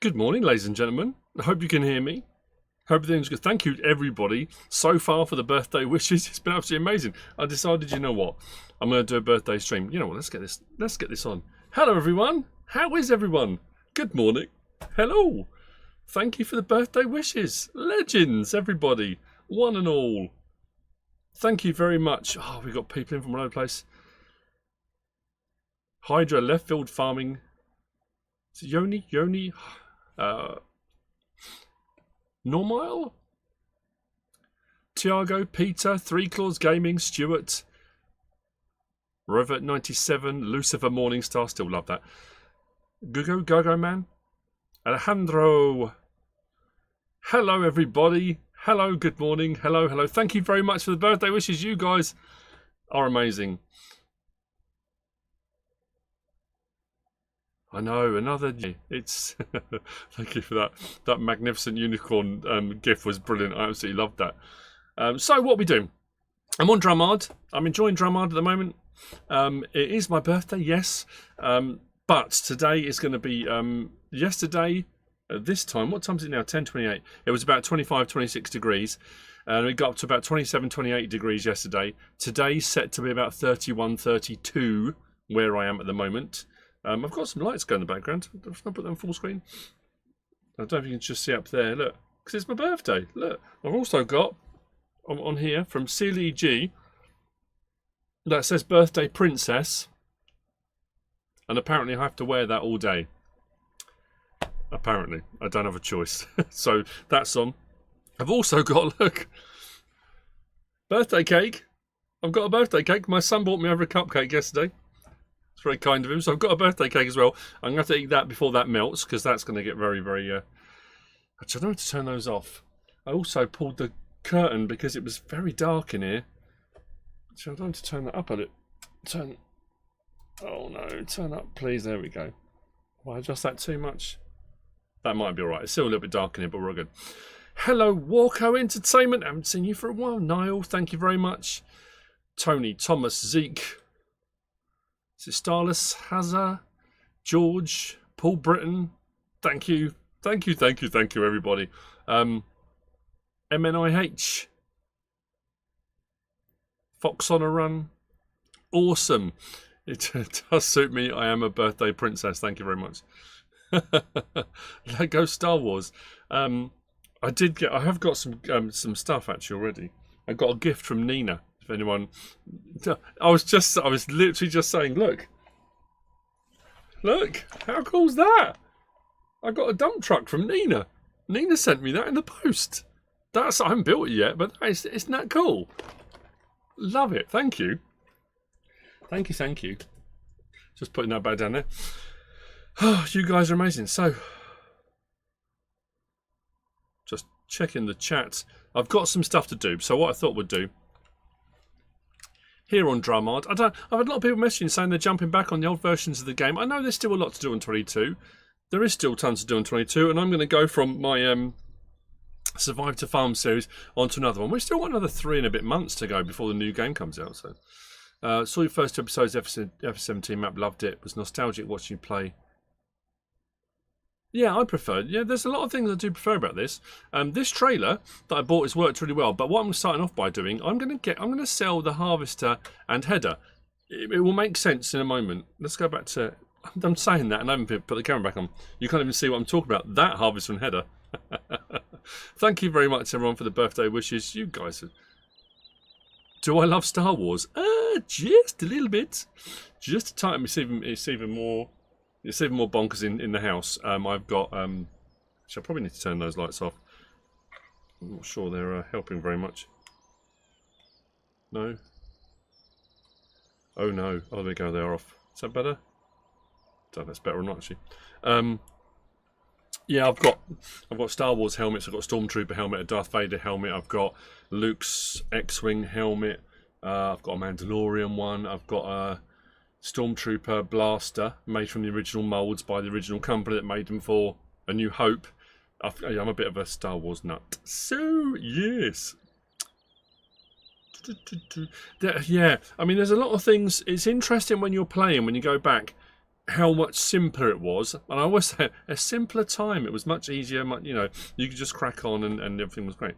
Good morning, ladies and gentlemen. I hope you can hear me. Hope everything's good. Thank you, everybody, so far for the birthday wishes. It's been absolutely amazing. I decided, you know what? I'm going to do a birthday stream. You know what? Let's get this on. Hello, everyone. How is everyone? Good morning. Hello. Thank you for the birthday wishes. Legends, everybody. One and all. Thank you very much. Oh, we've got people in from all over the place. Hydra, left field farming. Is it Yoni? Normile? Tiago, Peter, Three Claws Gaming, Stuart, Revert 97, Lucifer Morningstar, still love that. Gogo Man, Alejandro. Hello everybody. Hello, good morning. Hello. Thank you very much for the birthday wishes. You guys are amazing. I know, another. It's thank you for that magnificent unicorn gif was brilliant. I absolutely loved that. So what are we doing? I'm on Drumard. I'm enjoying Drumard at the moment. It is my birthday, yes, but today is going to be yesterday at this time. What time is it now? 10:28. It was about 25, 26 degrees. And it got up to about 27, 28 degrees yesterday. Today's set to be about 31, 32 where I am at the moment. I've got some lights going in the background. I'll put them full screen. I don't know if you can just see up there. Look, because it's my birthday. Look, I've also got on here from CLEG that says birthday princess, and apparently I have to wear that all day. Apparently, I don't have a choice. So that's on. I've also got, look, birthday cake. I've got a birthday cake. My son bought me over a cupcake yesterday. It's very kind of him. So I've got a birthday cake as well. I'm going to have to eat that before that melts, because that's going to get very, very... Actually, I don't have to turn those off. I also pulled the curtain because it was very dark in here. So I don't have to turn that up a little. Turn... Oh no, turn up, please. There we go. Will I adjust that too much? That might be alright. It's still a little bit dark in here, but we're all good. Hello, Walco Entertainment. I haven't seen you for a while. Niall, thank you very much. Tony, Thomas, Zeke... Is it Starless, Hazza, George, Paul Britton? Thank you, everybody. MNIH, Fox on a Run, awesome. It does suit me. I am a birthday princess. Thank you very much. Lego Star Wars. I have got some stuff actually already. I got a gift from Nina. If anyone, I was literally just saying, look, how cool's that? I got a dump truck from Nina. Nina sent me that in the post. I haven't built it yet, but isn't that cool? Love it. Thank you. Thank you. Just putting that back down there. Oh, you guys are amazing. So, just checking the chat. I've got some stuff to do. So what I thought we'd do. Here on Drumard, I've had a lot of people messaging saying they're jumping back on the old versions of the game. I know there's still a lot to do on 22. There is still tons to do on 22, and I'm going to go from my Survive to Farm series onto another one. We've still got another 3 and a bit months to go before the new game comes out. So, saw your first 2 episodes of F17 map, loved it. Was nostalgic watching you play. Yeah, I prefer. Yeah, there's a lot of things I do prefer about this. This trailer that I bought has worked really well. But what I'm starting off by doing, I'm going to sell the harvester and header. It will make sense in a moment. Let's go back to. I'm saying that, and I haven't put the camera back on. You can't even see what I'm talking about. That harvester and header. Thank you very much, everyone, for the birthday wishes. You guys. Do I love Star Wars? Just a little bit. Just a time. It's even more. It's even more bonkers in the house. I've got... I probably need to turn those lights off. I'm not sure they're helping very much. No? Oh no. Oh, there we go. They're off. Is that better? I don't know if that's better or not, actually. Yeah, I've got Star Wars helmets. I've got a Stormtrooper helmet, a Darth Vader helmet. I've got Luke's X-Wing helmet. I've got a Mandalorian one. I've got a... Stormtrooper blaster made from the original moulds by the original company that made them for A New Hope. I'm a bit of a Star Wars nut. So, yes. Yeah, I mean, there's a lot of things. It's interesting when you're playing, when you go back. how much simpler it was. And I always say, a simpler time. It was much easier, you know, you could just crack on and everything was great.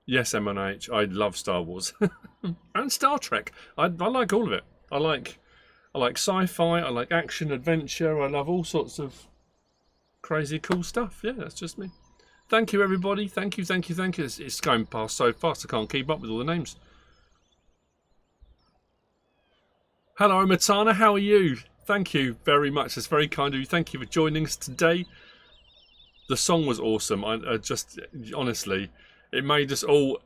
Yes, M&H, I love Star Wars. And Star Trek. I like all of it. I like sci-fi, I like action, adventure, I love all sorts of crazy cool stuff. Yeah, that's just me. Thank you, everybody. Thank you, thank you, thank you. It's going past so fast I can't keep up with all the names. Hello, Matana, how are you? Thank you very much. That's very kind of you. Thank you for joining us today. The song was awesome. I just, honestly, it made us all...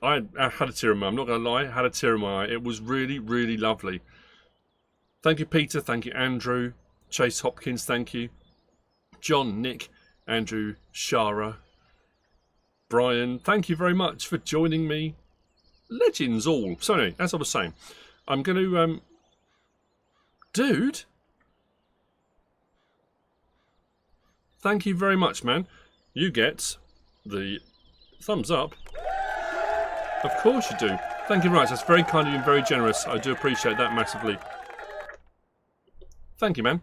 I had a tear in my eye. I'm not going to lie. I had a tear in my eye. It was really, really lovely. Thank you, Peter. Thank you, Andrew. Chase Hopkins, thank you. John, Nick, Andrew, Shara, Brian, thank you very much for joining me. Legends all. So anyway, as I was saying, I'm going to... Dude? Thank you very much, man. You get the thumbs up. Of course you do. Thank you very much. That's very kind of you and very generous. I do appreciate that massively. Thank you, man.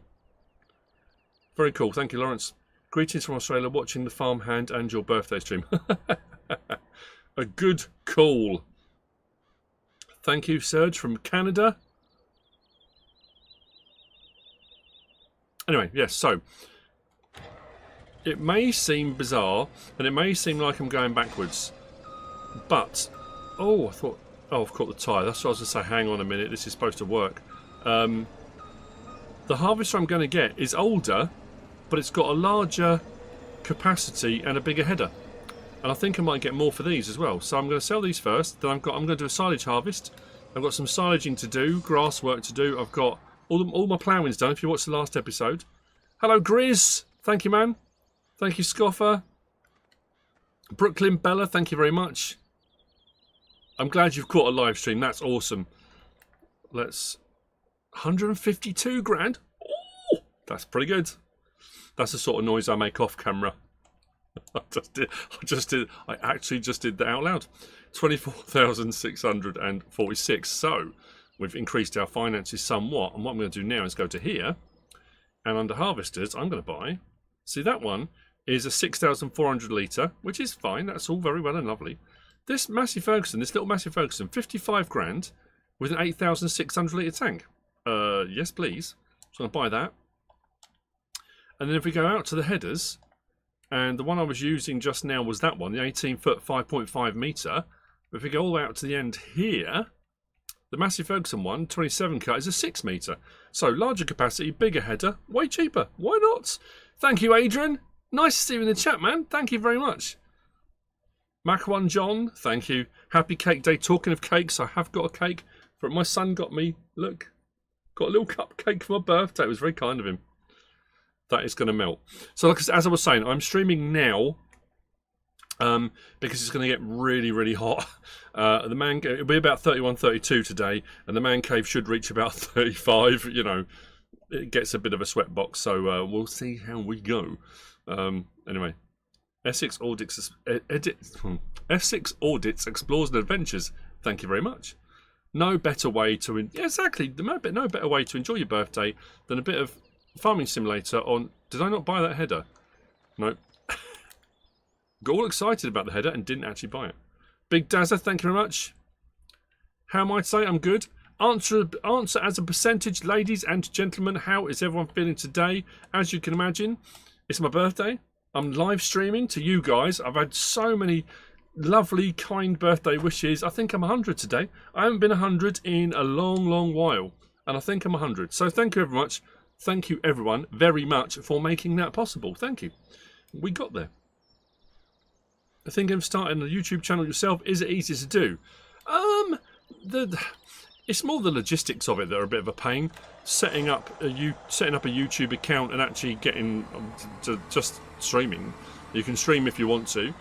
Very cool. Thank you, Lawrence. Greetings from Australia, watching the farmhand and your birthday stream. A good call. Thank you, Serge from Canada. Anyway, yes, so it may seem bizarre and it may seem like I'm going backwards, but oh, I thought, oh, I've caught the tyre. That's what I was going to say. Hang on a minute, this is supposed to work. The harvester I'm going to get is older, but it's got a larger capacity and a bigger header. And I think I might get more for these as well. So I'm going to sell these first. Then I'm going to do a silage harvest. I've got some silaging to do, grass work to do. I've got all my ploughing's done. If you watched the last episode. Hello, Grizz. Thank you, man. Thank you, Scoffer. Brooklyn Bella, thank you very much. I'm glad you've caught a live stream. That's awesome. Let's... 152 grand. Ooh, that's pretty good. That's the sort of noise I make off camera. I actually just did that out loud. 24,646. So we've increased our finances somewhat. And what I'm going to do now is go to here, and under harvesters, I'm going to buy. See, that one is a 6,400 litre, which is fine. That's all very well and lovely. This Massey Ferguson, this little Massey Ferguson, 55 grand with an 8,600 litre tank. Yes, please. So I'm going to buy that. And then if we go out to the headers, and the one I was using just now was that one, the 18-foot, 5.5 metre. But if we go all the way out to the end here, the Massey Ferguson one, 27 cut, is a 6 metre. So larger capacity, bigger header, way cheaper. Why not? Thank you, Adrian. Nice to see you in the chat, man. Thank you very much. Mac1 John, thank you. Happy Cake Day. Talking of cakes, I have got a cake. My son got me, look, got a little cupcake for my birthday. It was very kind of him. That is going to melt. So like, as I was saying, I'm streaming now because it's going to get really, really hot. It'll be about 31, 32 today, and the man cave should reach about 35. You know, it gets a bit of a sweat box, so we'll see how we go. Anyway, Essex Audits Explores and Adventures. Thank you very much. No better way to no better way to enjoy your birthday than a bit of Farming Simulator on... Did I not buy that header? No. Got all excited about the header and didn't actually buy it. Big Dazza, thank you very much. How am I to say? I'm good. Answer as a percentage, ladies and gentlemen. How is everyone feeling today? As you can imagine, it's my birthday. I'm live streaming to you guys. I've had so many lovely, kind birthday wishes. I think I'm 100 today. I haven't been 100 in a long, long while. And I think I'm 100. So thank you very much. Thank you, everyone, very much for making that possible. Thank you. We got there. Thinking of starting a YouTube channel yourself, is it easy to do? It's more the logistics of it that are a bit of a pain. Setting up a YouTube account and actually getting to just streaming. You can stream if you want to.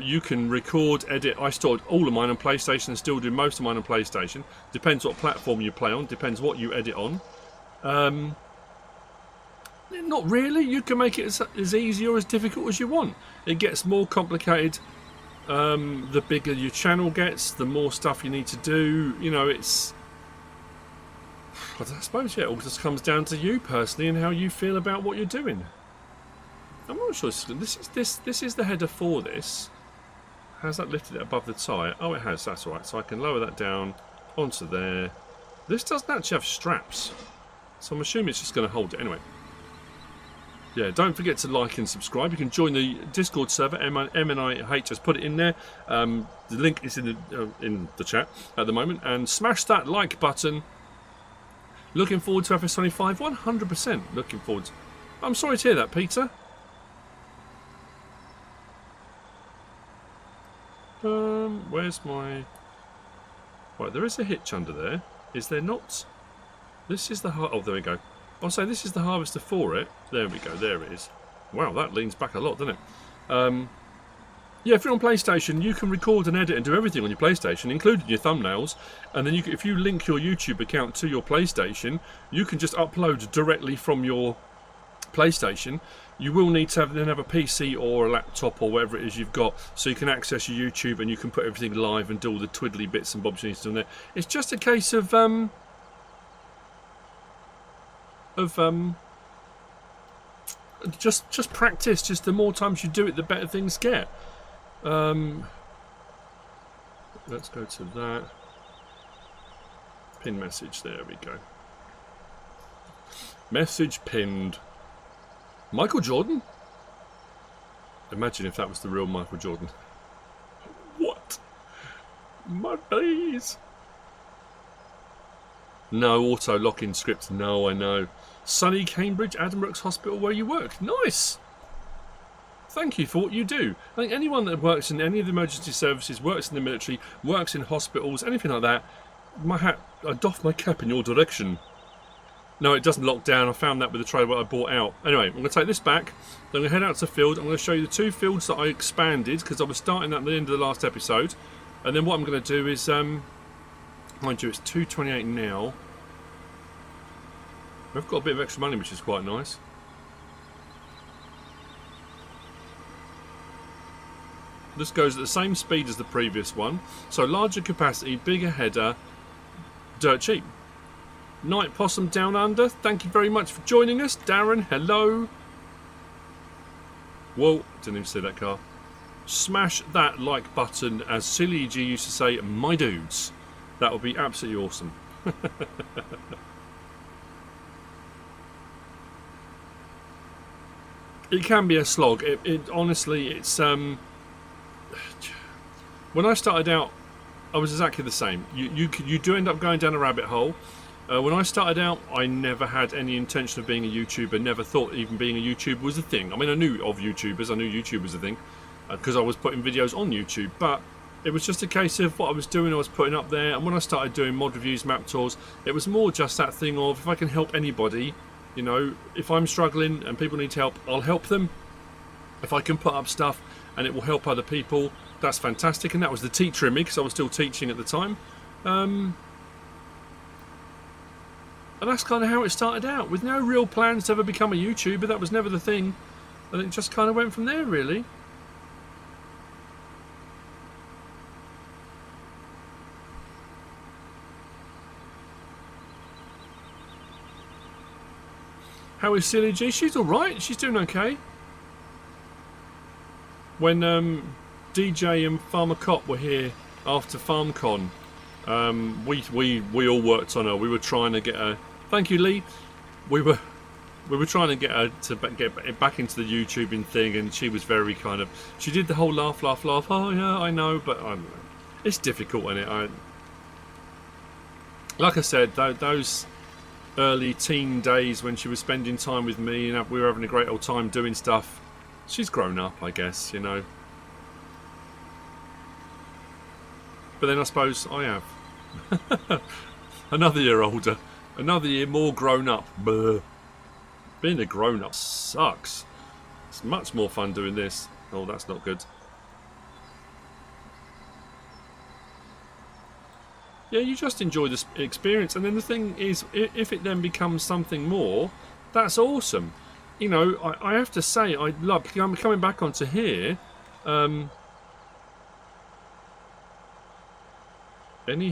You can record, edit. I stored all of mine on PlayStation and still do most of mine on PlayStation. Depends what platform you play on. Depends what you edit on. Not really. You can make it as easy or as difficult as you want. It gets more complicated the bigger your channel gets, the more stuff you need to do. You know, it's... I suppose, yeah, it all just comes down to you personally and how you feel about what you're doing. I'm not sure. This is the header for this. Has that lifted it above the tyre? Oh, it has. That's all right. So I can lower that down onto there. This doesn't actually have straps, so I'm assuming it's just going to hold it anyway. Yeah, don't forget to like and subscribe. You can join the Discord server. MNIH has put it in there. The link is in the chat at the moment. And smash that like button. Looking forward to FS25. 100% looking forward to... I'm sorry to hear that, Peter. Where's my... Right, there is a hitch under there. Is there not? This is the... Oh, there we go. I'll say this is the harvester for it. There we go, there it is. Wow, that leans back a lot, doesn't it? Yeah, if you're on PlayStation, you can record and edit and do everything on your PlayStation, including your thumbnails. And then if you link your YouTube account to your PlayStation, you can just upload directly from your PlayStation. You will need to then have a PC or a laptop or whatever it is you've got, so you can access your YouTube and you can put everything live and do all the twiddly bits and bobs you need to do on there. It's just a case of just practice. Just the more times you do it, the better things get. Let's go to that pin message. There we go. Message pinned. Michael Jordan? Imagine if that was the real Michael Jordan. What? My days. No auto lock-in script. No, I know. Sunny Cambridge, Addenbrooke's Hospital, where you work. Nice. Thank you for what you do. I think anyone that works in any of the emergency services, works in the military, works in hospitals, anything like that, my hat, I doff my cap in your direction. No, it doesn't lock down. I found that with the trailer I bought out. Anyway, I'm going to take this back. Then I'm going to head out to the field. I'm going to show you the 2 fields that I expanded, because I was starting at the end of the last episode. And then what I'm going to do is, mind you, it's 2:28 now. I've got a bit of extra money, which is quite nice. This goes at the same speed as the previous one. So larger capacity, bigger header, dirt cheap. Night Possum Down Under, thank you very much for joining us. Darren, hello. Whoa, didn't even see that car. Smash that like button, as Silly G used to say, my dudes. That would be absolutely awesome. It can be a slog. It honestly, it's when I started out, I was exactly the same. You do end up going down a rabbit hole. When I started out, I never had any intention of being a YouTuber. Never thought even being a YouTuber was a thing. I mean, I knew of YouTubers. I knew YouTube was a thing because I was putting videos on YouTube. But it was just a case of what I was doing, I was putting up there. And when I started doing mod reviews, map tours, it was more just that thing of if I can help anybody, you know, if I'm struggling and people need help, I'll help them. If I can put up stuff and it will help other people, that's fantastic. And that was the teacher in me, because I was still teaching at the time. And that's kind of how it started out, with no real plans to ever become a YouTuber. That was never the thing. And it just kind of went from there, really. How is Silly G? She's alright. She's doing okay. When DJ and Farmer Cop were here after FarmCon, we all worked on her. We were trying to get her... Thank you, Lee. We were trying to get her to get back into the YouTubing thing, and she was very kind of... She did the whole laugh. Oh, yeah, I know, but I don't know. It's difficult, isn't it? Like I said, those early teen days when she was spending time with me and we were having a great old time doing stuff, she's grown up, I guess, you know. But then I suppose I have. Another year older. Another year more grown up. Bleh. Being a grown up sucks. It's much more fun doing this. Oh, that's not good. Yeah, you just enjoy this experience. And then the thing is, if it then becomes something more, that's awesome. You know, I have to say, I'm coming back onto here. Any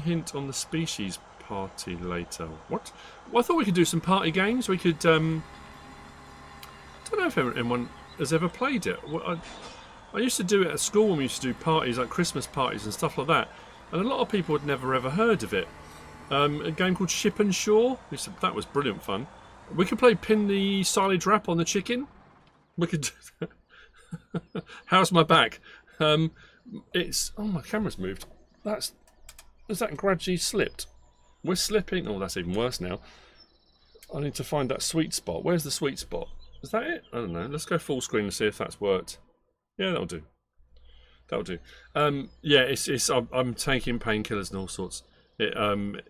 hint on the species party later. What? Well, I thought we could do some party games. We could. I don't know if anyone has ever played it. I used to do it at school when we used to do parties, like Christmas parties and stuff like that. And a lot of people had never ever heard of it. A game called Ship and Shore. That was brilliant fun. We could play pin the silage wrap on the chicken. We could. How's my back? It's. Oh, my camera's moved. Has that gradually slipped? We're slipping. Oh, that's even worse now. I need to find that sweet spot. Where's the sweet spot? Is that it? I don't know. Let's go full screen and see if that's worked. Yeah, that'll do. That'll do. Yeah, I'm taking painkillers and all sorts. I'm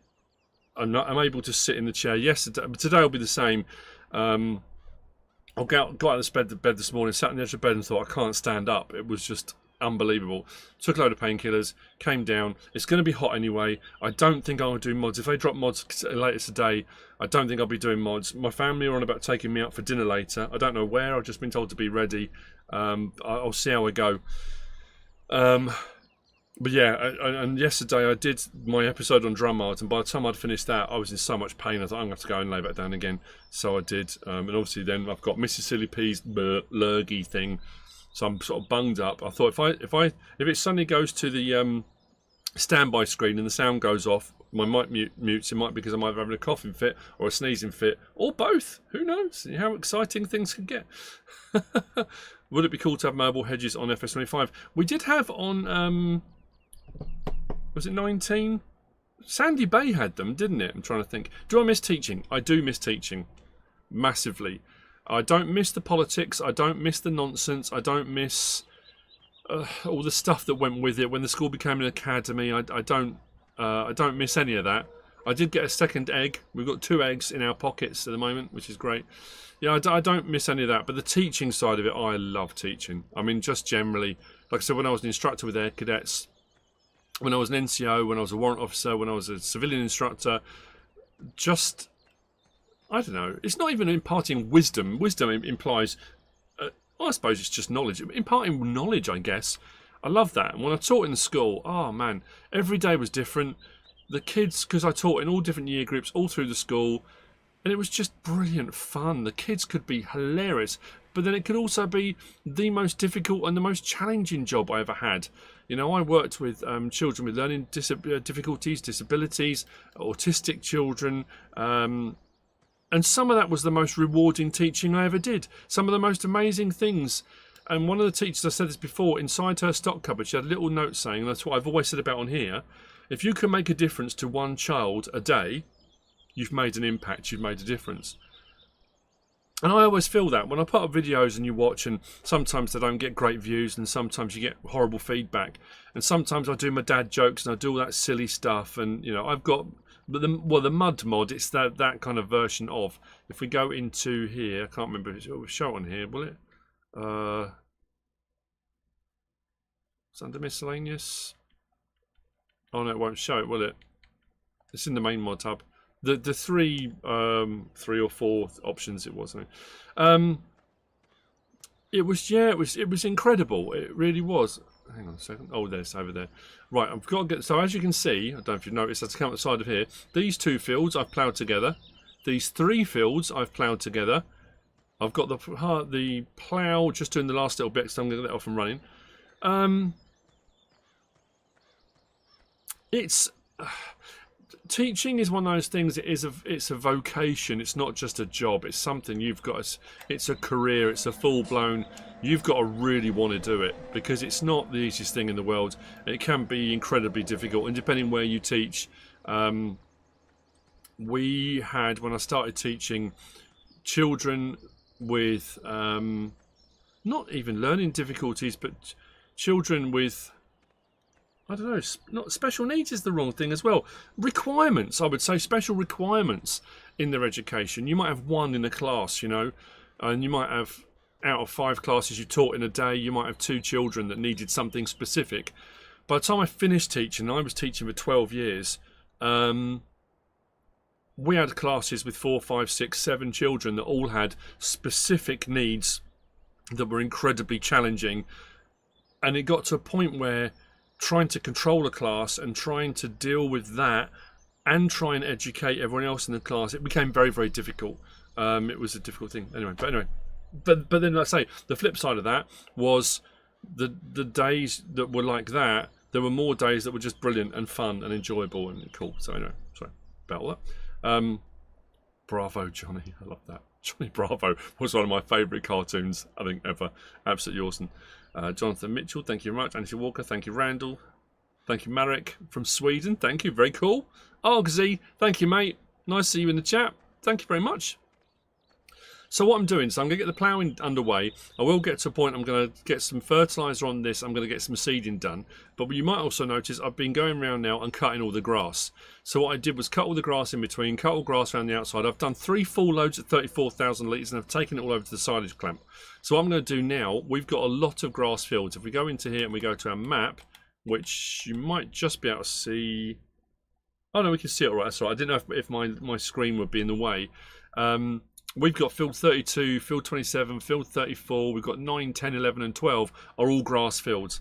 able to sit in the chair. Yesterday, but today will be the same. I got out of the bed this morning, sat on the edge of the bed and thought, I can't stand up. It was just unbelievable. Took a load of painkillers, came down. It's going to be hot anyway. I don't think I'll do mods. If they drop mods later today, I don't think I'll be doing mods. My family are on about taking me out for dinner later. I don't know where. I've just been told to be ready. I'll see how I go. But yeah, and yesterday I did my episode on Drumard, and by the time I'd finished that, I was in so much pain. I thought, I'm going to have to go and lay back down again. So I did. And obviously then I've got Mrs. Silly P's lurgy thing. So I'm sort of bunged up. I thought if it suddenly goes to the standby screen and the sound goes off, my mic mutes, it might be because I'm either having a coughing fit or a sneezing fit, or both. Who knows? How exciting things can get. Would it be cool to have mobile hedges on FS25? We did have on, was it 19? Sandy Bay had them, didn't it? I'm trying to think. Do I miss teaching? I do miss teaching. Massively. I don't miss the politics. I don't miss the nonsense. I don't miss all the stuff that went with it. When the school became an academy, I don't miss any of that. I did get a second egg. We've got 2 eggs in our pockets at the moment, which is great. Yeah, I don't miss any of that. But the teaching side of it, I love teaching. I mean, just generally, like I said, when I was an instructor with Air Cadets, when I was an NCO, when I was a warrant officer, when I was a civilian instructor, just, I don't know. It's not even imparting wisdom. Wisdom implies, I suppose it's just knowledge. Imparting knowledge, I guess. I love that. And when I taught in the school, oh man, every day was different. The kids, because I taught in all different year groups all through the school, and it was just brilliant fun. The kids could be hilarious, but then it could also be the most difficult and the most challenging job I ever had. You know, I worked with children with learning difficulties, disabilities, autistic children, and some of that was the most rewarding teaching I ever did. Some of the most amazing things. And one of the teachers, I said this before, inside her stock cupboard, she had a little note saying, and that's what I've always said about on here, if you can make a difference to one child a day, you've made an impact, you've made a difference. And I always feel that when I put up videos and you watch, and sometimes they don't get great views, and sometimes you get horrible feedback, and sometimes I do my dad jokes and I do all that silly stuff, and you know, I've got the mud mod. It's that kind of version of. If we go into here, I can't remember if it will show on here, will it? It's under miscellaneous. Oh no, it won't show it, will it? It's in the main mod tab. The 3 or 4 options it was. It was incredible. It really was. Hang on a second. Oh, there's over there. Right, I've got to get. So as you can see, I don't know if you've noticed, let's count the side of here. These 2 fields I've ploughed together. These 3 fields I've ploughed together. I've got the plough just doing the last little bit, so I'm going to get that off and running. It's teaching is one of those things. It's a vocation. It's not just a job. It's something you've got. It's a career. It's a full-blown. You've got to really want to do it, because it's not the easiest thing in the world. It can be incredibly difficult, and depending where you teach. We had, when I started teaching, children with not even learning difficulties, but children with, I don't know, not special needs is the wrong thing as well. Requirements, I would say, special requirements in their education. You might have 1 in a class, you know, and you might have, out of 5 classes you taught in a day, you might have 2 children that needed something specific. By the time I finished teaching, I was teaching for 12 years, we had classes with 4, 5, 6, 7 children that all had specific needs that were incredibly challenging. And it got to a point where trying to control a class and trying to deal with that and try and educate everyone else in the class, it became very, very difficult. It was a difficult thing. But then, like I say, the flip side of that was the days that were like that. There were more days that were just brilliant and fun and enjoyable and cool. So anyway, sorry about all that. Bravo, Johnny. I love that. Johnny Bravo was one of my favourite cartoons, I think, ever. Absolutely awesome. Jonathan Mitchell, thank you very much. Anthony Walker, thank you. Randall, thank you. Marek from Sweden, thank you. Very cool. Argzy, thank you, mate. Nice to see you in the chat. Thank you very much. So what I'm doing, so I'm going to get the ploughing underway. I will get to a point I'm going to get some fertiliser on this. I'm going to get some seeding done. But you might also notice I've been going around now and cutting all the grass. So what I did was cut all the grass in between, cut all grass around the outside. I've done 3 full loads at 34,000 litres and I've taken it all over to the silage clamp. So what I'm going to do now, we've got a lot of grass fields. If we go into here and we go to our map, which you might just be able to see. Oh no, we can see it all right. That's all right. I didn't know if my screen would be in the way. We've got field 32, field 27, field 34. We've got 9, 10, 11 and 12 are all grass fields.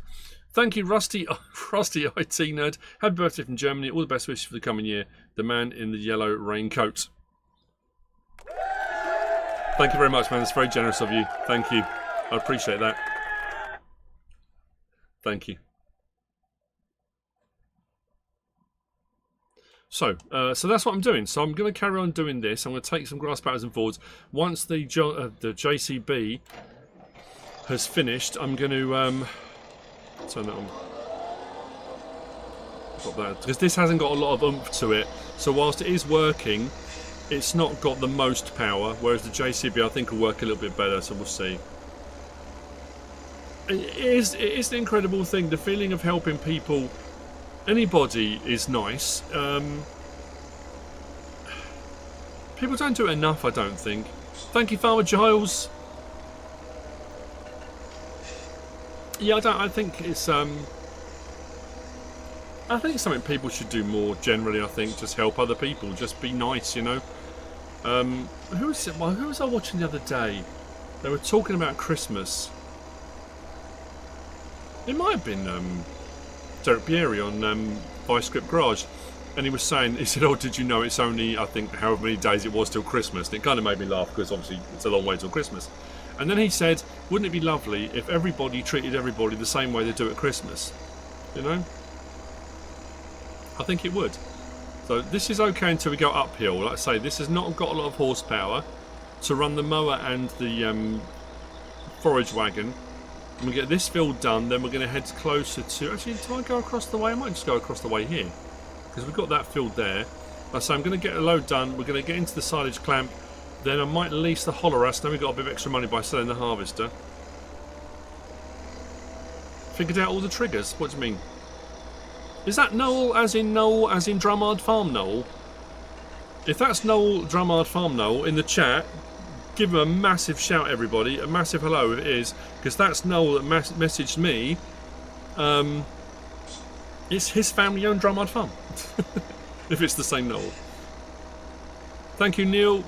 Thank you, Rusty IT Nerd. Happy birthday from Germany. All the best wishes for the coming year. The man in the yellow raincoat. Thank you very much, man. It's very generous of you. Thank you. I appreciate that. Thank you. So that's what I'm doing. So I'm going to carry on doing this. I'm going to take some grass backwards and forwards. Once the JCB has finished, I'm going to turn that on. Got that, because this hasn't got a lot of oomph to it. So whilst it is working, it's not got the most power. Whereas the JCB, I think, will work a little bit better. So we'll see. It is an incredible thing. The feeling of helping people. Anybody is nice. People don't do it enough, I don't think. Thank you, Farmer Giles. Yeah, I think it's I think it's something people should do more generally. I think just help other people, just be nice, you know. Who was it? Well, who was I watching the other day? They were talking about Christmas. It might have been Derek Pieri on Script Garage, and he was saying, he said, oh, did you know it's only, I think, however many days it was till Christmas? And it kind of made me laugh because obviously it's a long way till Christmas. And then he said, wouldn't it be lovely if everybody treated everybody the same way they do at Christmas? You know? I think it would. So this is okay until we go uphill. Like I say, this has not got a lot of horsepower to run the mower and the forage wagon. And we get this field done, then we're going to head closer to... Actually, do I go across the way? I might just go across the way here. Because we've got that field there. So I'm going to get a load done. We're going to get into the silage clamp. Then I might lease the holler ass. Then we've got a bit of extra money by selling the harvester. Figured out all the triggers. What do you mean? Is that Noel as in Drumard Farm Noel? If that's Noel Drumard Farm Noel in the chat... Give him a massive shout, everybody. A massive hello if it is, because that's Noel that messaged me. It's his family-owned Drumard Farm. If it's the same Noel. Thank you, Neil.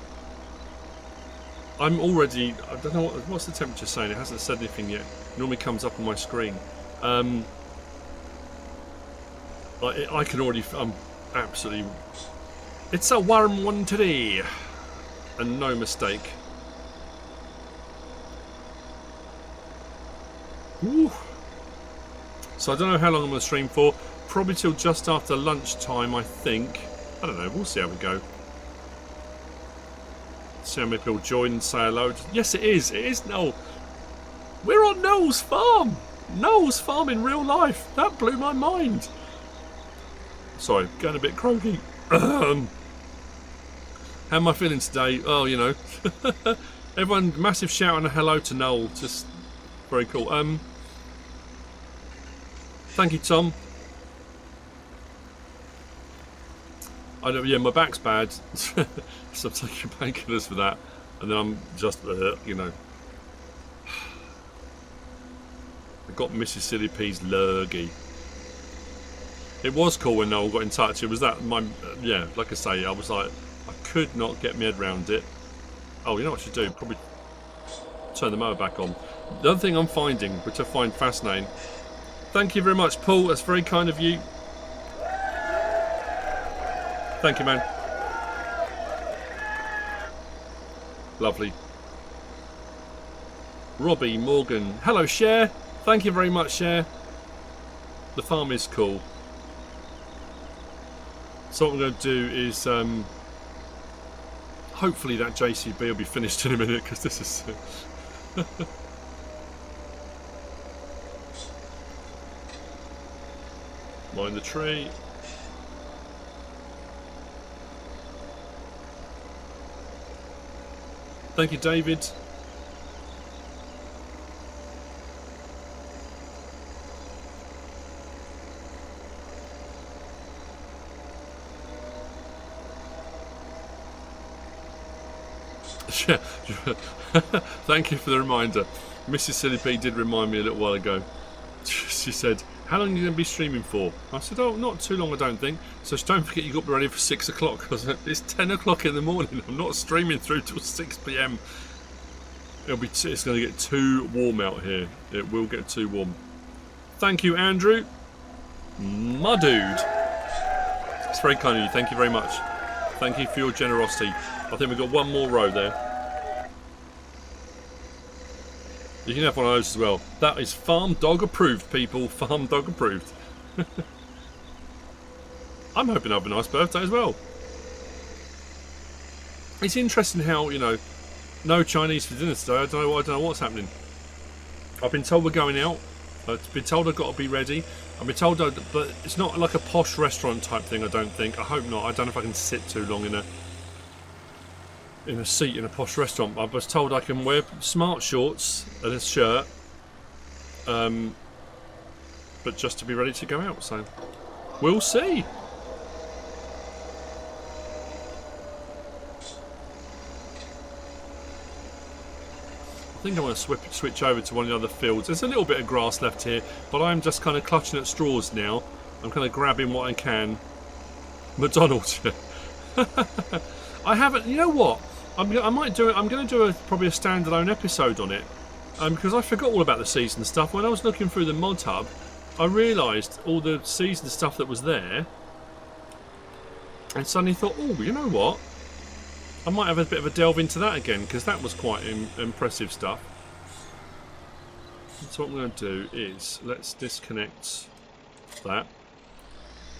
I'm already... I don't know what's the temperature saying. It hasn't said anything yet. It normally comes up on my screen. I can already... I'm absolutely... It's a warm one today. And no mistake. Ooh. So I don't know how long I'm going to stream for. Probably till just after lunchtime, I think. I don't know. We'll see how we go. See how many people join and say hello. Yes, it is. It is Noel. We're on Noel's farm. Noel's farm in real life. That blew my mind. Sorry, getting a bit croaky. How am I feeling today? Oh, you know. Everyone, massive shout and a hello to Noel. Just very cool. Thank you, Tom. I don't. Yeah, my back's bad, so I'm taking painkillers for that, and then I'm just, you know. I got Mrs. Silly P's lurgy. It was cool when Noel got in touch. It was that yeah, like I say, I was like, I could not get my head around it. Oh, you know what I should do? Probably turn the mower back on. The other thing I'm finding, which I find fascinating. Thank you very much, Paul. That's very kind of you. Thank you, man. Lovely. Robbie Morgan. Hello, Cher. Thank you very much, Cher. The farm is cool. So what I'm going to do is hopefully that JCB will be finished in a minute, because this is mind the tree. Thank you, David. Thank you for the reminder. Mrs. Silly P did remind me a little while ago. She said, how long are you going to be streaming for? I said, oh, not too long, I don't think. So don't forget you've got to be ready for 6 o'clock, because it's 10 o'clock in the morning. I'm not streaming through till 6 PM. It's going to get too warm out here. It will get too warm. Thank you, Andrew. My dude. It's very kind of you. Thank you very much. Thank you for your generosity. I think we've got one more row there. You can have one of those as well. That is farm dog approved, people. Farm dog approved. I'm hoping I have a nice birthday as well. It's interesting how, you know, no Chinese for dinner today. I don't know what's happening. I've been told we're going out. I've been told I've got to be ready. I've been told, but it's not like a posh restaurant type thing, I don't think. I hope not. I don't know if I can sit too long in a seat in a posh restaurant. I was told I can wear smart shorts and a shirt, but just to be ready to go out. So we'll see. I think I want to switch over to one of the other fields. There's a little bit of grass left here, but I'm just kind of clutching at straws now. I'm kind of grabbing what I can. McDonald's. I haven't. You know what? I might do it. I'm going to do probably a standalone episode on it, because I forgot all about the season stuff. When I was looking through the mod hub, I realised all the season stuff that was there, and suddenly thought, oh, you know what? I might have a bit of a delve into that again, because that was quite impressive stuff. So what I'm going to do is let's disconnect that.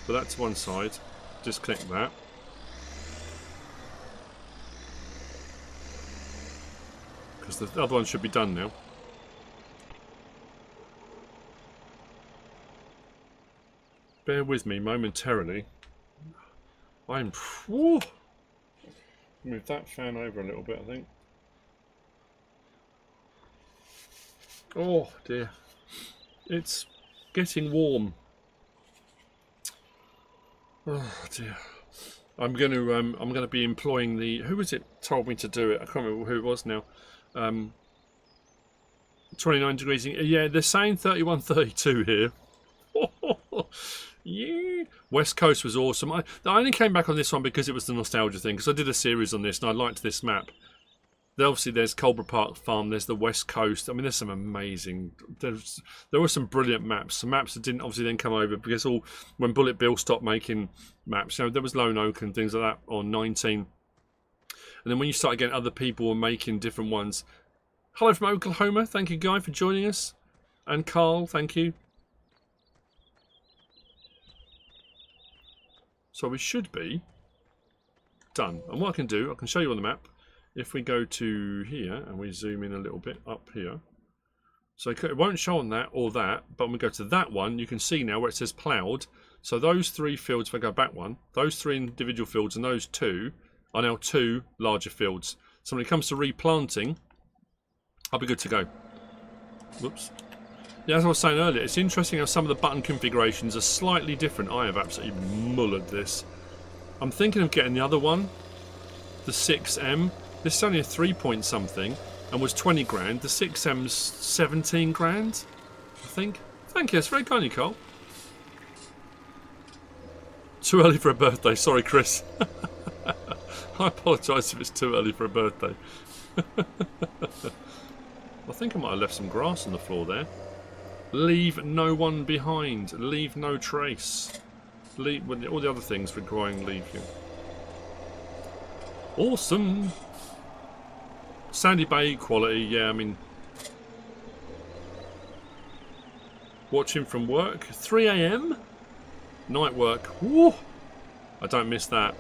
Put that to one side. Disconnect that. Because the other one should be done now. Bear with me momentarily. I'm... Whew, move that fan over a little bit, I think. Oh dear. It's getting warm. Oh dear. I'm going to be employing the... Who was it told me to do it? I can't remember who it was now. 29 degrees. Yeah, they're saying 31, 32 here. Yeah. West Coast was awesome. I only came back on this one because it was the nostalgia thing, because I did a series on this and I liked this map. Obviously there's Culbra Park Farm, there's the West Coast. I mean, there's some amazing... There were some brilliant maps. Some maps that didn't obviously then come over because when Bullet Bill stopped making maps, you know, there was Lone Oak and things like that on 19. And then when you started getting other people and making different ones. Hello from Oklahoma. Thank you, Guy, for joining us. And Carl, thank you. So we should be done. And what I can do, I can show you on the map. If we go to here and we zoom in a little bit up here. So it won't show on that or that, but when we go to that one, you can see now where it says ploughed. So those three fields, if I go back one, those three individual fields and those two are now two larger fields. So when it comes to replanting, I'll be good to go. Whoops. Yeah, as I was saying earlier, it's interesting how some of the button configurations are slightly different. I have absolutely mullered this. I'm thinking of getting the other one, the 6M. This is only a 3-point something and was 20 grand. The 6M's 17 grand, I think. Thank you, it's very kind of you, Carl. Too early for a birthday, sorry, Chris. I apologise if it's too early for a birthday. I think I might have left some grass on the floor there. Leave no one behind. Leave no trace. Leave all the other things requiring leave you. Awesome. Sandy Bay quality, yeah, I mean... Watching from work. 3 AM? Night work. Woo! I don't miss that.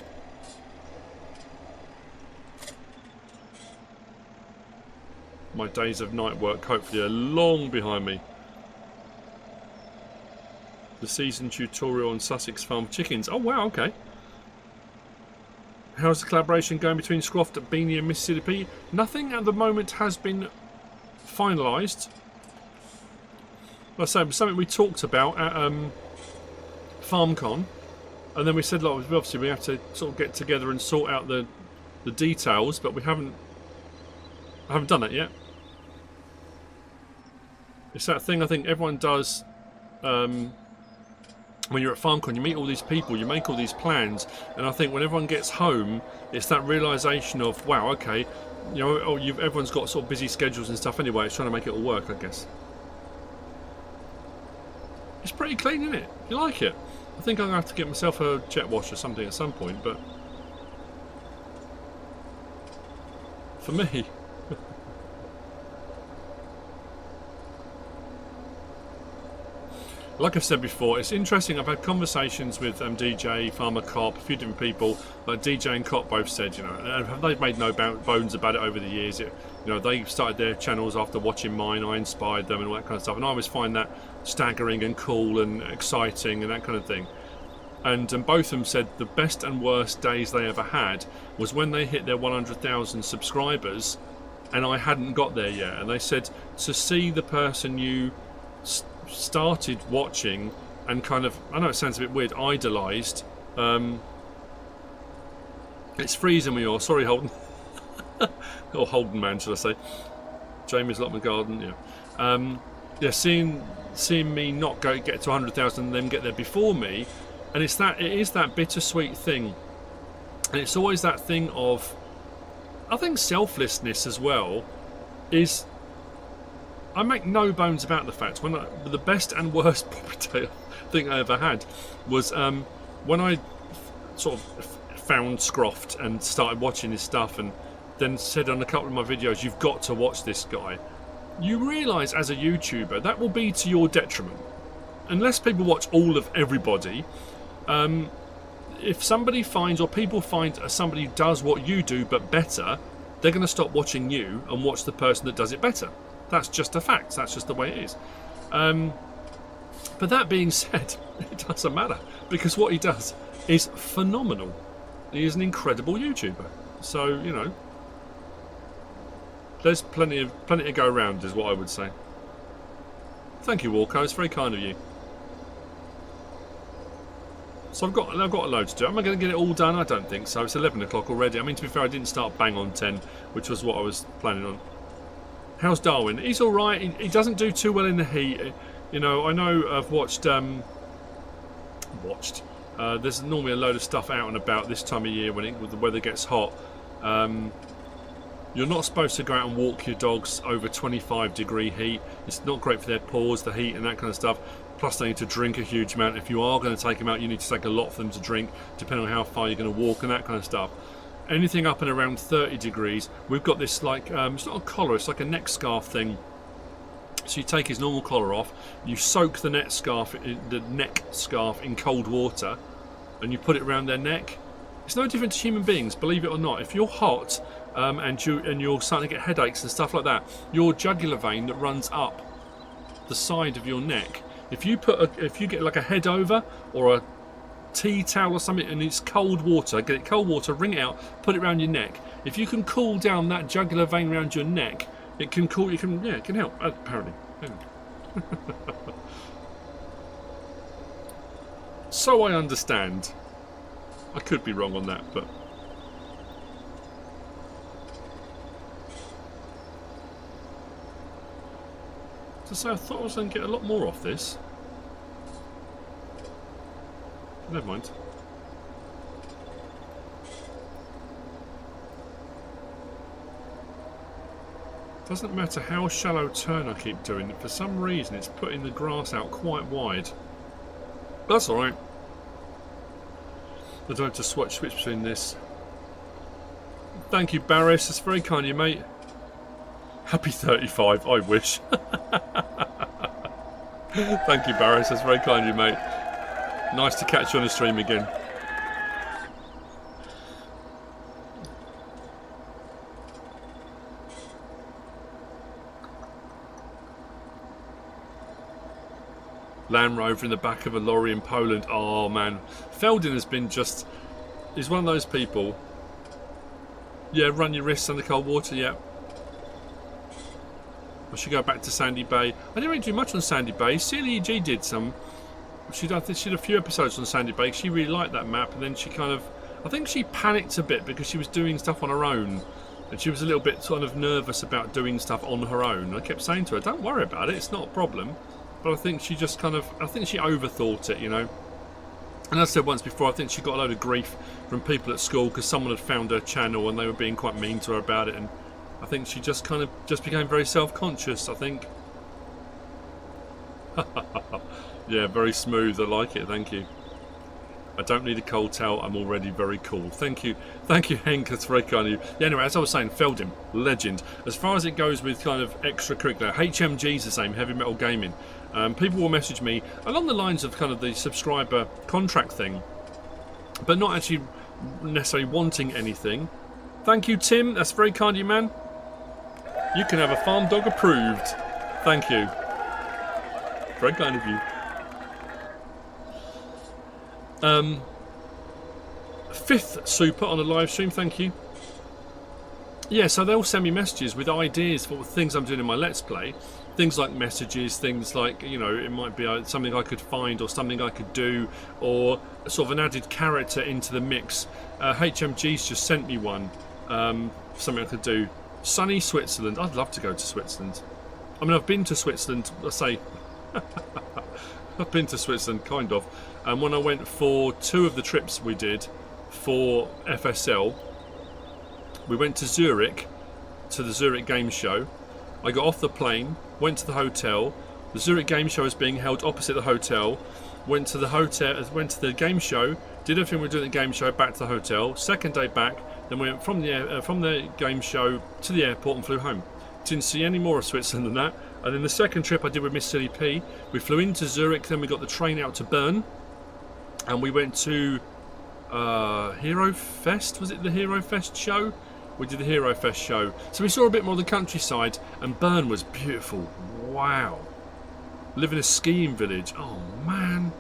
My days of night work hopefully are long behind me. The season tutorial on Sussex Farm chickens. Oh wow, okay. How's the collaboration going between Scroft, Beanie and Mississippi? Nothing at the moment has been finalised. Like I say, it was something we talked about at FarmCon, and then we said, like, obviously we have to sort of get together and sort out the details, but I haven't done that yet. It's that thing I think everyone does when you're at FarmCon. You meet all these people, you make all these plans, and I think when everyone gets home, it's that realisation of, wow, okay, you know, everyone's got sort of busy schedules and stuff anyway. It's trying to make it all work, I guess. It's pretty clean, isn't it? You like it? I think I'm going to have to get myself a jet wash or something at some point, but for me... Like I've said before, it's interesting. I've had conversations with DJ, Farmer Cop, a few different people. Like DJ and Cop both said, you know, and they've made no bones about it over the years. You know, they started their channels after watching mine. I inspired them and all that kind of stuff. And I always find that staggering and cool and exciting and that kind of thing. And both of them said the best and worst days they ever had was when they hit their 100,000 subscribers, and I hadn't got there yet. And they said to see the person you started watching and kind of, I know it sounds a bit weird, idolised. It's freezing me all. Sorry, Holden. Or Holden man, should I say? Jamie's Lockman Garden. Yeah. Yeah. Seeing me not get to 100,000 and them get there before me, and it is that bittersweet thing, and it's always that thing of, I think, selflessness as well. Is I make no bones about the fact when the best and worst property thing I ever had was when I sort of found Scroft and started watching his stuff, and then said on a couple of my videos, you've got to watch this guy. You realise as a YouTuber that will be to your detriment unless people watch all of everybody. If somebody finds, or people find somebody who does what you do but better, they're going to stop watching you and watch the person that does it better. That's just a fact. That's just the way it is. But that being said, it doesn't matter, because what he does is phenomenal. He is an incredible YouTuber. So, you know, there's plenty to go around, is what I would say. Thank you, Walco. It's very kind of you. So I've got a load to do. Am I going to get it all done? I don't think so. It's 11 o'clock already. I mean, to be fair, I didn't start bang on 10, which was what I was planning on. How's Darwin? He's all right. He doesn't do too well in the heat. You know, I know I've watched. There's normally a load of stuff out and about this time of year when the weather gets hot. You're not supposed to go out and walk your dogs over 25-degree heat. It's not great for their paws, the heat and that kind of stuff. Plus they need to drink a huge amount. If you are going to take them out, you need to take a lot for them to drink, depending on how far you're going to walk and that kind of stuff. Anything up and around 30 degrees, we've got this, like, it's not a collar, it's like a neck scarf thing. So you take his normal collar off, you soak the neck scarf in cold water, and you put it around their neck. It's no different to human beings, believe it or not. If you're hot and you're starting to get headaches and stuff like that, your jugular vein that runs up the side of your neck, if you get like a head over or a tea towel or something and it's cold water, get it cold water, wring it out, put it around your neck. If you can cool down that jugular vein around your neck, it can cool. It can help. Apparently. So I understand. I could be wrong on that, but so I thought I was going to get a lot more off this. Never mind. Doesn't matter how shallow turn I keep doing, for some reason it's putting the grass out quite wide. That's alright. I don't have to switch between this. Thank you, Barris. That's very kind of you, mate. Happy 35. I wish. Thank you, Barris. That's very kind of you, mate. Nice to catch you on the stream again. Land Rover in the back of a lorry in Poland. Oh man, Feldin has been just... He's one of those people. Yeah, run your wrists under cold water. Yeah. I should go back to Sandy Bay. I didn't really do much on Sandy Bay. CLEG did some. She did a few episodes on Sandy Bay. She really liked that map, and then she kind of... I think she panicked a bit because she was doing stuff on her own. And she was a little bit sort of nervous about doing stuff on her own. I kept saying to her, don't worry about it, it's not a problem. But I think she just kind of... I think she overthought it, you know. And as I said once before, I think she got a load of grief from people at school because someone had found her channel and they were being quite mean to her about it. And I think she just kind of became very self-conscious, I think. Yeah, very smooth. I like it. Thank you. I don't need a cold towel. I'm already very cool. Thank you. Thank you, Henk. That's very kind of you. Yeah, anyway, as I was saying, Feldim, legend. As far as it goes with kind of extracurricular, HMG's the same, Heavy Metal Gaming. People will message me along the lines of kind of the subscriber contract thing, but not actually necessarily wanting anything. Thank you, Tim. That's very kind of you, man. You can have a farm dog approved. Thank you. Very kind of you. Fifth super on a live stream, thank you. Yeah, so they'll send me messages with ideas for things I'm doing in my Let's Play. Things like messages, things like, you know, it might be something I could find or something I could do, or sort of an added character into the mix. HMG's just sent me one, something I could do. Sunny Switzerland. I'd love to go to Switzerland. I mean, I've been to Switzerland, I say... I've been to Switzerland, kind of. And when I went for 2 of the trips we did for FSL, we went to Zurich, to the Zurich Game Show. I got off the plane, went to the hotel. The Zurich Game Show is being held opposite the hotel. Went to the hotel, went to the game show, did everything we were doing at the game show, back to the hotel. Second day back, then we went from the game show to the airport and flew home. Didn't see any more of Switzerland than that. And then the second trip I did with Miss Silly P, we flew into Zurich, then we got the train out to Bern, and we went to Hero Fest. Was it the Hero Fest show? We did the Hero Fest show. So we saw a bit more of the countryside, and Bern was beautiful. Wow. Live in a skiing village. Oh, man.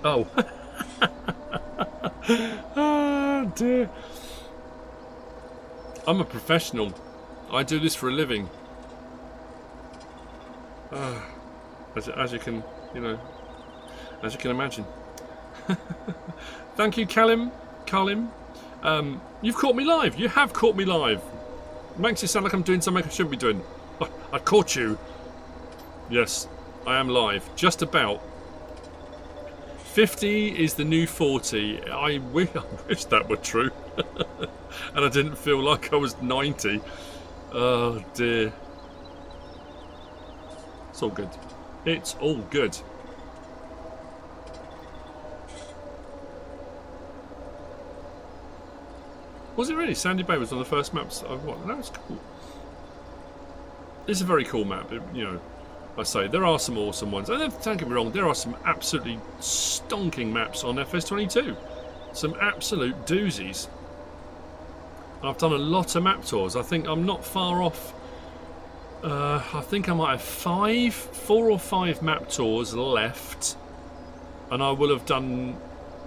Oh. Oh, dear. I'm a professional. I do this for a living. As you can, you know, as you can imagine. Thank you, Kalim. You've caught me live. You have caught me live. Makes it sound like I'm doing something I shouldn't be doing. I caught you. Yes, I am live. Just about. 50 is the new 40. I wish that were true. And I didn't feel like I was 90. Oh dear. It's all good. It's all good. Was it really? Sandy Bay was one of the first maps I've watched. That was cool. It's a very cool map. You know, I say there are some awesome ones. And don't get me wrong, there are some absolutely stonking maps on FS22. Some absolute doozies. I've done a lot of map tours. I think I'm not far off. I think I might have 4 or 5 map tours left, and I will have done,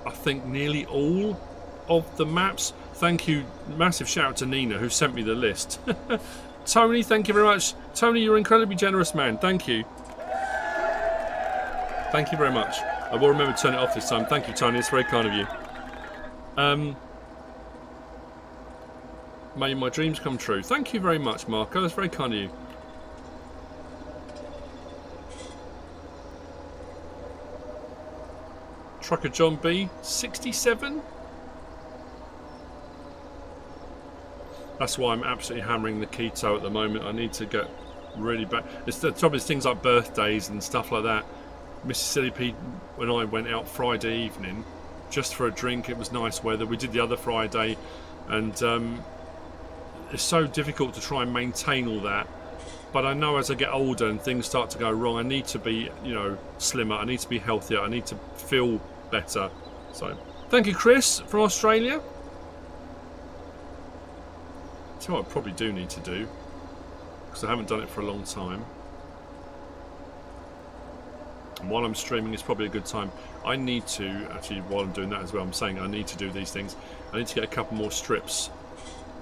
I think, nearly all of the maps. Thank you, massive shout out to Nina who sent me the list. Tony, thank you very much. Tony, you're incredibly generous, man. Thank you. Thank you very much. I will remember to turn it off this time. Thank you, Tony. It's very kind of you. May my dreams come true. Thank you very much, Marco. That's very kind of you. Trucker John B, 67. That's why I'm absolutely hammering the keto at the moment. I need to get really back. It's the trouble is things like birthdays and stuff like that. Mrs. Silly P, when I went out Friday evening, just for a drink. It was nice weather. We did the other Friday, and it's so difficult to try and maintain all that. But I know as I get older and things start to go wrong, I need to be, you know, slimmer. I need to be healthier. I need to feel better. So, thank you, Chris from Australia. That's what I probably do need to do, because I haven't done it for a long time. And while I'm streaming, it's probably a good time. I need to, actually, while I'm doing that as well, I'm saying I need to do these things. I need to get a couple more strips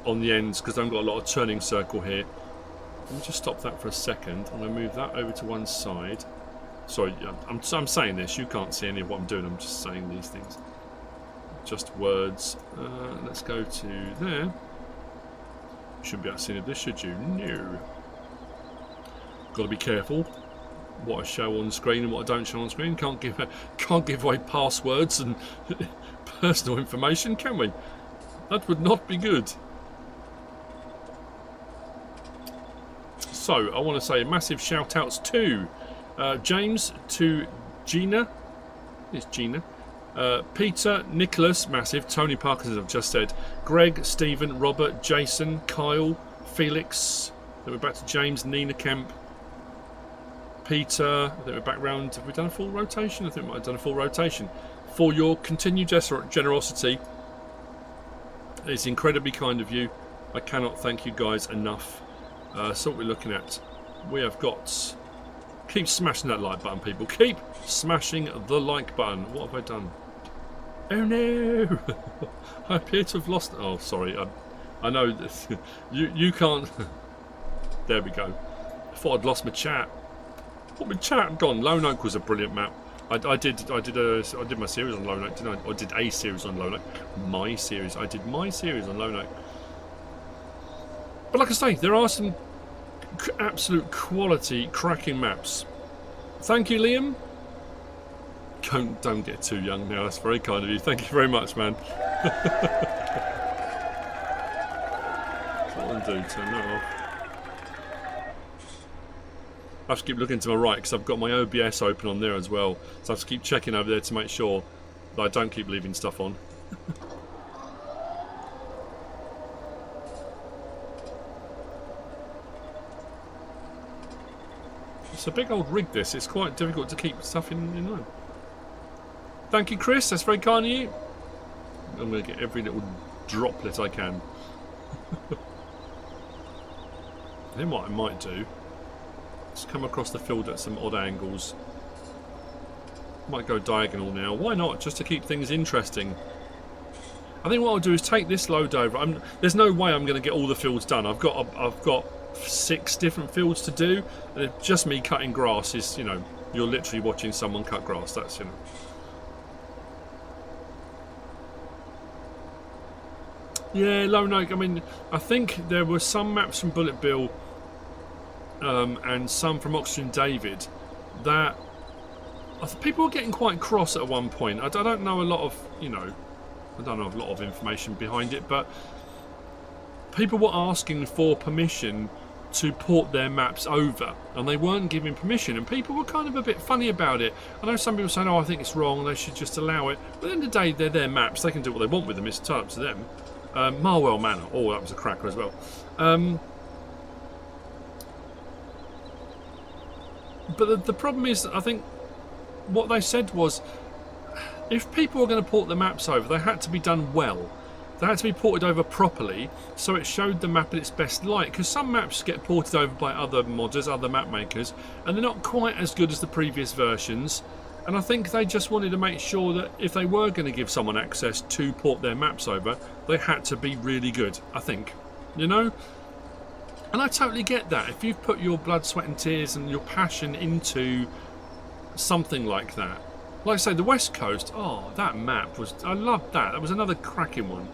on the ends, because I've got a lot of turning circle here. Let me just stop that for a second. I'm going to move that over to one side. Sorry, I'm saying this. You can't see any of what I'm doing. I'm just saying these things. Just words. Let's go to there. You shouldn't be able to see this, should you? No. Got to be careful what I show on screen and what I don't show on screen. Can't give away passwords and personal information, can we? That would not be good. So I want to say massive shout outs to James, to Gina, it's Gina, Peter, Nicholas, massive, Tony Parkinson, I've just said, Greg, Stephen, Robert, Jason, Kyle, Felix, then we're back to James, Nina Kemp, Peter, I think we're back round. Have we done a full rotation? I think we might have done a full rotation. For your continued generosity, it's incredibly kind of you. I cannot thank you guys enough. So what we're looking at, we have got, keep smashing that like button, people. Keep smashing the like button. What have I done? Oh no! I appear to have lost. Oh, sorry. I know this. You can't. There we go. I thought I'd lost my chat. What my chat had gone? Lone Oak was a brilliant map. I did my series on Lone Oak, didn't I? I did a series on Lone Oak. My series. I did my series on Lone Oak. But like I say, there are some absolute quality, cracking maps. Thank you, Liam. Don't get too young now. That's very kind of you. Thank you very much, man. That's what I'll do. Turn that off. I have to keep looking to my right because I've got my OBS open on there as well. So I have to keep checking over there to make sure that I don't keep leaving stuff on. It's a big old rig, this. It's quite difficult to keep stuff in line. Thank you, Chris. That's very kind of you. I'm going to get every little droplet I can. Then what I might do is come across the field at some odd angles. Might go diagonal now. Why not? Just to keep things interesting. I think what I'll do is take this load over. There's no way I'm going to get all the fields done. I've got 6 different fields to do, and just me cutting grass is, you know, you're literally watching someone cut grass. That's, you know. Yeah, Lone Oak. I mean, I think there were some maps from Bullet Bill and some from Oxygen David that people were getting quite cross at one point. I don't know a lot of, you know, I don't know a lot of information behind it, but people were asking for permission to port their maps over, and they weren't giving permission, and people were kind of a bit funny about it. I know some people saying, oh, I think it's wrong, they should just allow it. But at the end of the day, they're their maps, they can do what they want with them, it's entirely up to them. Marwell Manor, oh, that was a cracker as well. But the problem is, I think what they said was, if people were going to port the maps over, they had to be done well. They had to be ported over properly, so it showed the map in its best light. Because some maps get ported over by other modders, other map makers, and they're not quite as good as the previous versions. And I think they just wanted to make sure that if they were going to give someone access to port their maps over, they had to be really good, I think. You know? And I totally get that. If you've put your blood, sweat and tears and your passion into something like that. Like I say, the West Coast, oh, that map was... I loved that. That was another cracking one.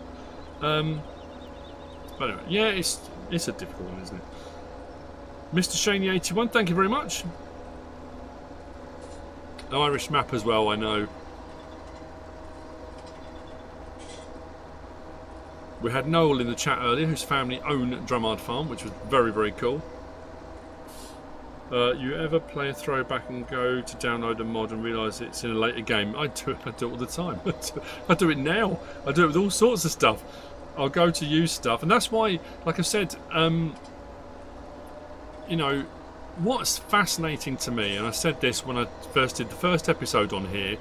But anyway, yeah, it's a difficult one, isn't it? Mr. Shaney81, thank you very much. An Irish map as well, I know. We had Noel in the chat earlier, whose family own Drumard Farm, which was very, very cool. You ever play a throwback and go to download a mod and realise it's in a later game? I do it all the time. I do it now. I do it with all sorts of stuff. I'll go to use stuff, and that's why, like I said, you know, what's fascinating to me, and I said this when I first did the first episode on here,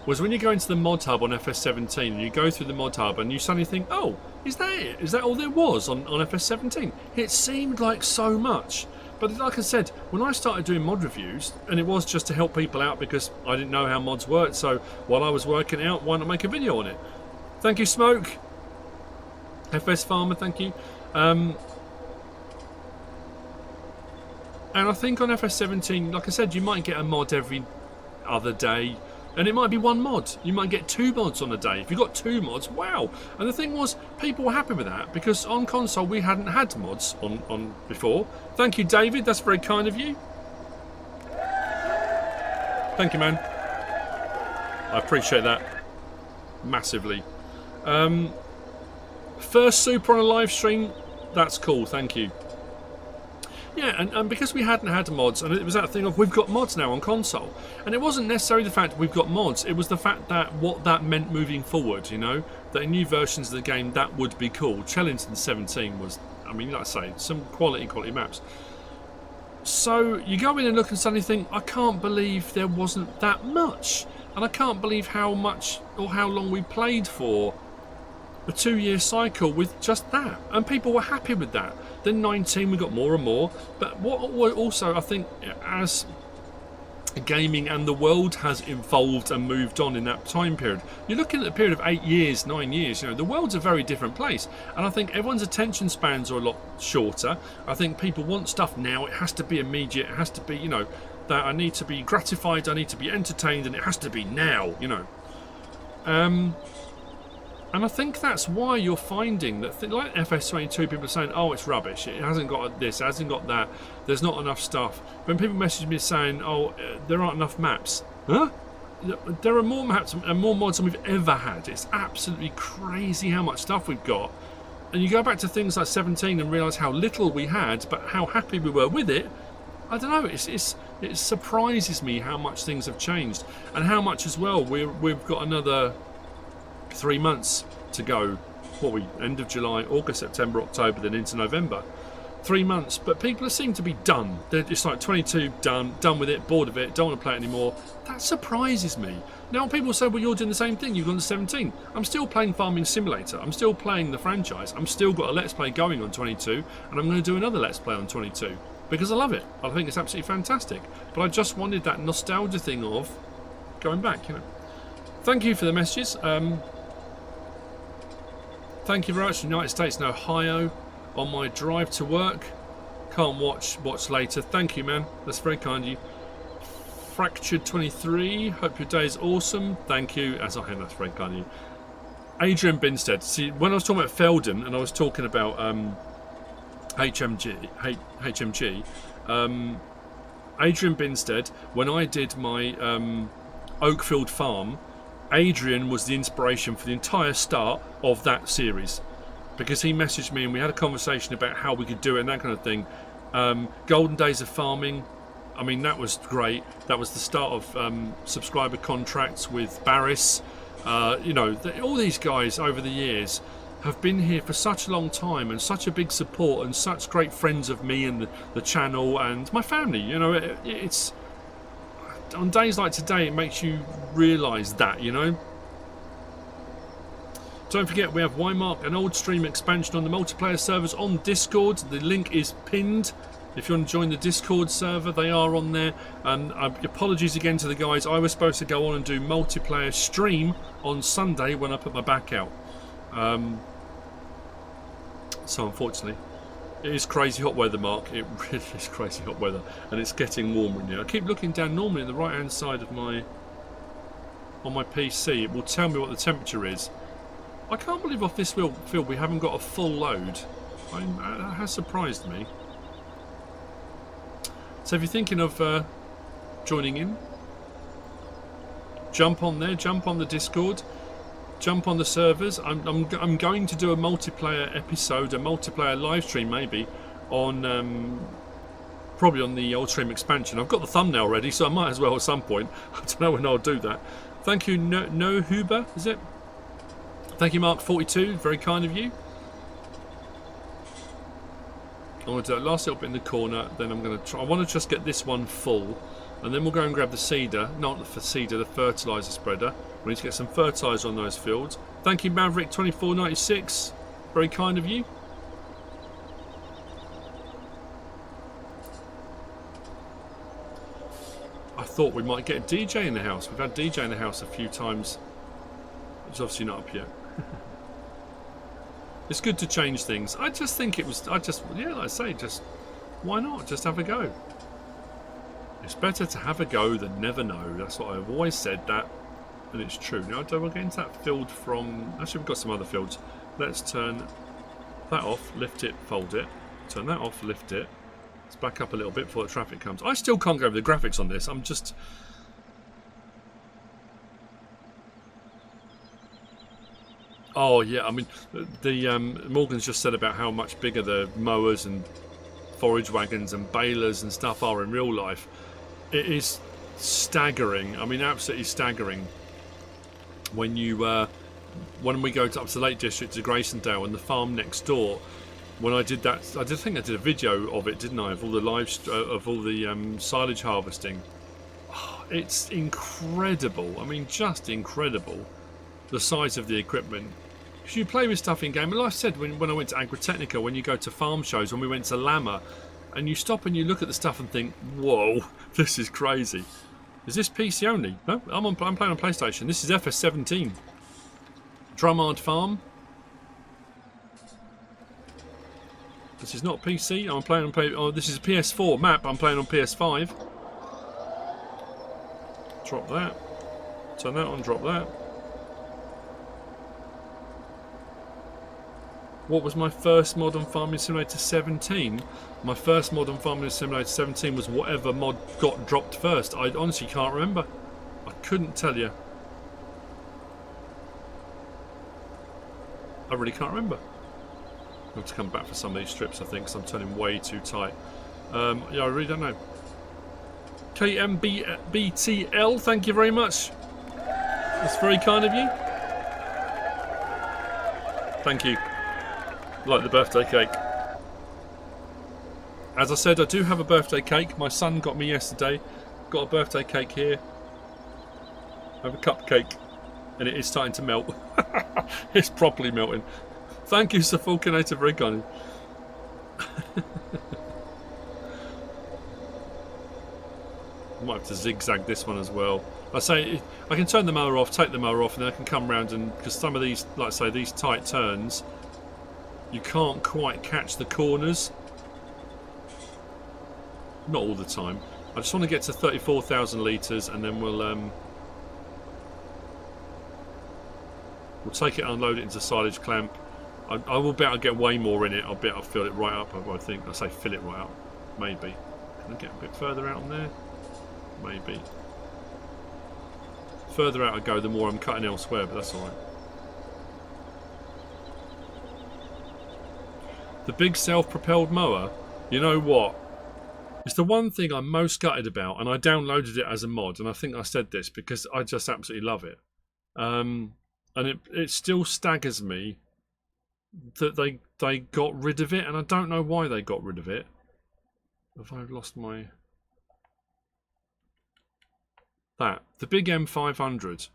was when you go into the mod hub on FS17 and you go through the mod hub and you suddenly think, oh, is that it? Is that all there was on FS17? It seemed like so much. But like I said, when I started doing mod reviews, and it was just to help people out because I didn't know how mods worked, so while I was working out, why not make a video on it? Thank you, Smoke. FS Farmer, thank you. And I think on FS17, like I said, you might get a mod every other day. And it might be one mod. You might get 2 mods on a day. If you got 2 mods, wow. And the thing was, people were happy with that because on console we hadn't had mods on before. Thank you, David. That's very kind of you. Thank you, man. I appreciate that massively. First super on a live stream. That's cool. Thank you. Yeah, and because we hadn't had mods, and it was that thing of we've got mods now on console, and it wasn't necessarily the fact we've got mods, it was the fact that what that meant moving forward, you know, that in new versions of the game that would be cool. Chellington 17 was, I mean, like I say, some quality maps. So you go in and look and suddenly think, I can't believe there wasn't that much, and I can't believe how much or how long we played for a 2-year cycle with just that, and people were happy with that. Then 19 we got more and more, but what also I think as gaming and the world has evolved and moved on in that time period, you're looking at a period of 8 years, 9 years, you know, the world's a very different place, and I think everyone's attention spans are a lot shorter. I think people want stuff now, it has to be immediate, it has to be, you know, that I need to be gratified, I need to be entertained, and it has to be now, you know. And I think that's why you're finding that, like FS22, people are saying, oh, it's rubbish, it hasn't got this, it hasn't got that, there's not enough stuff. When people message me saying, oh, there aren't enough maps. Huh? There are more maps and more mods than we've ever had. It's absolutely crazy how much stuff we've got. And you go back to things like 17 and realise how little we had, but how happy we were with it. I don't know, it surprises me how much things have changed. And how much as well, we've got another 3 months to go. What we end of July, August, September, October, then into November. 3 months, but people seem to be done. They're just like 22, done with it, bored of it, don't want to play it anymore. That surprises me. Now people say, well, you're doing the same thing, you've gone to 17. I'm still playing Farming Simulator, I'm still playing the franchise, I'm still got a Let's Play going on 22, and I'm going to do another Let's Play on 22 because I love it. I think it's absolutely fantastic. But I just wanted that nostalgia thing of going back, you know. Thank you for the messages. Thank you very much. United States and Ohio on my drive to work. Can't watch later. Thank you, man. That's very kind of you. Fractured 23. Hope your day is awesome. Thank you. As I am, that's very kind of you. Adrian Binstead. See, when I was talking about Felden and I was talking about HMG. Adrian Binstead. When I did my Oakfield Farm, Adrian was the inspiration for the entire start of that series, because he messaged me and we had a conversation about how we could do it and that kind of thing. Golden Days of Farming, I mean, that was great. That was the start of subscriber contracts with Barris. You know, all these guys over the years have been here for such a long time and such a big support and such great friends of me and the channel and my family. You know, it's on days like today, it makes you realise that, you know. Don't forget, we have YMark, an old stream expansion on the multiplayer servers on Discord. The link is pinned. If you want to join the Discord server, they are on there. And apologies again to the guys. I was supposed to go on and do multiplayer stream on Sunday when I put my back out. So unfortunately, it is crazy hot weather, Mark. It really is crazy hot weather, and it's getting warmer in here. I keep looking down normally on the right-hand side of on my PC. It will tell me what the temperature is. I can't believe off this field we haven't got a full load. That has surprised me. So if you're thinking of joining in, jump on there, jump on the Discord, jump on the servers. I'm going to do a multiplayer episode, a multiplayer live stream maybe on Probably on the LIVESTREAM expansion. I've got the thumbnail ready, so I might as well at some point. I don't know when I'll do that. Thank you, No Huber, is it? Thank you, Mark42. Very kind of you. I want to do that last little bit in the corner. Then I'm going to try. I want to just get this one full, and then we'll go and grab the seeder. Not the seeder, the fertilizer spreader. We need to get some fertilizer on those fields. Thank you, Maverick2496. Very kind of you. I thought we might get DJ in the house. We've had DJ in the house a few times. It's obviously not up yet. It's good to change things. I just think it was, yeah, like I say, just, why not? Just have a go. It's better to have a go than never know. That's what I've always said that, and it's true. Now, we'll get into that field from, actually we've got some other fields. Let's turn that off, lift it, fold it. Turn that off, lift it. Let's back up a little bit before the traffic comes. I still can't go over the graphics on this. I'm just... Oh, yeah, I mean, the Morgan's just said about how much bigger the mowers and forage wagons and balers and stuff are in real life. It is staggering. I mean, absolutely staggering. When you... when we go up to the Lake District to Graysondale and the farm next door... When I did that, I think I did a video of it, didn't I? Of all the silage harvesting. Oh, it's incredible. I mean, just incredible. The size of the equipment. Because you play with stuff in game. And like I said, when I went to Agritechnica, when you go to farm shows, when we went to Lama, and you stop and you look at the stuff and think, whoa, this is crazy. Is this PC only? No, I'm playing on PlayStation. This is FS17. Drumard Farm. This is not PC. I'm playing on oh, this is a PS4 map. I'm playing on PS5. Drop that. Turn that on. Drop that. What was my first mod on Farming Simulator 17? My first mod on Farming Simulator 17 was whatever mod got dropped first. I honestly can't remember. I couldn't tell you. I really can't remember. I have to come back for some of these strips, I think, because I'm turning way too tight. Yeah, I really don't know. KMBTL, thank you very much. That's very kind of you. Thank you. Like the birthday cake. As I said, I do have a birthday cake. My son got me yesterday. Got a birthday cake here. I have a cupcake. And it is starting to melt. It's properly melting. Thank you, Sir Fulcanator, very kind. I might have to zigzag this one as well. I say I can turn the mower off, take the mower off, and then I can come round and because some of these, like I say, these tight turns, you can't quite catch the corners. Not all the time. I just want to get to 34,000 litres, and then we'll take it, unload it into silage clamp. I will be able to get way more in it. I'll be able to fill it right up, I think. I say fill it right up. Maybe. Can I get a bit further out on there? Maybe. Further out I go, the more I'm cutting elsewhere, but that's alright. The big self-propelled mower, you know what? It's the one thing I'm most gutted about, and I downloaded it as a mod, and I think I said this because I just absolutely love it. And it still staggers me that they got rid of it, and I don't know why they got rid of it. Have I lost my... That. The big M500.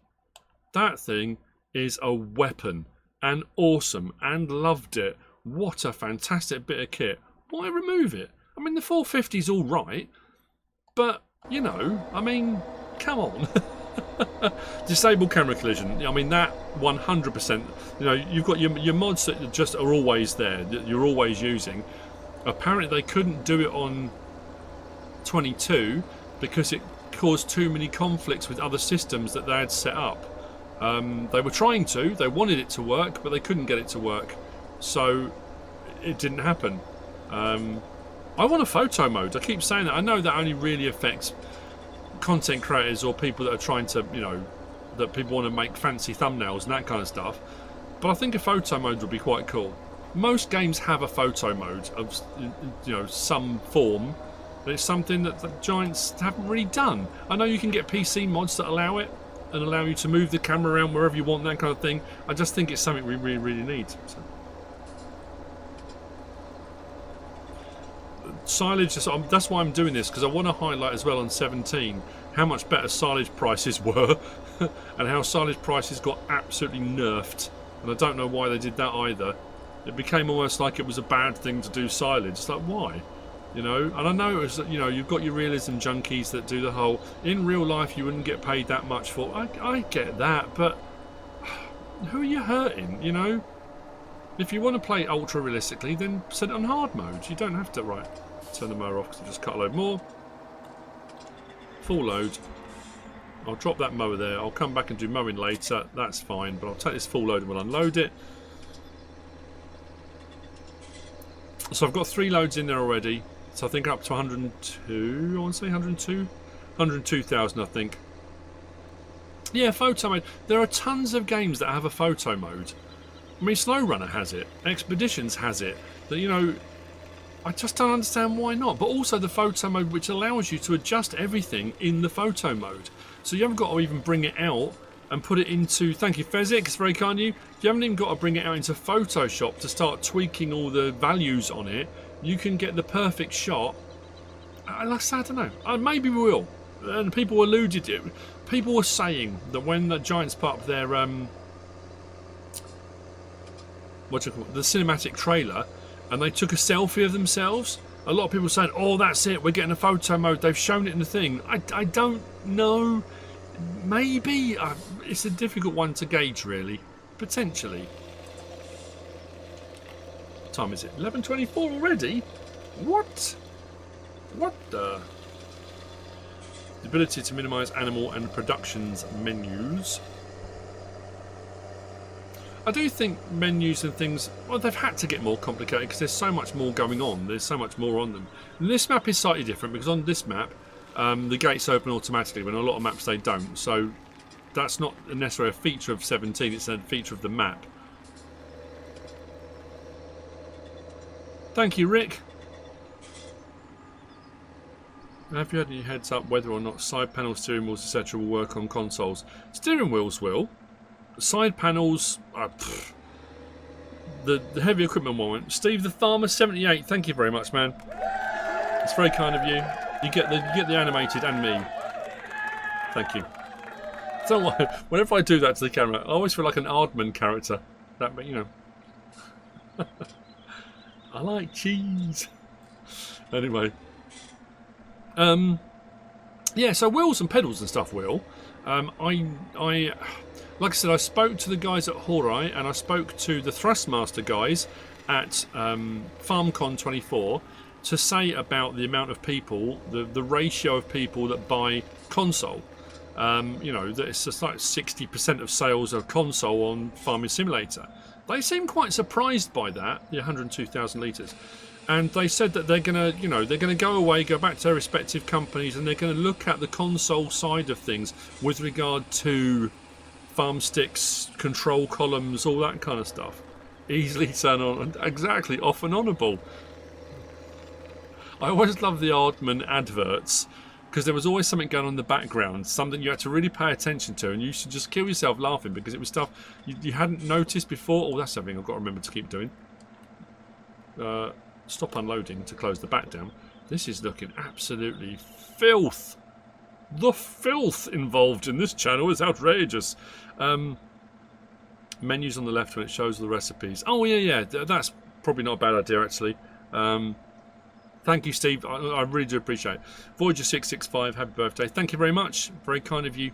That thing is a weapon, and awesome, and loved it. What a fantastic bit of kit. Why remove it? I mean, the 450's all right, but, you know, I mean, come on. Disable camera collision. I mean, that 100%. You know, you've got your mods that just are always there, that you're always using. Apparently, they couldn't do it on 22 because it caused too many conflicts with other systems that they had set up. They were trying to. They wanted it to work, but they couldn't get it to work, so it didn't happen. I want a photo mode. I keep saying that. I know that only really affects content creators or people that are trying to, you know, that people want to make fancy thumbnails and that kind of stuff. But I think a photo mode would be quite cool. Most games have a photo mode of, you know, some form. It's something that the Giants haven't really done. I know you can get PC mods that allow it and allow you to move the camera around wherever you want, that kind of thing. I just think it's something we really, really need. So. Silage, that's why I'm doing this, because I want to highlight as well on 17 how much better silage prices were and how silage prices got absolutely nerfed. And I don't know why they did that either. It became almost like it was a bad thing to do silage. It's like, why? You know, and I know it's, you know, you've got your realism junkies that do the whole, in real life you wouldn't get paid that much for. I get that, but who are you hurting, you know? If you want to play ultra realistically, then set it on hard mode. You don't have to, right, turn the mower off because I just cut a load more. Full load. I'll drop that mower there. I'll come back and do mowing later. That's fine, but I'll take this full load and we'll unload it. So I've got 3 loads in there already. So I think up to 102, I want to say 102,000 I think. Yeah, photo mode. There are tons of games that have a photo mode. I mean, SnowRunner has it. Expeditions has it. That, you know, I just don't understand why not. But also the photo mode, which allows you to adjust everything in the photo mode. So you haven't got to even bring it out and put it into... Thank you, Fezzik. It's very kind of you. You haven't even got to bring it out into Photoshop to start tweaking all the values on it. You can get the perfect shot. Like I said, I don't know. Maybe we will. And people alluded to it. People were saying that when the Giants put up their the cinematic trailer, and they took a selfie of themselves, a lot of people saying, "Oh, that's it. We're getting a photo mode. They've shown it in the thing." I don't know. Maybe it's a difficult one to gauge, really. Potentially. What time is it? 11:24 already? What? What the? The ability to minimise animal and productions menus. I do think menus and things, well, they've had to get more complicated because there's so much more going on. There's so much more on them. And this map is slightly different because on this map, the gates open automatically when a lot of maps they don't. So that's not necessarily a feature of 17, it's a feature of the map. Thank you, Rick. Have you had any heads up whether or not side panels, steering wheels, etc. will work on consoles? Steering wheels will. Side panels, the heavy equipment one. Steve the Farmer 78, thank you very much, man. It's very kind of you. You get the animated and me. Thank you. So whenever I do that to the camera, I always feel like an Aardman character. That, you know. I like cheese. Anyway. Yeah, so wheels and pedals and stuff will. Like I said, I spoke to the guys at Horai and I spoke to the Thrustmaster guys at FarmCon 24 to say about the amount of people, the ratio of people that buy console. You know, that it's just like 60% of sales of console on Farming Simulator. They seem quite surprised by that, the 102,000 litres. And they said that they're gonna, you know, they're gonna go away, go back to their respective companies, and they're gonna look at the console side of things with regard to farm sticks, control columns, all that kind of stuff. Easily turn on, exactly, off and onable. I always love the Aardman adverts because there was always something going on in the background, something you had to really pay attention to, and you should just kill yourself laughing because it was stuff you hadn't noticed before. Oh, that's something I've got to remember to keep doing. Stop unloading to close the back down. This is looking absolutely filth. The filth involved in this channel is outrageous. Menus on the left when it shows the recipes. Oh yeah, that's probably not a bad idea actually. Thank you, Steve. I really do appreciate it. Voyager665, happy birthday. Thank you very much. Very kind of you.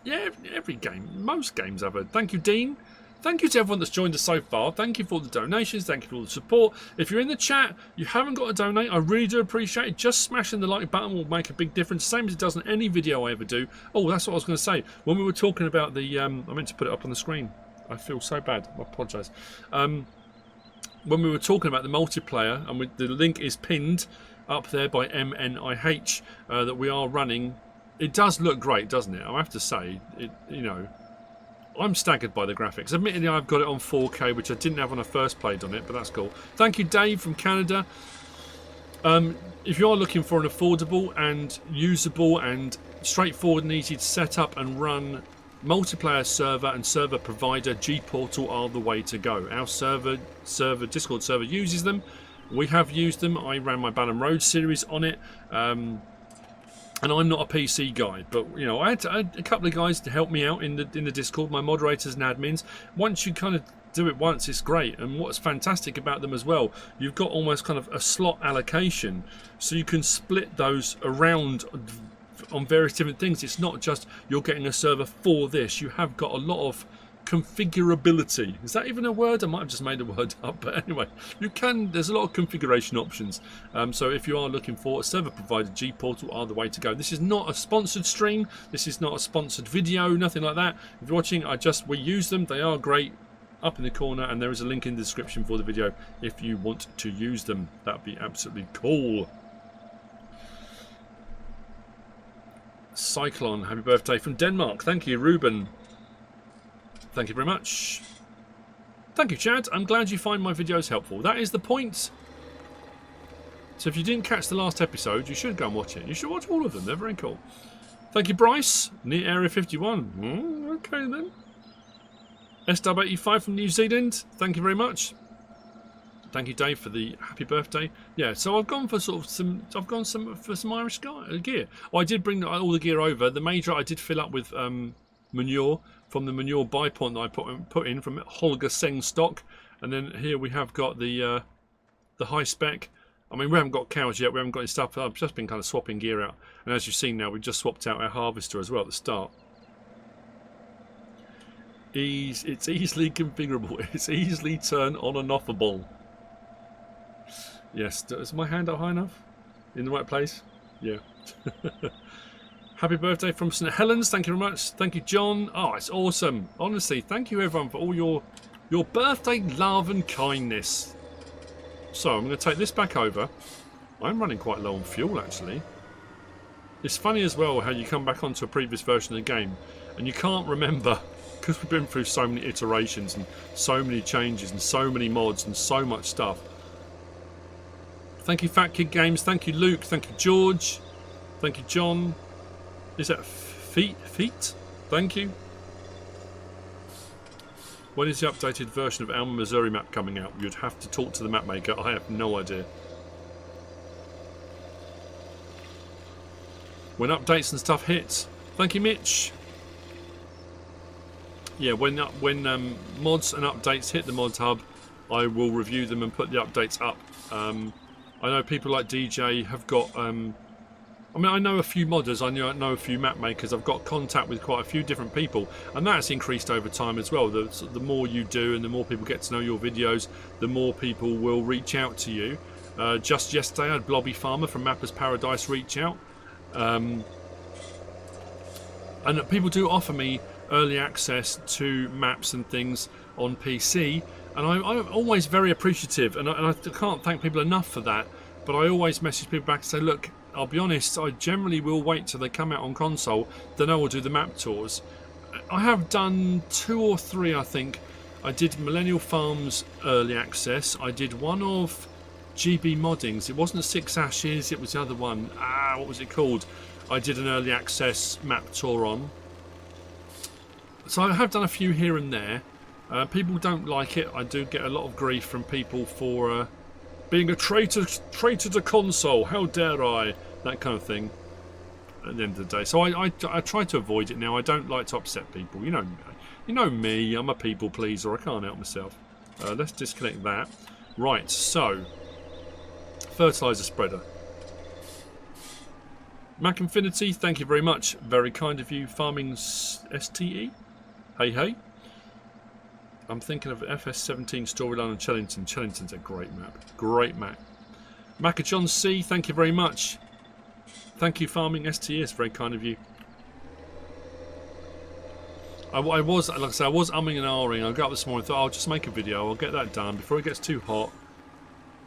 Yeah, every game, most games have it. Thank you, Dean. Thank you to everyone that's joined us so far. Thank you for all the donations. Thank you for all the support. If you're in the chat, you haven't got to donate, I really do appreciate it. Just smashing the like button will make a big difference, same as it does in any video I ever do. Oh, that's what I was going to say. When we were talking about the... I meant to put it up on the screen. I feel so bad. I apologise. When we were talking about the multiplayer, and the link is pinned up there by MNIH, that we are running. It does look great, doesn't it? I have to say, you know... I'm staggered by the graphics. Admittedly, I've got it on 4K, which I didn't have when I first played on it, but that's cool. Thank you, Dave from Canada. If you are looking for an affordable and usable and straightforward and easy to set up and run multiplayer server and server provider, G-Portal are the way to go. Our Discord server uses them. We have used them. I ran my Ballon Road series on it. And I'm not a PC guy, but you know, I had a couple of guys to help me out in the Discord, my moderators and admins. Once you kind of do it once, it's great. And what's fantastic about them as well, you've got almost kind of a slot allocation, so you can split those around on various different things. It's not just you're getting a server for this. You have got a lot of configurability. Is that even a word? I might have just made a word up, but anyway, there's a lot of configuration options. So if you are looking for a server provider, G-Portal are the way to go. This is not a sponsored stream. This is not a sponsored video, nothing like that. If you're watching, we use them. They are great. Up in the corner, and there is a link in the description for the video if you want to use them. That'd be absolutely cool. Cyclone, happy birthday from Denmark. Thank you, Ruben. Thank you very much. Thank you, Chad. I'm glad you find my videos helpful. That is the point. So if you didn't catch the last episode, you should go and watch it. You should watch all of them. They're very cool. Thank you, Bryce. Near Area 51. Okay, then. SW85 from New Zealand. Thank you very much. Thank you, Dave, for the happy birthday. Yeah, so I've gone for for some Irish gear. I did bring all the gear over. The major I did fill up with manure from the manure buy point that I put in from Holger Sengstock, and then here we have got the high spec. I mean, we haven't got cows yet. We haven't got any stuff. I've just been kind of swapping gear out, and as you've seen now, we've just swapped out our harvester as well at the start. It's easily configurable. It's easily turn on and offable. Yes, is my hand up high enough? In the right place? Yeah. Happy birthday from St Helens. Thank you very much. Thank you, John. Oh, it's awesome. Honestly, thank you everyone for all your birthday love and kindness. So I'm going to take this back over. I'm running quite low on fuel, actually. It's funny as well how you come back onto a previous version of the game and you can't remember, because we've been through so many iterations and so many changes and so many mods and so much stuff. Thank you, Fat Kid Games. Thank you, Luke. Thank you, George. Thank you, John. Is that feet? Thank you. When is the updated version of Alma, Missouri map coming out? You'd have to talk to the map maker. I have no idea. When updates and stuff hits. Thank you, Mitch. Yeah, when mods and updates hit the mods hub, I will review them and put the updates up. I know people like DJ have got. I mean, I know a few modders. I know a few map makers. I've got contact with quite a few different people, and that's increased over time as well. The more you do, and the more people get to know your videos, the more people will reach out to you. Just yesterday, I had Blobby Farmer from Mapper's Paradise reach out, and people do offer me early access to maps and things on PC, and I'm always very appreciative, and I can't thank people enough for that. But I always message people back and say, look, I'll be honest, I generally will wait till they come out on console, then I will do the map tours. I have done 2 or 3, I think. I did Millennial Farms early access. I did one of GB Moddings. It wasn't 6 Ashes, it was the other one. What was it called? I did an early access map tour on. So I have done a few here and there. People don't like it. I do get a lot of grief from people for being a traitor to console. How dare I? That kind of thing. At the end of the day, so I try to avoid it now. I don't like to upset people. You know me. I'm a people pleaser. I can't help myself. Let's disconnect that. Right. So, fertilizer spreader. Mac Infinity, thank you very much. Very kind of you. Farming STE. Hey. I'm thinking of FS17 storyline on Chellington. Chellington's a great map. Great map. Macachon C, thank you very much. Thank you, Farming STE. It's very kind of you. I was, like I said, I was umming and ahhing. I got up this morning and thought, I'll just make a video. I'll get that done before it gets too hot.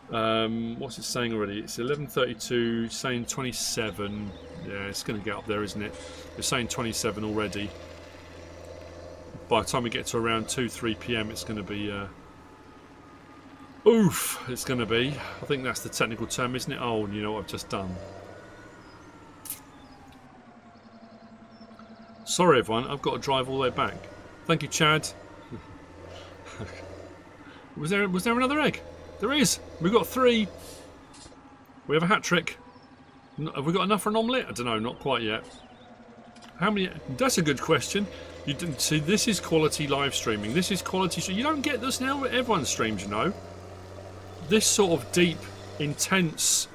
What's it saying already? It's 11:32, saying 27. Yeah, it's going to get up there, isn't it? It's saying 27 already. By the time we get to around 2-3 PM, it's going to be Oof, it's going to be. I think that's the technical term, isn't it? Oh, you know what I've just done. Sorry, everyone. I've got to drive all the way back. Thank you, Chad. Was there another egg? There is. We've got 3. We have a hat trick. Have we got enough for an omelette? I don't know. Not quite yet. How many? That's a good question. You didn't see. This is quality live streaming. This is quality. You don't get this now. Everyone streams, you know. This sort of deep, intense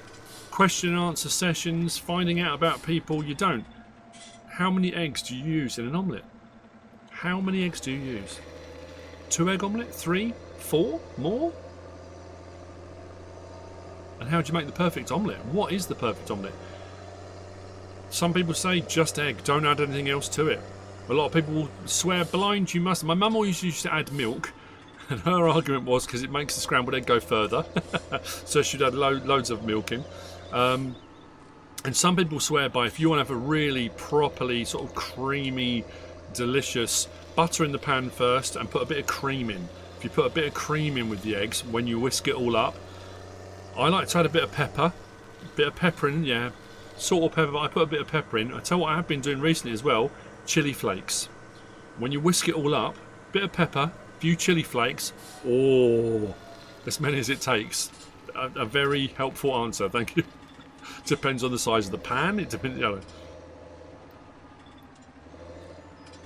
question and answer sessions, finding out about people. You don't. How many eggs do you use in an omelette? How many eggs do you use? 2 egg omelette? 3? 4? More? And how do you make the perfect omelette? What is the perfect omelette? Some people say just egg, don't add anything else to it. A lot of people will swear blind you must. My mum always used to add milk, and her argument was because it makes the scrambled egg go further. So she'd add loads of milk in. And some people swear by, if you want to have a really properly sort of creamy, delicious, butter in the pan first and put a bit of cream in. If you put a bit of cream in with the eggs, when you whisk it all up, I like to add a bit of pepper. In, yeah. Salt or pepper, but I put a bit of pepper in. I tell you what I have been doing recently as well, chili flakes. When you whisk it all up, bit of pepper, a few chili flakes, oh, as many as it takes. A very helpful answer, thank you. Depends on the size of the pan. It depends, you know.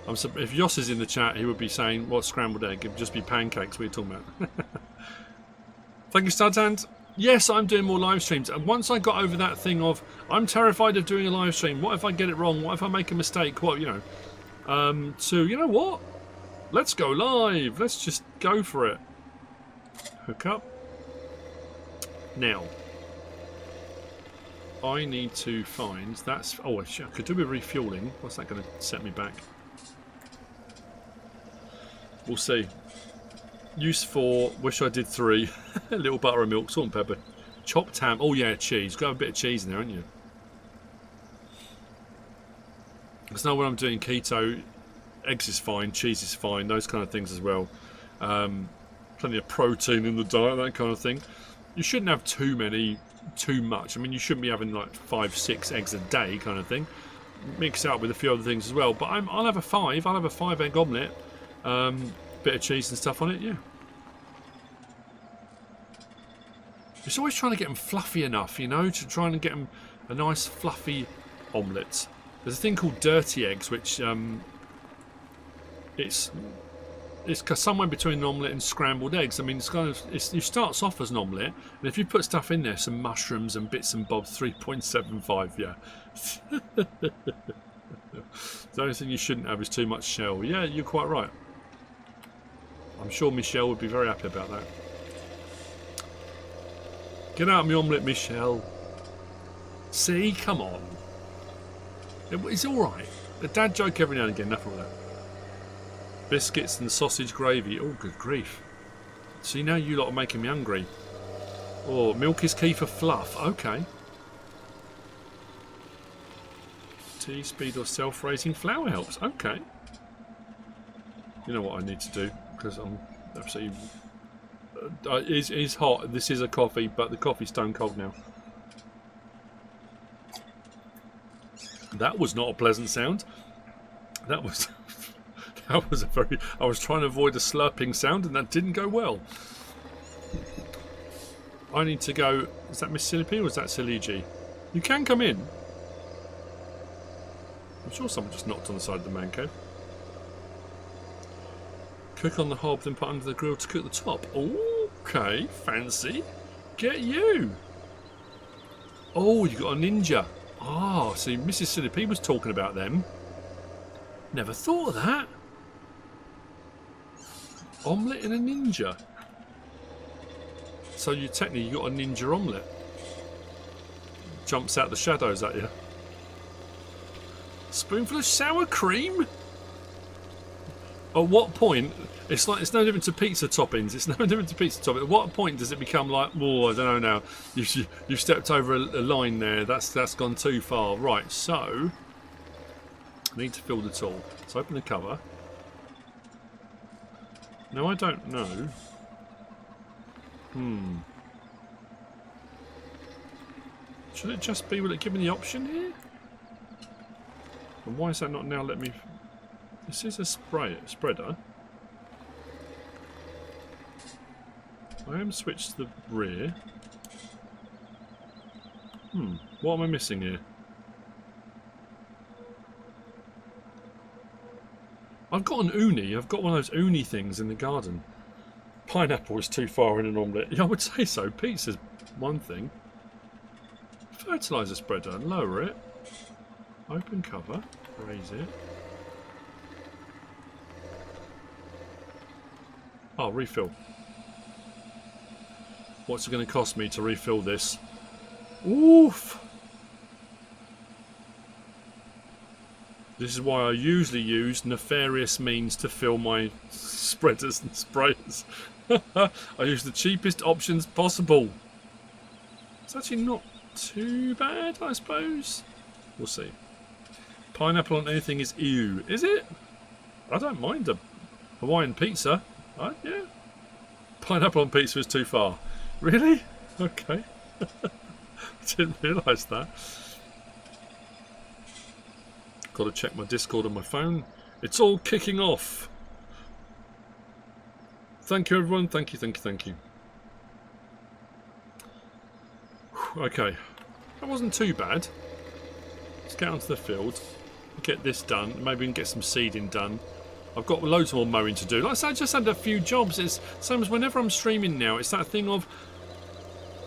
If Yoss is in the chat, he would be saying, "What scrambled egg?" It would just be pancakes. What are you talking about? Thank you, Studhand. Yes, I'm doing more live streams, and once I got over that thing of I'm terrified of doing a live stream. What if I get it wrong? What if I make a mistake? What, you know? So you know what? Let's go live. Let's just go for it. Hook up. Now. I need to find that's. Oh, I could do with refueling. What's that going to set me back? We'll see. Use 4. Wish I did 3. A little butter and milk, salt and pepper, chopped ham. Oh yeah, cheese. Got a bit of cheese in there, haven't you? Because now when I'm doing keto, eggs is fine, cheese is fine, those kind of things as well. Plenty of protein in the diet, that kind of thing. You shouldn't have too much. I mean, you shouldn't be having like 5, 6 eggs a day kind of thing. Mix it up with a few other things as well. But I'll have a 5. I'll have a 5 egg omelette. Bit of cheese and stuff on it, yeah. It's always trying to get them fluffy enough, you know, to try and get them a nice fluffy omelette. There's a thing called dirty eggs, which it's somewhere between an omelette and scrambled eggs. I mean, it starts off as an omelette, and if you put stuff in there, some mushrooms and bits and bobs, 3.75, yeah. The only thing you shouldn't have is too much shell. Yeah, you're quite right. I'm sure Michelle would be very happy about that. Get out of my omelette, Michelle. See, come on. It's alright. A dad joke every now and again, nothing with that. Biscuits and sausage gravy. Oh, good grief. See, now you lot are making me hungry. Oh, milk is key for fluff. Okay. Tea, speed or self-raising flour helps. Okay. You know what I need to do, because I'm absolutely... it's hot. This is a coffee, but the coffee's stone cold now. That was not a pleasant sound. That was... that was a very... I was trying to avoid a slurping sound, and that didn't go well. I need to go... Is that Miss Silly P or is that Silly G? You can come in. I'm sure someone just knocked on the side of the man cave. Cook on the hob, then put under the grill to cook the top. Okay, fancy. Get you. Oh, you got a ninja. Ah, see, Mrs. Silly P was talking about them. Never thought of that. Omelette and a ninja. So you technically got a ninja omelette. Jumps out the shadows at you. Spoonful of sour cream? At what point, it's no different to pizza toppings. It's no different to pizza toppings. At what point does it become like, oh, I don't know now. You've stepped over a line there. That's gone too far. Right, so I need to fill the tool. Let's open the cover. Now I don't know. Should it just be, will it give me the option here? And why is that not now let me... This is a spreader. I am switched to the rear. What am I missing here? I've got an uni. I've got one of those uni things in the garden. Pineapple is too far in an omelette. Yeah, I would say so. Pizza's one thing. Fertiliser spreader. Lower it. Open cover. Raise it. Oh, refill. What's it going to cost me to refill this? Oof! This is why I usually use nefarious means to fill my spreaders and sprayers. I use the cheapest options possible. It's actually not too bad, I suppose. We'll see. Pineapple on anything is ew. Is it? I don't mind a Hawaiian pizza. Yeah. Pineapple on pizza is too far. Really? Okay. I didn't realise that. Got to check my Discord on my phone. It's all kicking off. Thank you, everyone. Thank you, thank you, thank you. Okay. That wasn't too bad. Let's get onto the field. Get this done. Maybe we can get some seeding done. I've got loads more mowing to do. Like I said, I just had a few jobs. It's the same as whenever I'm streaming now. It's that thing of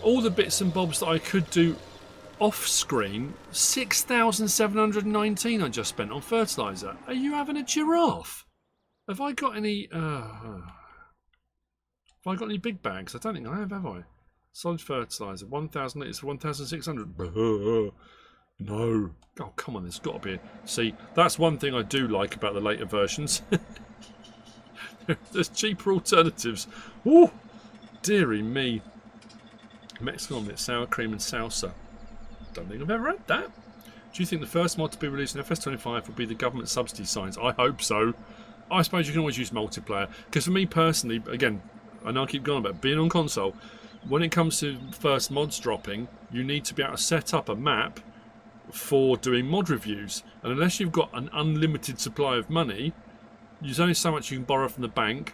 all the bits and bobs that I could do off screen. 6,719 I just spent on fertiliser. Are you having a giraffe? Have I got any... have I got any big bags? I don't think I have I? Solid fertiliser. 1,000 litres for 1,600. No. Oh, come on, there's got to be... See, that's one thing I do like about the later versions. There's cheaper alternatives. Woo! Deary me. Mexican omelette, sour cream and salsa. Don't think I've ever had that. Do you think the first mod to be released in FS25 will be the government subsidy signs? I hope so. I suppose you can always use multiplayer. Because for me personally, again, I know I keep going about being on console, when it comes to first mods dropping, you need to be able to set up a map for doing mod reviews, and unless you've got an unlimited supply of money, there's only so much you can borrow from the bank.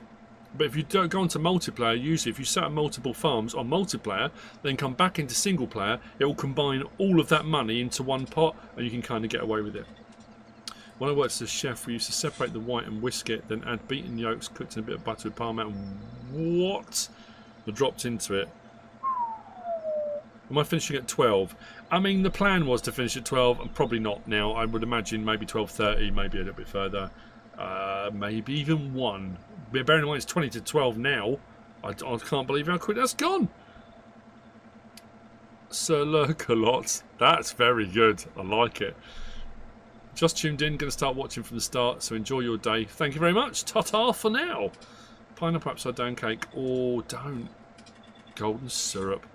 But if you don't go into multiplayer, usually if you set up multiple farms on multiplayer, then come back into single player, it will combine all of that money into one pot, and you can kind of get away with it. When I worked as a chef, we used to separate the white and whisk it, then add beaten yolks cooked in a bit of butter with parmesan. What? I dropped into it. Am I finishing at 12? I mean, the plan was to finish at 12, and probably not now. I would imagine maybe 12:30, maybe a little bit further. Maybe even 1. Bearing in mind it's 20 to 12 now. I can't believe how quick that's gone. Sir Lurkalot. That's very good. I like it. Just tuned in, going to start watching from the start, so enjoy your day. Thank you very much. Ta-ta for now. Pineapple upside down cake. Oh, don't. Golden syrup.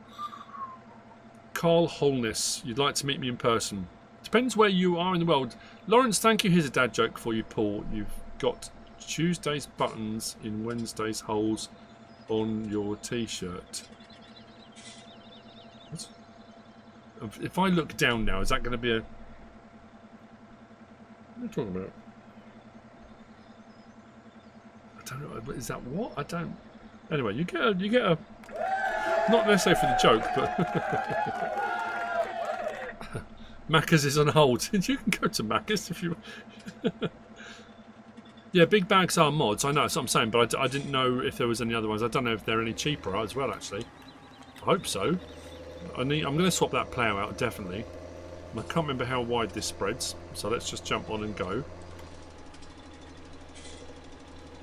Carl Holness, you'd like to meet me in person. Depends where you are in the world. Lawrence, thank you. Here's a dad joke for you, Paul. You've got Tuesday's buttons in Wednesday's holes on your t-shirt. What? If I look down now, is that going to be a... What are you talking about? I don't know. Is that what? I don't... Anyway, you get a... Not necessarily for the joke, but... Macca's is on hold. You can go to Macca's if you... Yeah, big bags are mods. I know, that's what I'm saying, but I didn't know if there was any other ones. I don't know if they're any cheaper as well, actually. I hope so. I'm going to swap that plough out, definitely. And I can't remember how wide this spreads, so let's just jump on and go.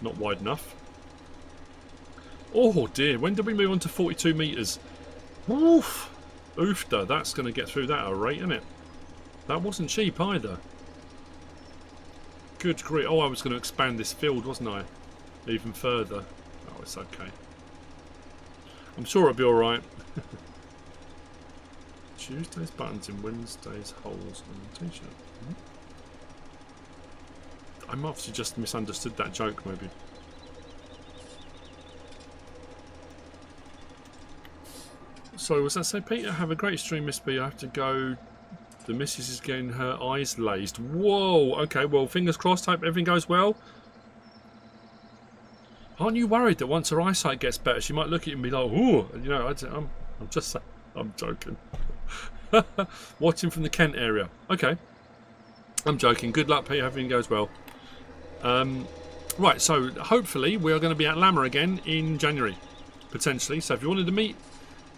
Not wide enough. Oh dear, when did we move on to 42 metres? Oof! Oofda, that's going to get through that at a rate, isn't it? That wasn't cheap either. Good grief. Oh, I was going to expand this field, wasn't I? Even further. Oh, it's okay. I'm sure it'll be alright. Tuesday's buttons in Wednesday's holes on the t-shirt. I obviously just misunderstood that joke, maybe. Sorry, was that say, Peter? Have a great stream, Miss B. I have to go. The missus is getting her eyes lazed. Whoa. Okay, well, fingers crossed. Hope everything goes well. Aren't you worried that once her eyesight gets better, she might look at you and be like, "Ooh," you know? I'm just saying. I'm joking. Watching from the Kent area. Okay. I'm joking. Good luck, Peter. Everything goes well. Right, so hopefully we are going to be at Lammer again in January, potentially. So if you wanted to meet,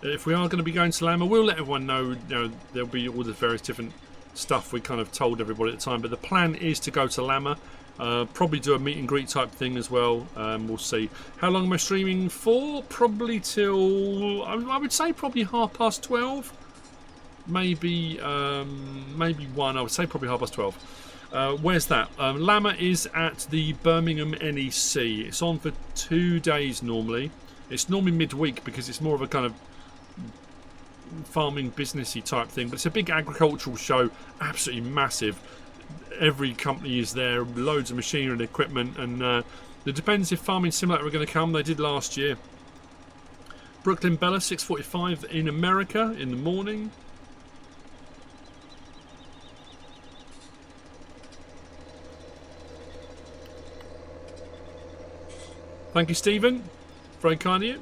if we are going to be going to Lammer, we'll let everyone know. You know, there'll be all the various different stuff we kind of told everybody at the time. But the plan is to go to Lammer, probably do a meet and greet type thing as well. We'll see. How long am I streaming for? Probably till, I would say probably 12:30. Maybe 1. I would say probably 12:30. Where's that? Lammer is at the Birmingham NEC. It's on for 2 days normally. It's normally midweek because it's more of a kind of farming businessy type thing. But it's a big agricultural show, absolutely massive. Every company is there, loads of machinery and equipment, and it depends if Farming Simulator are going to come. They did last year. Brooklyn Bella 6:45 in America in the morning. Thank you, Stephen. Very kind of you.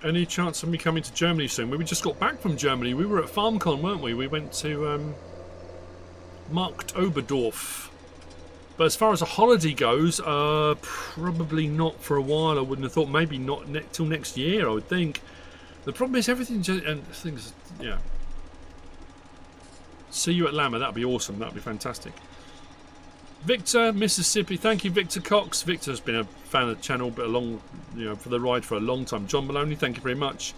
Any chance of me coming to Germany soon? We just got back from Germany. We were at FarmCon, weren't we? We went to Markt Oberdorf. But as far as a holiday goes, probably not for a while. I wouldn't have thought. Maybe not till next year, I would think. The problem is everything just, and things, yeah. See you at Lammer. That'd be awesome. That'd be fantastic. Victor, Mississippi. Thank you, Victor Cox. Victor's been a fan of the channel, but for the ride for a long time. John Maloney, thank you very much.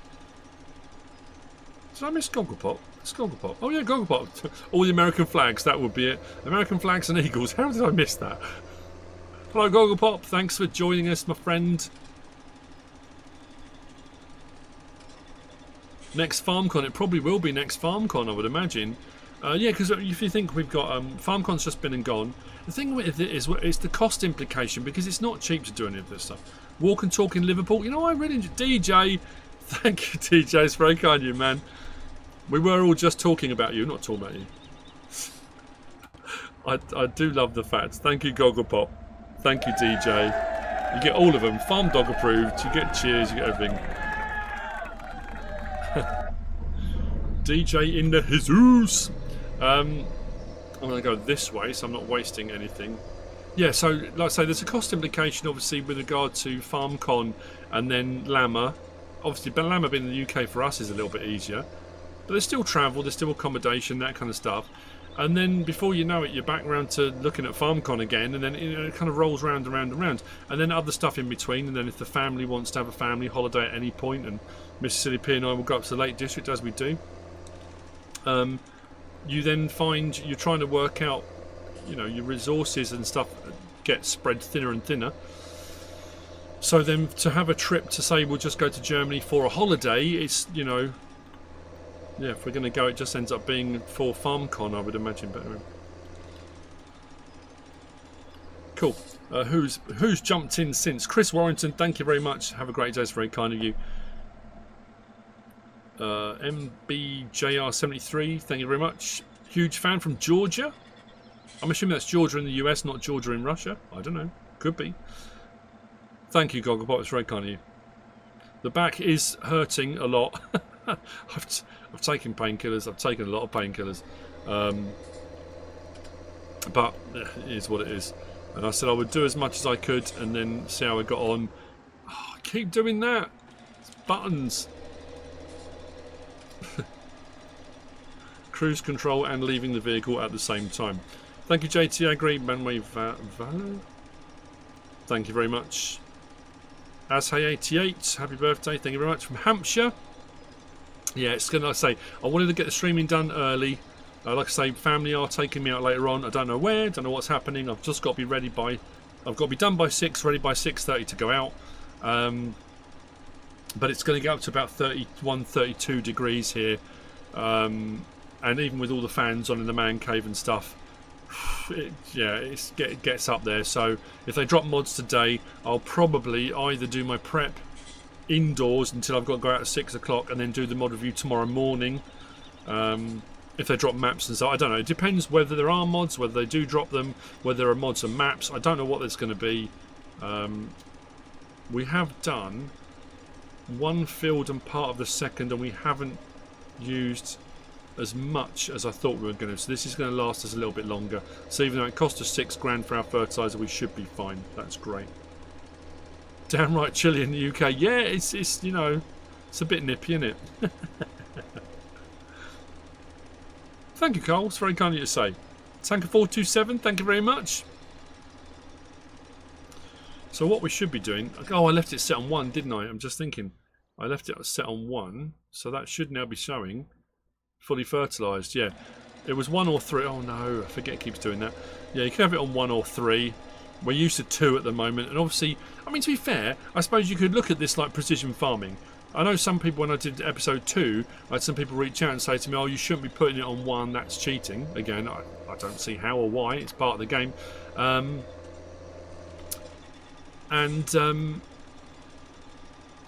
Did I miss Gogglepop? It's Gogglepop. Oh yeah, Gogglepop. All the American flags. That would be it. American flags and eagles. How did I miss that? Hello, Gogglepop. Thanks for joining us, my friend. Next FarmCon. It probably will be next FarmCon, I would imagine. Yeah, because if you think we've got FarmCon's just been and gone. The thing with it is it's the cost implication, because it's not cheap to do any of this stuff. Walk and talk in Liverpool. You know, I really enjoy DJ. Thank you, DJ. It's very kind of you, man. We were all just talking about you, not talking about you. I do love the facts. Thank you, Gogglepop. Thank you, DJ. You get all of them. Farm dog approved. You get cheers. You get everything. DJ in the Jesus. I'm going to go this way, so I'm not wasting anything. Yeah, so like I say, there's a cost implication, obviously, with regard to FarmCon and then Lammer. Obviously, Lammer being in the UK for us is a little bit easier. But there's still travel, there's still accommodation, that kind of stuff. And then before you know it, you're back around to looking at FarmCon again, and then it kind of rolls round and round and round. And then other stuff in between, and then if the family wants to have a family holiday at any point, and Mississippi P and I will go up to the Lake District as we do. You then find you're trying to work out, your resources and stuff get spread thinner and thinner. So then to have a trip to say we'll just go to Germany for a holiday, it's, yeah, if we're going to go, it just ends up being for FarmCon, I would imagine. But anyway. Cool. Who's jumped in since? Chris Warrington, thank you very much. Have a great day. It's very kind of you. MBJR73, thank you very much. Huge fan from Georgia. I'm assuming that's Georgia in the US, not Georgia in Russia. I don't know. Could be. Thank you, Gogglebot. It's very kind of you. The back is hurting a lot. I've taken painkillers. I've taken a lot of painkillers. But it is what it is. And I said I would do as much as I could and then see how I got on. Oh, I keep doing that. It's buttons. Cruise control and leaving the vehicle at the same time. Thank you, JT Agri, Manway Valor. Thank you very much. Ashey88, happy birthday. Thank you very much from Hampshire. Yeah, it's gonna say I wanted to get the streaming done early. Like I say, family are taking me out later on. I don't know where, don't know what's happening. I've just got to be ready by. I've got to be done by 6, ready by 6:30 to go out. But it's going to get up to about 31, 32 degrees here. And even with all the fans on in the man cave and stuff, yeah, it gets up there. So if they drop mods today, I'll probably either do my prep indoors until I've got to go out at 6 o'clock and then do the mod review tomorrow morning. If they drop maps and so, I don't know. It depends whether there are mods, whether they do drop them, whether there are mods and maps. I don't know what there's going to be. We have done one field and part of the second, and we haven't used as much as I thought we were going to. So this is going to last us a little bit longer. So even though it cost us £6 grand for our fertiliser, we should be fine. That's great. Downright chilly in the UK. Yeah, it's you know, it's a bit nippy, isn't it? Thank you, Carl. It's very kind of you to say. Tanker427, thank you very much. So what we should be doing... Oh, I left it set on 1, didn't I? I'm just thinking. I left it set on 1, so that should now be showing fully fertilised. Yeah, it was 1 or 3. Oh no, I forget it keeps doing that. Yeah, you can have it on 1 or 3. We're used to 2 at the moment, and obviously, I mean, to be fair, I suppose you could look at this like precision farming. I know some people, when I did episode 2, I had some people reach out and say to me, oh, you shouldn't be putting it on 1, that's cheating. Again, I don't see how or why, it's part of the game.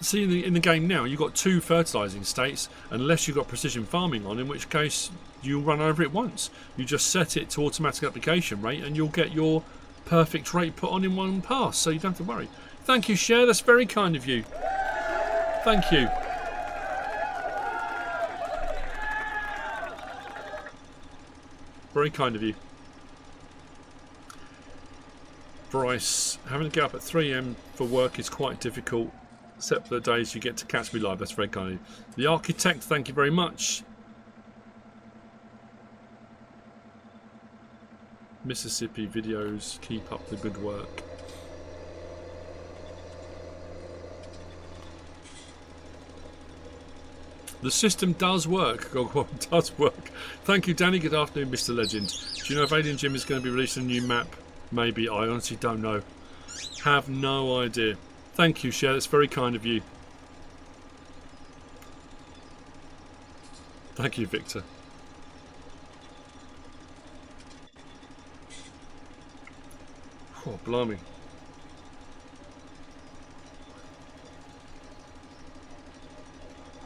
See, in the game now, you've got 2 fertilising states, unless you've got precision farming on, in which case you'll run over it once. You just set it to automatic application rate, and you'll get your perfect rate put on in one pass, so you don't have to worry. Thank you, Cher, that's very kind of you. Thank you. Very kind of you. Bryce, having to get up at 3 AM for work is quite difficult, except for the days you get to catch me live. That's very kind of you. The Architect, thank you very much. Mississippi videos, keep up the good work. The system does work. It does work. Thank you, Danny. Good afternoon, Mr. Legend. Do you know if Alien Jim is going to be releasing a new map? Maybe. I honestly don't know. Have no idea. Thank you, Cher. That's very kind of you. Thank you, Victor. Oh, blimey.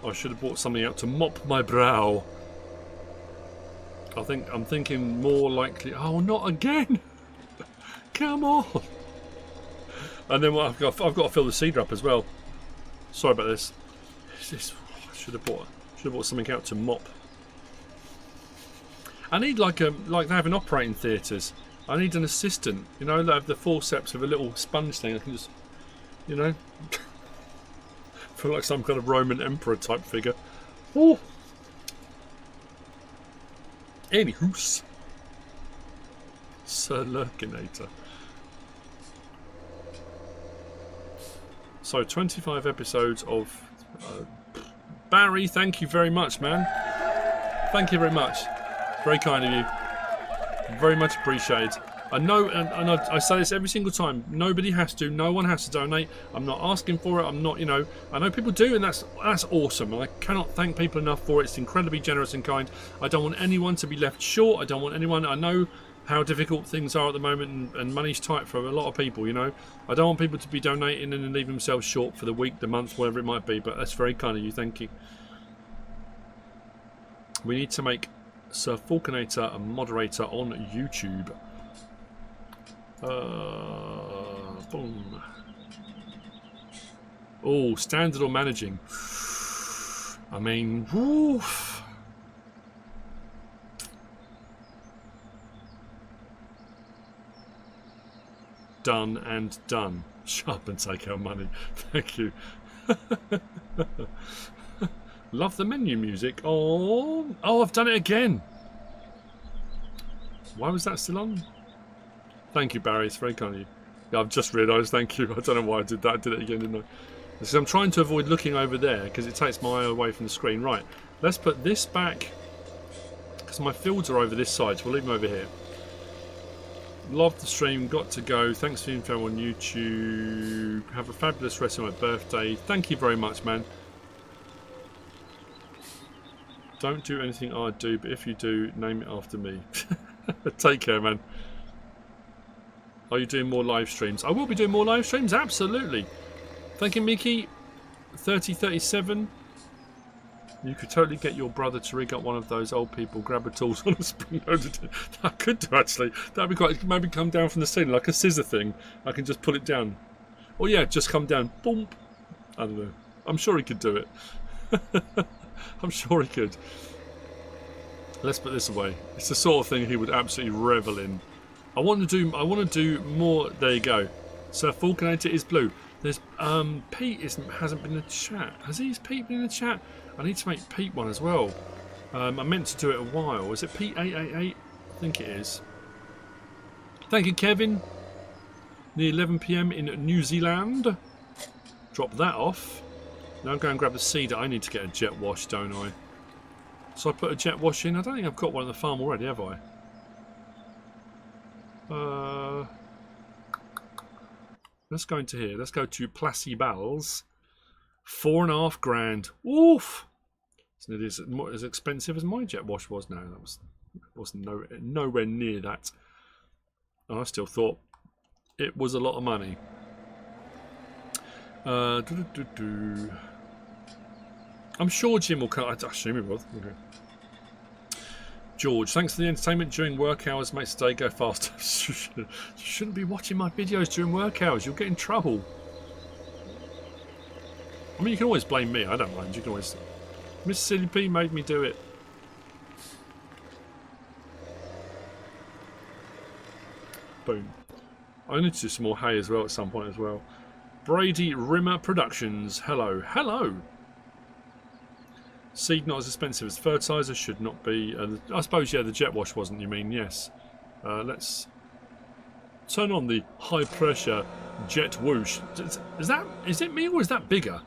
I should have bought something out to mop my brow. I'm thinking more likely. Oh, not again! Come on! And then I've got to fill the seeder up as well. Sorry about this. I should have bought something out to mop. I need like they have in operating theatres. I need an assistant. You know, they have the forceps with a little sponge thing. I can just, you know. Feel like some kind of Roman emperor type figure. Oh. Anywho's. Sir Lurkinator. So 25 episodes of Barry, thank you very much, man. Thank you very much. Very kind of you. Very much appreciated. I know, and I say this every single time, nobody has to, no one has to donate. I'm not asking for it, I'm not, you know, I know people do, and that's awesome, and I cannot thank people enough for it. It's incredibly generous and kind. I don't want anyone to be left short. I don't want anyone, I know how difficult things are at the moment, and money's tight for a lot of people, you know. I don't want people to be donating and then leave themselves short for the week, the month, whatever it might be, but that's very kind of you, thank you. We need to make Sir Falconator a moderator on YouTube. Boom. Oh, standard or managing? I mean, woof. Done and done. Shut up and take our money. Thank you. Love the menu music. Oh, I've done it again. Why was that still on? Thank you, Barry. It's very kind of you. Yeah, I've just realised. Thank you. I don't know why I did that. I did it again, didn't I? Because I'm trying to avoid looking over there because it takes my eye away from the screen. Right. Let's put this back because my fields are over this side, so we'll leave them over here. Love the stream. Got to go. Thanks for the info on YouTube. Have a fabulous rest of my birthday. Thank you very much, man. Don't do anything I do, but if you do, name it after me. Take care, man. Are you doing more live streams? I will be doing more live streams, absolutely. Thank you, Mickey. 3037. You could totally get your brother to rig up one of those old people grabber tools on a spring loaded. I could do, actually. That'd be quite. Maybe come down from the ceiling like a scissor thing. I can just pull it down. Or yeah, just come down. Boom. I don't know. I'm sure he could do it. I'm sure he could. Let's put this away. It's the sort of thing he would absolutely revel in. I want to do more. There you go. Sir Falconator is blue. There's Pete hasn't been in the chat. Has he? Has Pete been in the chat? I need to make Pete one as well. I meant to do it a while. Is it Pete 888? I think it is. Thank you, Kevin. Near 11 PM in New Zealand. Drop that off. Now go and grab the cedar. I need to get a jet wash, don't I? So I put a jet wash in. I don't think I've got one on the farm already, have I? Let's go into here. Let's go to Placibals. 4.5 grand. Oof! So it is as expensive as my jet wash was. No, that wasn't nowhere near that. I still thought it was a lot of money. I'm sure Jim will come. I assume he will. Okay. George, thanks for the entertainment during work hours. Makes the day go faster. You shouldn't be watching my videos during work hours. You'll get in trouble. I mean, you can always blame me. I don't mind. You can always. Miss Silly P made me do it. Boom. I need to do some more hay as well at some point as well. Brady Rimmer Productions. Hello. Hello. Seed not as expensive as fertiliser. Should not be. I suppose, yeah, the jet wash wasn't, you mean? Yes. Let's turn on the high pressure jet whoosh. Is it me or is that bigger?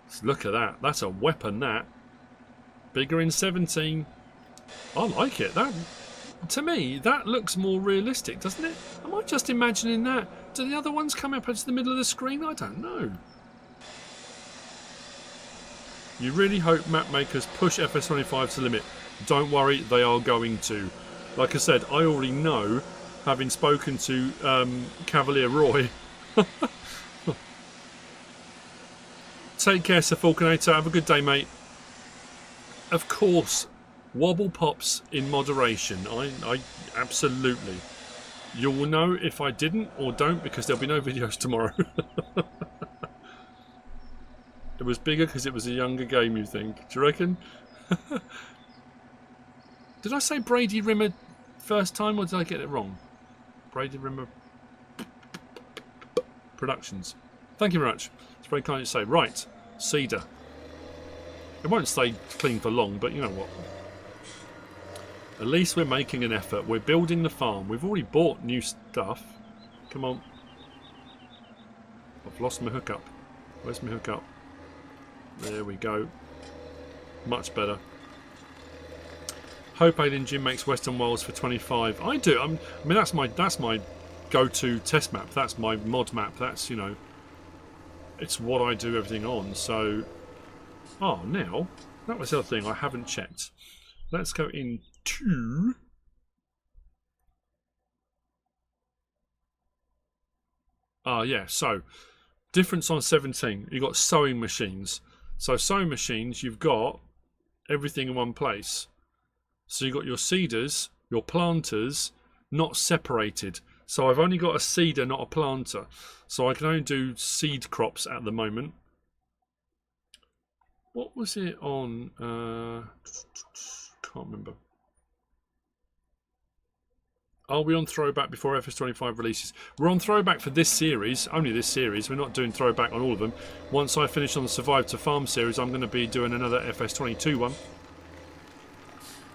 Let's look at that. That's a weapon, that. Bigger in 17. I like it. That, to me, that looks more realistic, doesn't it? Am I just imagining that? Do the other ones come up into the middle of the screen? I don't know. You really hope map makers push FS25 to the limit. Don't worry, they are going to. Like I said, I already know, having spoken to Cavalier Roy. Take care, Sir Falconator. Have a good day, mate. Of course, wobble pops in moderation. I absolutely. You will know if I didn't or don't, because there'll be no videos tomorrow. It was bigger because it was a younger game, you think? Do you reckon? Did I say Brady Rimmer first time, or did I get it wrong? Brady Rimmer Productions. Thank you very much. It's very kind of you to say. Right, cedar. It won't stay clean for long, but you know what? At least we're making an effort. We're building the farm. We've already bought new stuff. Come on. I've lost my hookup. Where's my hookup? There we go. Much better. Hope Alien Jim makes Western Wilds for 25. I do. I mean, that's my go-to test map. That's my mod map. That's, you know, it's what I do everything on. So, oh, now that was the other thing I haven't checked. Let's go into. Yeah. So, difference on 17. You've got sewing machines. So sewing machines, you've got everything in one place. So you've got your seeders, your planters, not separated. So I've only got a seeder, not a planter. So I can only do seed crops at the moment. What was it on? Can't remember. Are we on Throwback before FS25 releases? We're on Throwback for this series, only this series. We're not doing Throwback on all of them. Once I finish on the Survive to Farm series, I'm going to be doing another FS22 one.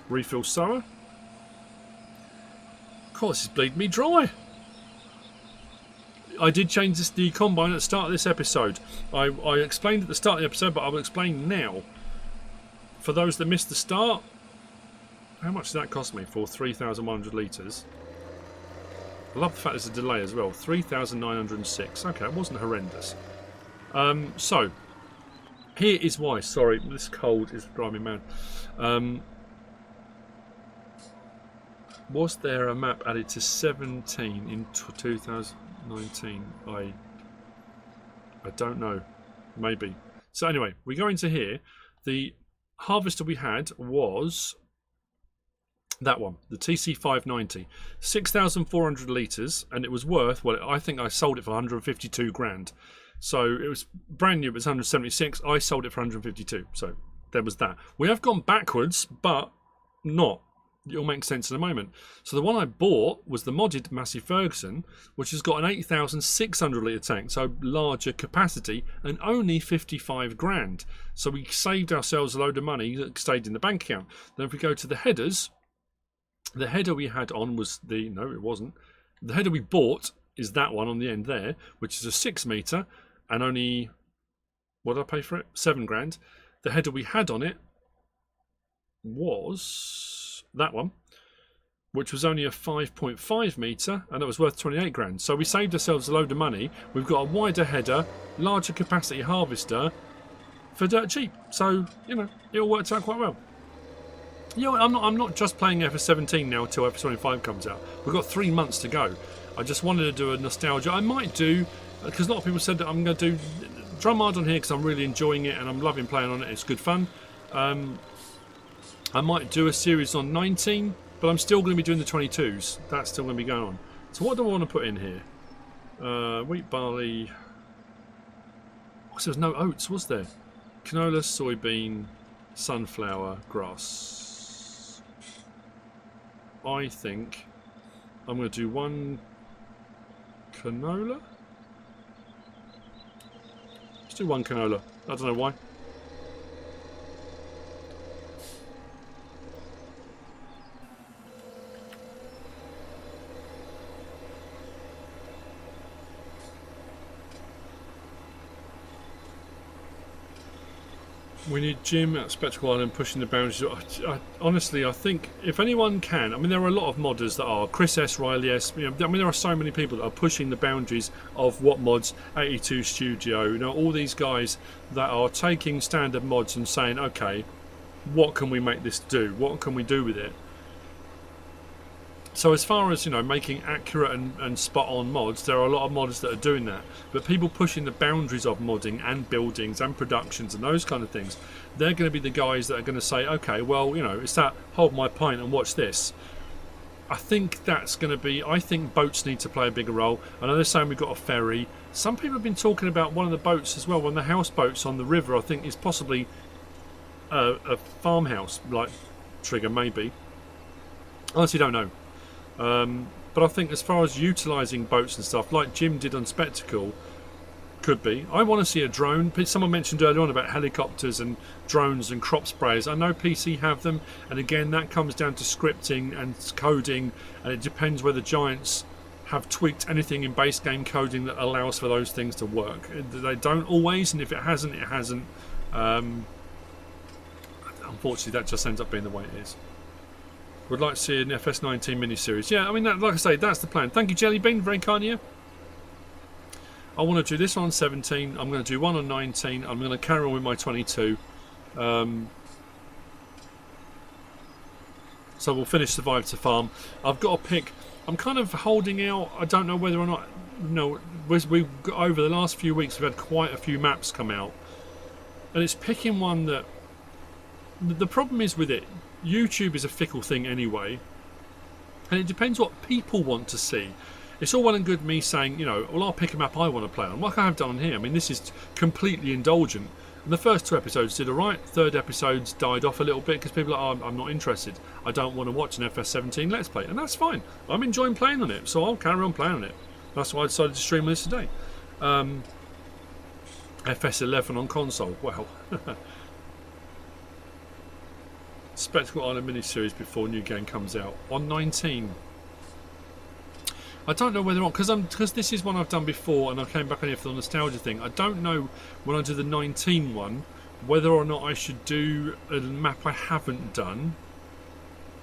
Refill sower. Of course, this is bleeding me dry. I did change the combine at the start of this episode. I explained at the start of the episode, but I will explain now. For those that missed the start, how much did that cost me for 3,100 litres? I love the fact there's a delay as well. 3,906. Okay, it wasn't horrendous. So, here is why. Sorry, this cold is driving me mad. Was there a map added to 17 in 2019? I don't know. Maybe. So anyway, we go into here. The harvester we had was that one, the TC590, 6,400 litres, and it was worth, well, I think I sold it for 152 grand. So it was brand new, it was 176. I sold it for 152. So there was that. We have gone backwards, but not. It'll make sense in a moment. So the one I bought was the modded Massey Ferguson, which has got an 8,600 litre tank, so larger capacity, and only 55 grand. So we saved ourselves a load of money that stayed in the bank account. Then if we go to the headers, the header we had on was the, no it wasn't, the header we bought is that one on the end there, which is a 6 metre, and only, what did I pay for it? 7 grand. The header we had on it was that one, which was only a 5.5 metre, and it was worth 28 grand. So we saved ourselves a load of money. We've got a wider header, larger capacity harvester for dirt cheap. So, you know, it all worked out quite well. You know, I'm not just playing FS17 now until FS25 comes out. We've got 3 months to go. I just wanted to do a nostalgia. I might do, because a lot of people said that I'm going to do Drumard on here because I'm really enjoying it and I'm loving playing on it. It's good fun. I might do a series on 19, but I'm still going to be doing the 22s. That's still going to be going on. So what do I want to put in here? Wheat, barley. Oh, so there's no oats, was there? Canola, soybean, sunflower, grass. I think I'm going to do one canola. Let's do one canola. I don't know why. We need Jim at Spectacle Island pushing the boundaries. Honestly, I think if anyone can, I mean, there are a lot of modders that are Chris S, Riley S. You know, I mean, there are so many people that are pushing the boundaries of what mods, 82 Studio. You know, all these guys that are taking standard mods and saying, okay, what can we make this do? What can we do with it? So as far as, you know, making accurate and spot on mods, there are a lot of modders that are doing that. But people pushing the boundaries of modding and buildings and productions and those kind of things, they're going to be the guys that are going to say, okay, well, you know, it's that hold my pint and watch this. I think that's going to be, I think boats need to play a bigger role. I know they're saying we've got a ferry. Some people have been talking about one of the boats as well, one of the houseboats on the river, I think is possibly a farmhouse, like Trigger maybe. Honestly don't know. But I think as far as utilising boats and stuff, like Jim did on Spectacle, could be. I want to see a drone. Someone mentioned earlier on about helicopters and drones and crop sprayers. I know PC have them, and again that comes down to scripting and coding, and it depends whether Giants have tweaked anything in base game coding that allows for those things to work. They don't always, and if it hasn't, it hasn't. Unfortunately, that just ends up being the way it is. Would like to see an FS19 mini-series. Yeah, I mean, that, like I say, that's the plan. Thank you, Jellybean, very kind of you. I want to do this one on 17. I'm going to do one on 19. I'm going to carry on with my 22. So we'll finish Survive to Farm. I've got to pick. I'm kind of holding out. I don't know whether or not. No, we've over the last few weeks we've had quite a few maps come out, and it's picking one that. The problem is with it. YouTube is a fickle thing anyway, and it depends what people want to see. It's all well and good me saying, you know, well, I'll pick a map I want to play on, like I have done here. I mean, this is completely indulgent. And the first 2 episodes did alright. Third episodes died off a little bit because people are like, oh, I'm not interested. I don't want to watch an FS17 Let's Play, and that's fine. I'm enjoying playing on it, so I'll carry on playing on it. That's why I decided to stream this today. FS11 on console. Well. Spectacle Island mini-series before new game comes out on 19. I don't know whether or not, because this is one I've done before and I came back on here for the nostalgia thing. I don't know when I do the 19 one whether or not I should do a map I haven't done,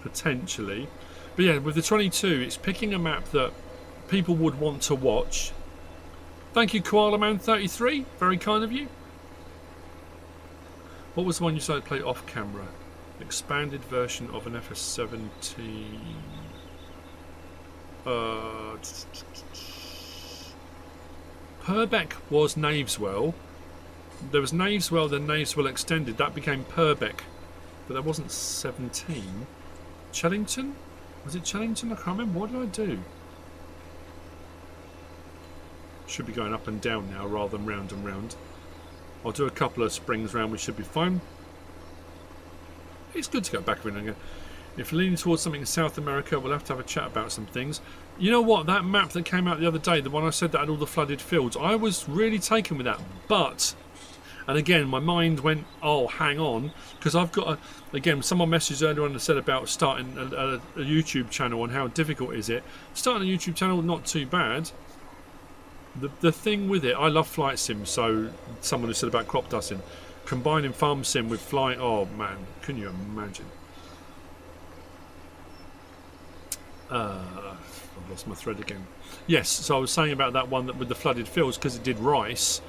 potentially. But yeah, with the 22, it's picking a map that people would want to watch. Thank you, Koala Man 33, very kind of you. What was the one you started to play off camera? Expanded version of an FS17. Purbeck was Knaveswell. There was Knaveswell, then Knaveswell extended. That became Purbeck, but that wasn't 17. Chellington? Was it Chellington? I can't remember. What did I do? Should be going up and down now rather than round and round. I'll do a couple of springs round. We should be fine. It's good to go back in again. If you're leaning towards something in South America, we'll have to have a chat about some things. You know what? That map that came out the other day, the one I said that had all the flooded fields, I was really taken with that. But, and again, my mind went, oh, hang on, because I've got, again, someone messaged earlier on and said about starting a YouTube channel and how difficult is it. Starting a YouTube channel, not too bad. The thing with it, I love flight sims, so someone who said about crop dusting. Combining farm sim with flight, oh man, can you imagine? I've lost my thread again. Yes, so I was saying about that one that with the flooded fields because it did rice.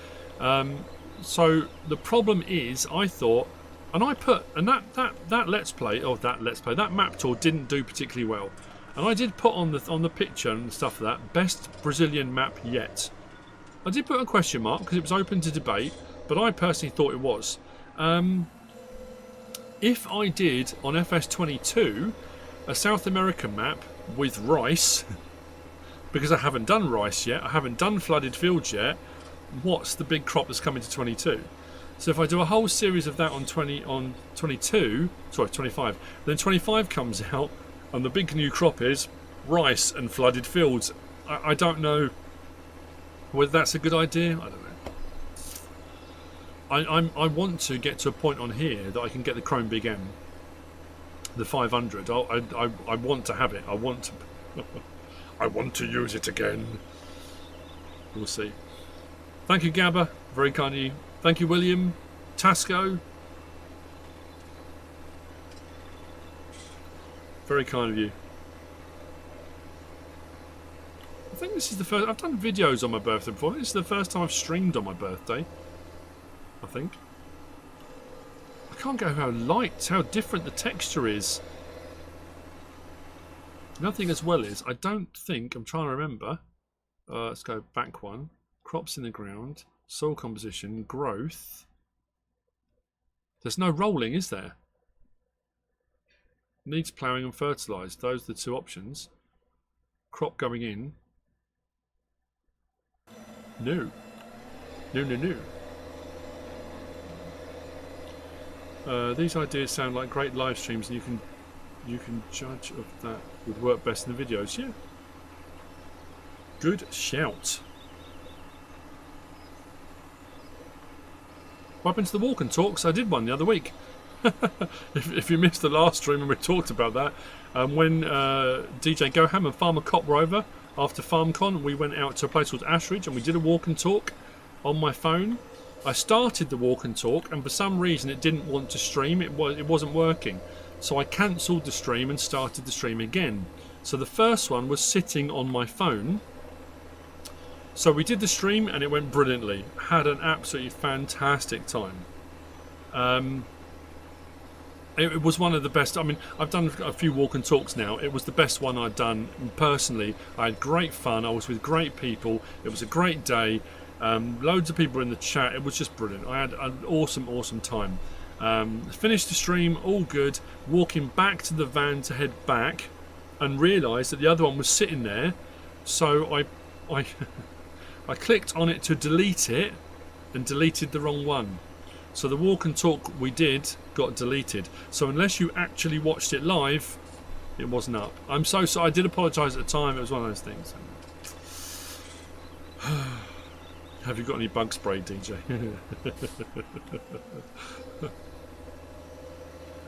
So the problem is, I thought, and I put, and that let's play, or that map tour didn't do particularly well, and I did put on the picture and stuff for that best Brazilian map yet. I did put a question mark because it was open to debate, but I personally thought it was. If I did on FS22 a South American map with rice, because I haven't done rice yet, I haven't done flooded fields yet, what's the big crop that's coming to 22? So if I do a whole series of that on 25, then 25 comes out and the big new crop is rice and flooded fields. I don't know whether that's a good idea. I don't know. I want to get to a point on here that I can get the Chrome Big M, the 500. I want to have it. I want to. I want to use it again. We'll see. Thank you, Gabba. Very kind of you. Thank you, William. Tasco. Very kind of you. I think this is the first. I've done videos on my birthday before. This is the first time I've streamed on my birthday. I think. I can't go how light, how different the texture is. Nothing as well as, I don't think, I'm trying to remember. Let's go back one. Crops in the ground, soil composition, growth. There's no rolling, is there? Needs ploughing and fertilised. Those are the two options. Crop going in. No. No, no, no. These ideas sound like great live streams, and you can judge if that would work best in the videos. Yeah. Good shout. What happened to the walk and talks? I did one the other week. if you missed the last stream and we talked about that, when DJ Goham and Farmer Cop were over after FarmCon, we went out to a place called Ashridge and we did a walk and talk on my phone. I started the walk and talk, and for some reason it didn't want to stream. It wasn't working, so I cancelled the stream and started the stream again. So the first one was sitting on my phone. So we did the stream and it went brilliantly. Had an absolutely fantastic time. It was one of the best. I mean, I've done a few walk and talks now. It was the best one I'd done personally. I had great fun. I was with great people. It was a great day. Loads of people in the chat. It was just brilliant. I had an awesome time. Finished the stream, all good. Walking back to the van to head back, and realised that the other one was sitting there. So I I clicked on it to delete it, and deleted the wrong one. So the walk and talk we did got deleted. So unless you actually watched it live, it wasn't up. I'm so sorry. I did apologise at the time. It was one of those things. Have you got any bug spray, DJ?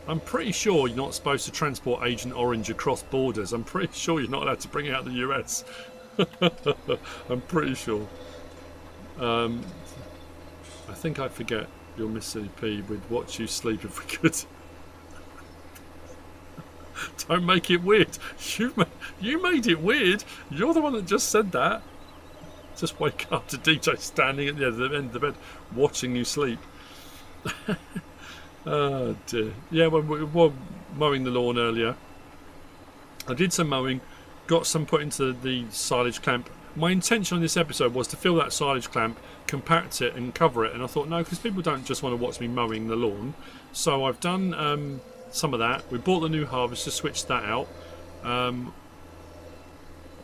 I'm pretty sure you're not supposed to transport Agent Orange across borders. I'm pretty sure you're not allowed to bring it out of the US. I'm pretty sure. I think I forget your Mississippi. We'd watch you sleep if we could. Don't make it weird. You made it weird. You're the one that just said that. Just wake up to DJ standing at the end of the bed watching you sleep. Oh dear. Yeah, when we were mowing the lawn earlier, I did some mowing, got some put into the silage clamp. My intention on this episode was to fill that silage clamp, compact it and cover it, and I thought no, because people don't just want to watch me mowing the lawn. So I've done some of that. We bought the new harvester, switched that out.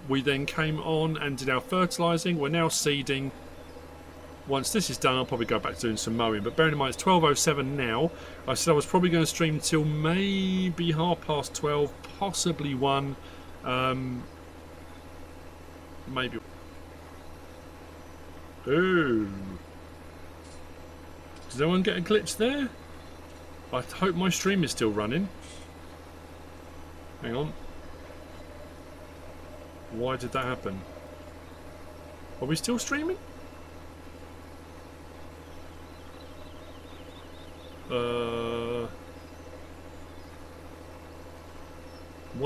We then came on and did our fertilising. We're now seeding. Once this is done, I'll probably go back to doing some mowing. But bearing in mind, it's 12:07 now. I said I was probably going to stream till maybe 12:30, possibly 1. Maybe. Ooh. Did anyone get a glitch there? I hope my stream is still running. Hang on. Why did that happen? Are we still streaming? 1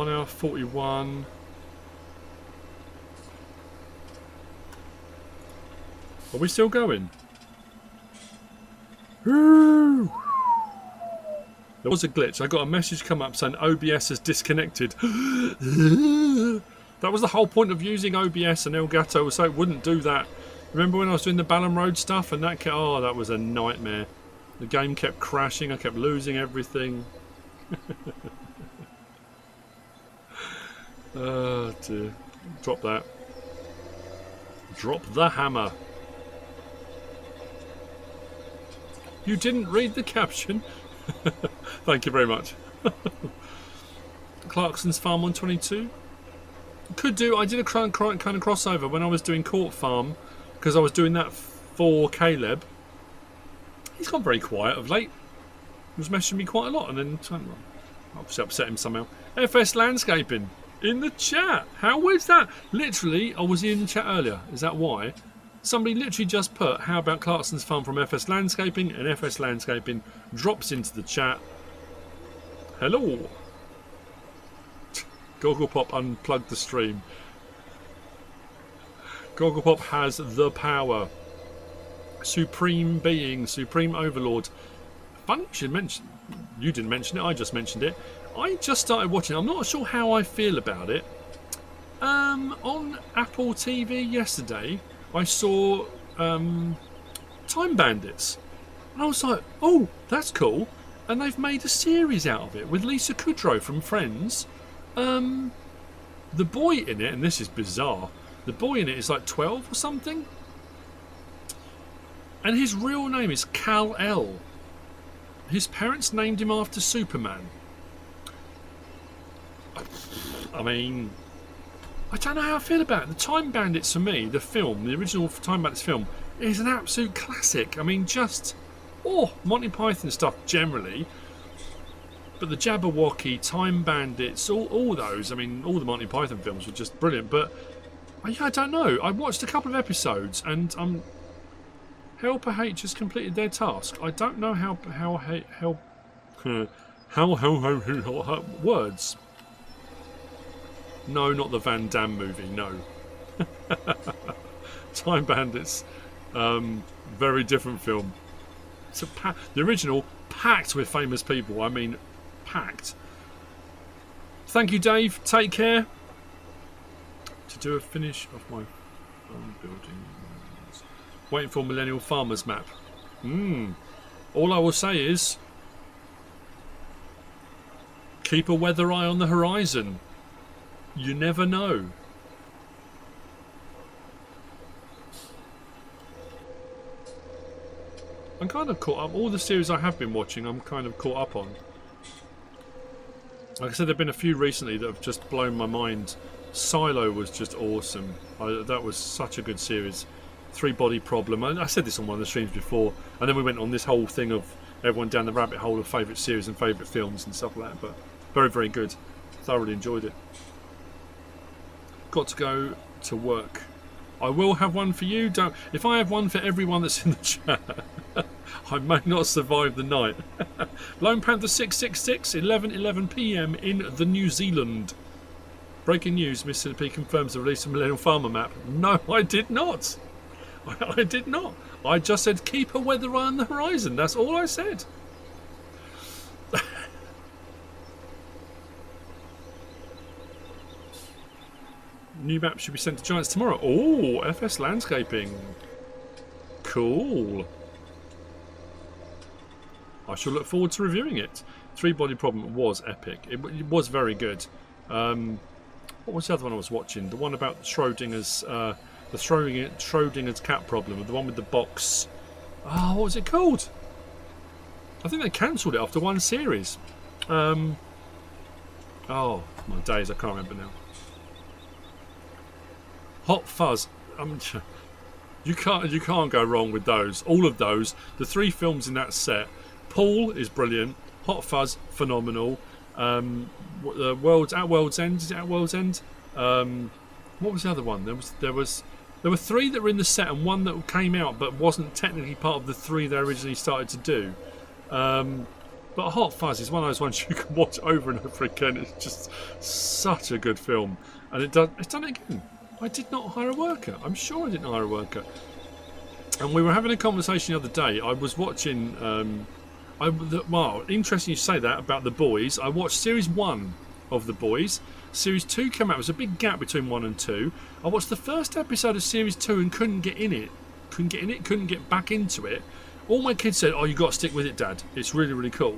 hour 41. Are we still going? There was a glitch. I got a message come up saying OBS has disconnected. That was the whole point of using OBS, and Elgato was so it wouldn't do that. Remember when I was doing the Ballon Road stuff and that kept, oh, that was a nightmare. The game kept crashing, I kept losing everything. Oh dear. Drop that. Drop the hammer. You didn't read the caption? Thank you very much. Clarkson's Farm 122. Could do. I did a kind of crossover when I was doing Court Farm, because I was doing that for Caleb. He's gone very quiet of late. He was messaging me quite a lot, and then obviously upset him somehow. FS Landscaping in the chat. How is that? Literally, I was in the chat earlier. Is that why? Somebody literally just put, how about Clarkson's Farm from FS Landscaping? And FS Landscaping drops into the chat. Hello. Gogglepop unplugged the stream. Gogglepop has the power. Supreme being, supreme overlord. Funny you should mention. You didn't mention it. I just mentioned it. I just started watching. I'm not sure how I feel about it. On Apple TV yesterday, I saw Time Bandits, and I was like, "Oh, that's cool!" And they've made a series out of it with Lisa Kudrow from Friends. The boy in it, and this is bizarre. The boy in it is like 12 or something. And his real name is Kal-El. His parents named him after Superman. I mean, I don't know how I feel about it. The Time Bandits, for me, the film, the original Time Bandits film, is an absolute classic. I mean, just, Monty Python stuff generally. But the Jabberwocky, Time Bandits, all those, I mean, all the Monty Python films were just brilliant. But, I don't know. I watched a couple of episodes, and Helper H has completed their task. I don't know how words. No, not the Van Damme movie. No. Time Bandits, very different film. It's the original, packed with famous people. I mean, packed. Thank you, Dave. Take care. To do a finish of my farm building. Waiting for Millennial Farmers map. All I will say is, keep a weather eye on the horizon. You never know. I'm kind of caught up. All the series I have been watching, I'm kind of caught up on. Like I said, there have been a few recently that have just blown my mind. Silo was just awesome. That was such a good series. Three Body Problem. I said this on one of the streams before, and then we went on this whole thing of everyone down the rabbit hole of favourite series and favourite films and stuff like that. But very, very good. Thoroughly enjoyed it. Got to go to work. I will have one for you. Don't. If I have one for everyone that's in the chat, I may not survive the night. Lone Panther 666, 11:11 p.m. in the New Zealand. Breaking news: Mr. P confirms the release of Millennial Farmer map. No, I did not. I did not. I just said keep a weather eye on the horizon. That's all I said. New map should be sent to Giants tomorrow. Oh, FS Landscaping. Cool. I shall look forward to reviewing it. Three Body Problem was epic. It was very good. What was the other one I was watching? The one about Schrodinger's, the Schrodinger's cat problem. The one with the box. Oh, what was it called? I think they cancelled it after one series. Oh, my days, I can't remember now. Hot Fuzz. You can't go wrong with those. All of those. The three films in that set. Paul is brilliant. Hot Fuzz, phenomenal. At World's End. Is it At World's End? What was the other one? There were three that were in the set and one that came out but wasn't technically part of the three they originally started to do. But Hot Fuzz is one of those ones you can watch over and over again. It's just such a good film, and it's done it again. I did not hire a worker. I'm sure I didn't hire a worker. And we were having a conversation the other day. I was watching. Wow, interesting you say that about The Boys. I watched series 1 of The Boys. Series 2 came out. There was a big gap between 1 and 2. I watched the first episode of series 2 and couldn't get in it. Couldn't get back into it. All my kids said, "Oh, you got to stick with it, Dad. It's really, really cool."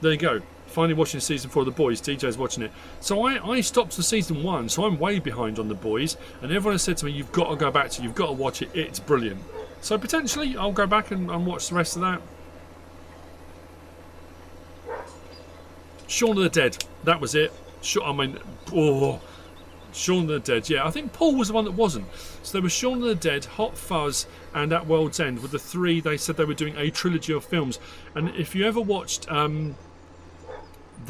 There you go. Finally watching season 4 of The Boys. DJ's watching it. So I stopped for season 1, so I'm way behind on The Boys. And everyone has said to me, "You've got to go back to it. You've got to watch it. It's brilliant." So potentially I'll go back and watch the rest of that. Shaun of the Dead. That was it. Shaun of the Dead. Yeah, I think Paul was the one that wasn't. So there was Shaun of the Dead, Hot Fuzz, and At World's End. With the three, they said they were doing a trilogy of films. And if you ever watched the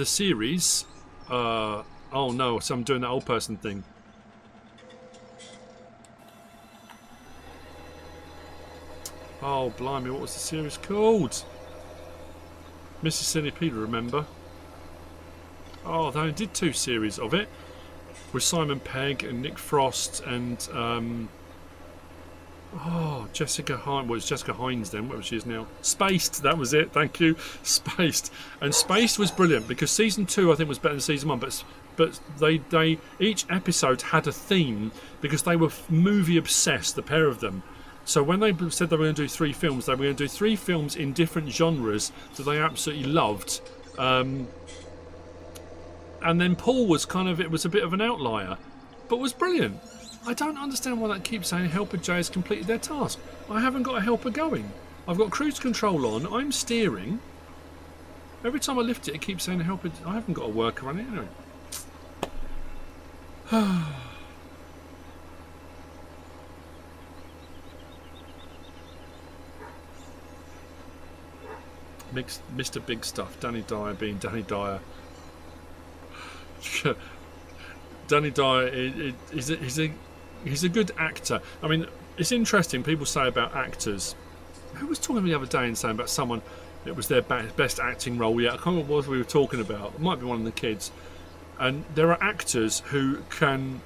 series, oh no, so I'm doing that old person thing. Oh blimey, what was the series called? Mississippi Peter, remember? Oh, they only did 2 series of it with Simon Pegg and Nick Frost and Jessica Hines. Well, it's Jessica Hines then, whatever she is now. Spaced, that was it. Thank you, Spaced. And Spaced was brilliant because season 2 I think was better than season 1, but they each episode had a theme because they were movie obsessed, the pair of them. So when they said they were going to do 3 films, they were going to do 3 films in different genres that they absolutely loved. And then Paul was it was a bit of an outlier, but was brilliant. I don't understand why that keeps saying Helper J has completed their task. I haven't got a helper going. I've got cruise control on, I'm steering. Every time I lift it, it keeps saying Helper. I haven't got a worker on it anyway. Mr. Big Stuff, Danny Dyer being Danny Dyer. Danny Dyer, he's a good actor. I mean, it's interesting. People say about actors. Who was talking the other day and saying about someone? It was their best acting role. Yeah, I can't remember what we were talking about. It might be one of the kids. And there are actors who can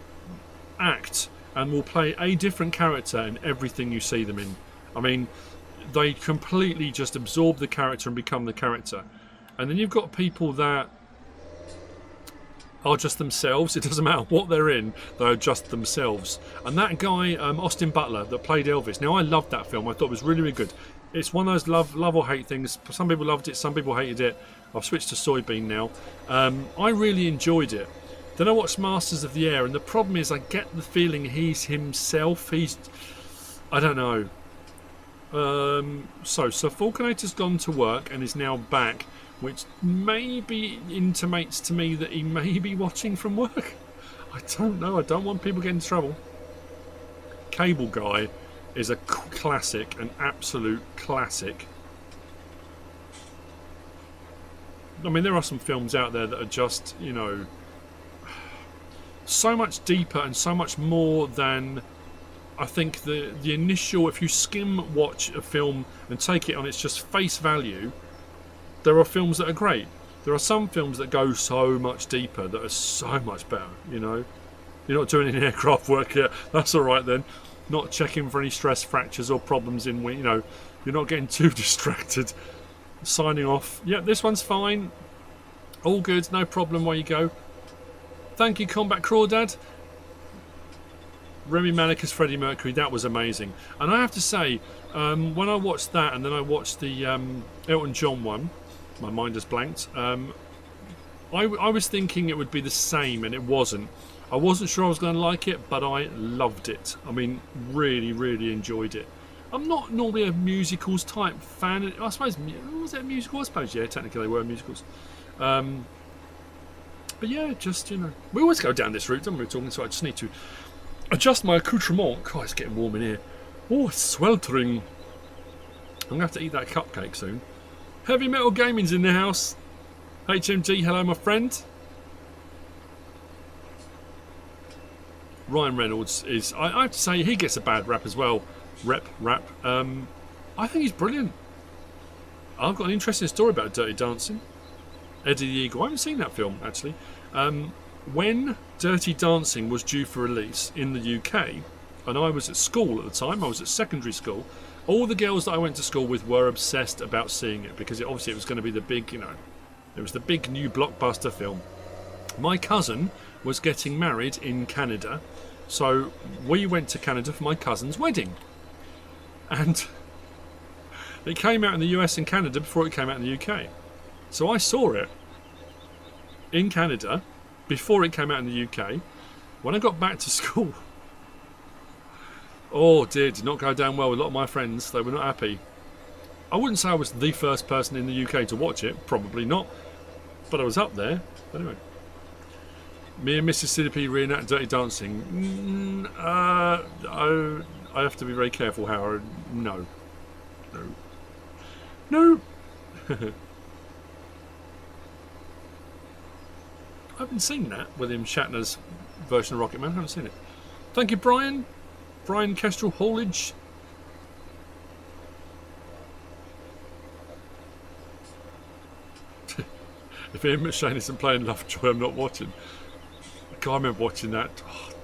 act and will play a different character in everything you see them in. I mean, they completely just absorb the character and become the character. And then you've got people that are just themselves. It doesn't matter what they're in, they're just themselves. And that guy, Austin Butler, that played Elvis, now I loved that film. I thought it was really, really good. It's one of those love or hate things. Some people loved it, some people hated it. I've switched to soybean now. I really enjoyed it. Then I watched Masters of the Air, and the problem is I get the feeling he's himself. I don't know. So Falconator's gone to work and is now back, which maybe intimates to me that he may be watching from work. I don't know. I don't want people getting in trouble. Cable Guy is a classic, an absolute classic. I mean, there are some films out there that are just, you know, so much deeper and so much more than I think the initial. If you skim watch a film and take it on its just face value, there are films that are great. There are some films that go so much deeper, that are so much better, you know. You're not doing any aircraft work yet. That's all right then. Not checking for any stress fractures or problems in, you know, you're not getting too distracted. Signing off. Yeah, this one's fine. All good, no problem. Where you go. Thank you, Combat Crawdad. Remy Malek as Freddie Mercury, that was amazing. And I have to say, when I watched that and then I watched the Elton John one, my mind has blanked, I was thinking it would be the same, and it wasn't. I wasn't sure I was going to like it, but I loved it. I mean, really, really enjoyed it. I'm not normally a musicals type fan. I suppose, was it a musical? I suppose, yeah, technically they were musicals. But yeah, just, you know, we always go down this route, don't we, talking, so I just need to adjust my accoutrement. God, it's getting warm in here. Oh, it's sweltering. I'm going to have to eat that cupcake soon. Heavy Metal Gaming's in the house. HMG, hello, my friend. Ryan Reynolds is, I have to say, he gets a bad rap as well. Rap. I think he's brilliant. I've got an interesting story about Dirty Dancing. Eddie the Eagle. I haven't seen that film, actually. When Dirty Dancing was due for release in the UK, and I was at school at the time, I was at secondary school, all the girls that I went to school with were obsessed about seeing it, because obviously it was going to be the big, you know, it was the big new blockbuster film. My cousin was getting married in Canada, so we went to Canada for my cousin's wedding. And it came out in the US and Canada before it came out in the UK. So I saw it in Canada before it came out in the UK. When I got back to school, oh dear, did not go down well with a lot of my friends. They were not happy. I wouldn't say I was the first person in the UK to watch it, probably not, but I was up there. Anyway, me and Mississippi reenact Dirty Dancing. I have to be very careful how. No. I haven't seen that, William Shatner's version of Rocket Man. I haven't seen it. Thank you, Brian. Brian Kestrel Haulage. If Ian McShane isn't playing Lovejoy, I'm not watching. I remember watching that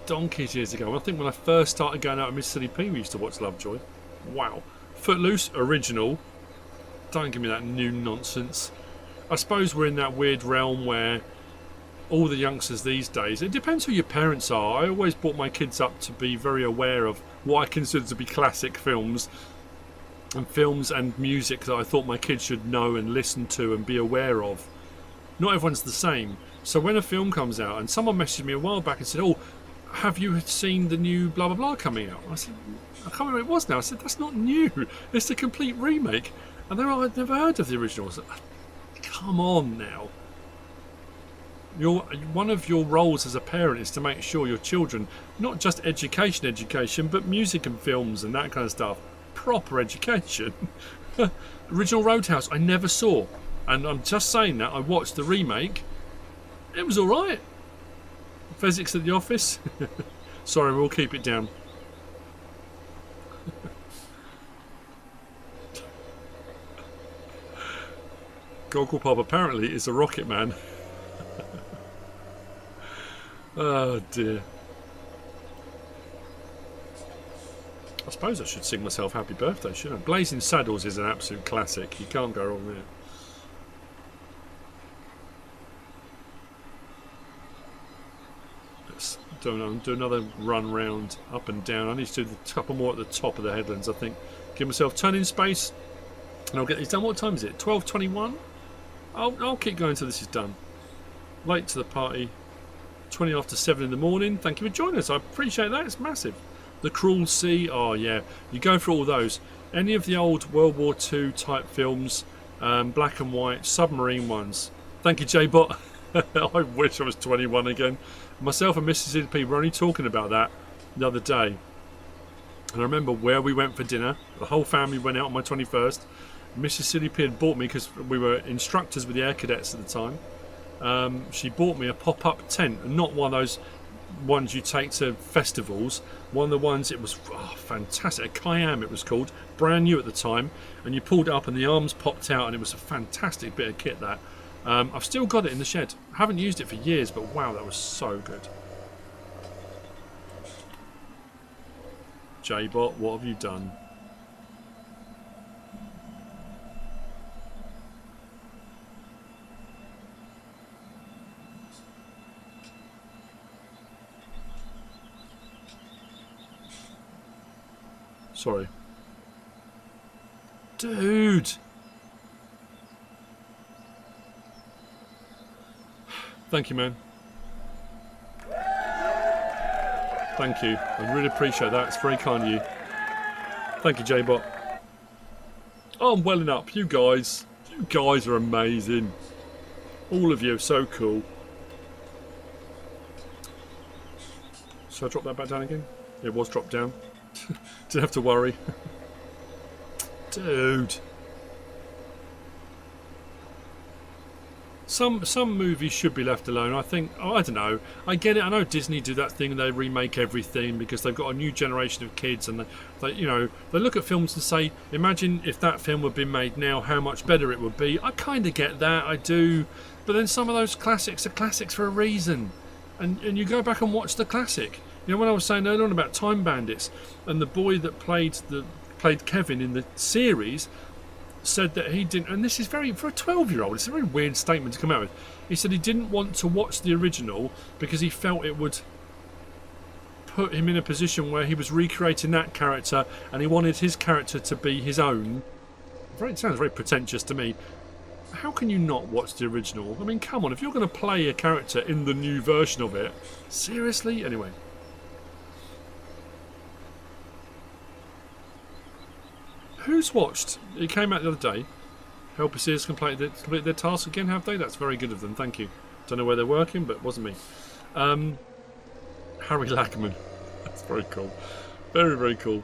donkeys years ago. I think when I first started going out with Mississippi P, we used to watch Lovejoy. Wow. Footloose, original. Don't give me that new nonsense. I suppose we're in that weird realm where all the youngsters these days, it depends who your parents are. I always brought my kids up to be very aware of what I consider to be classic films and music that I thought my kids should know and listen to and be aware of. Not everyone's the same. So when a film comes out, and someone messaged me a while back and said, oh, have you seen the new blah blah blah coming out? I said, I can't remember what it was now. I said, that's not new. It's a complete remake. And they're like, I'd never heard of the original. I said, come on now. One of your roles as a parent is to make sure your children, not just education, but music and films and that kind of stuff. Proper education. Original Roadhouse, I never saw. And I'm just saying that. I watched the remake. It was alright. Physics at the Office. Sorry, we'll keep it down. Goggle Pop apparently is a Rocket Man. Oh dear. I suppose I should sing myself happy birthday, shouldn't I? Blazing Saddles is an absolute classic. You can't go wrong there. Let's do another run round up and down. I need to do a couple more at the top of the headlands, I think. Give myself turning space and I'll get these done. What time is it? 12:21? I'll keep going until this is done. Late to the party. 20 after 7 in the morning. Thank you for joining us. I appreciate that. It's massive. The Cruel Sea. Oh yeah, you go for all those. Any of the old World War II type films, black and white submarine ones. Thank you, JBot. I wish I was 21 again. Myself and Mississippi were only talking about that the other day, and I remember where we went for dinner. The whole family went out on my 21st. Mississippi had bought me, because we were instructors with the Air Cadets at the time. She bought me a pop-up tent, and not one of those ones you take to festivals. One of the ones, it was fantastic. A Kayam it was called, brand new at the time, and you pulled it up and the arms popped out, and it was a fantastic bit of kit that. I've still got it in the shed. I haven't used it for years, but wow, that was so good. JBot, what have you done? Sorry. Dude! Thank you, man. Thank you. I really appreciate that. It's very kind of you. Thank you, J-Bot. Oh, I'm welling up. You guys are amazing. All of you are so cool. Should I drop that back down again? It was dropped down. Didn't have to worry. Dude. Some movies should be left alone. I think, I don't know. I get it. I know Disney do that thing and they remake everything because they've got a new generation of kids and they you know, they look at films and say, imagine if that film had been made now, how much better it would be. I kind of get that. I do. But then some of those classics are classics for a reason. And you go back and watch the classic. You know, when I was saying earlier on about Time Bandits and the boy that played Kevin in the series said that he didn't, and this is very, for a 12-year-old, it's a very weird statement to come out with. He said he didn't want to watch the original because he felt it would put him in a position where he was recreating that character and he wanted his character to be his own. It sounds very pretentious to me. How can you not watch the original? I mean, come on, if you're going to play a character in the new version of it, seriously? Anyway. Who's watched? It came out the other day. Helpers completed their task again, have they? That's very good of them, thank you. Don't know where they're working, but it wasn't me. Harry Lagman. That's very cool. Very, very cool.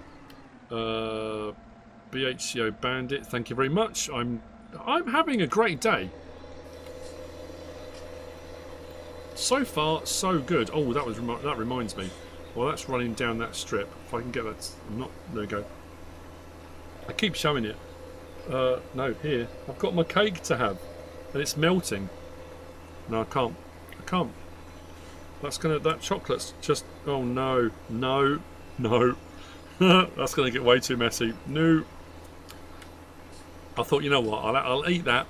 BHCO Bandit, thank you very much. I'm having a great day. So far, so good. Oh, that reminds me. Well, that's running down that strip. If I can get that, there we go. I keep showing it. No, here. I've got my cake to have, and it's melting. No, I can't. I can't. That chocolate's just. Oh no, no, no. That's gonna get way too messy. No. I thought, you know what? I'll eat that.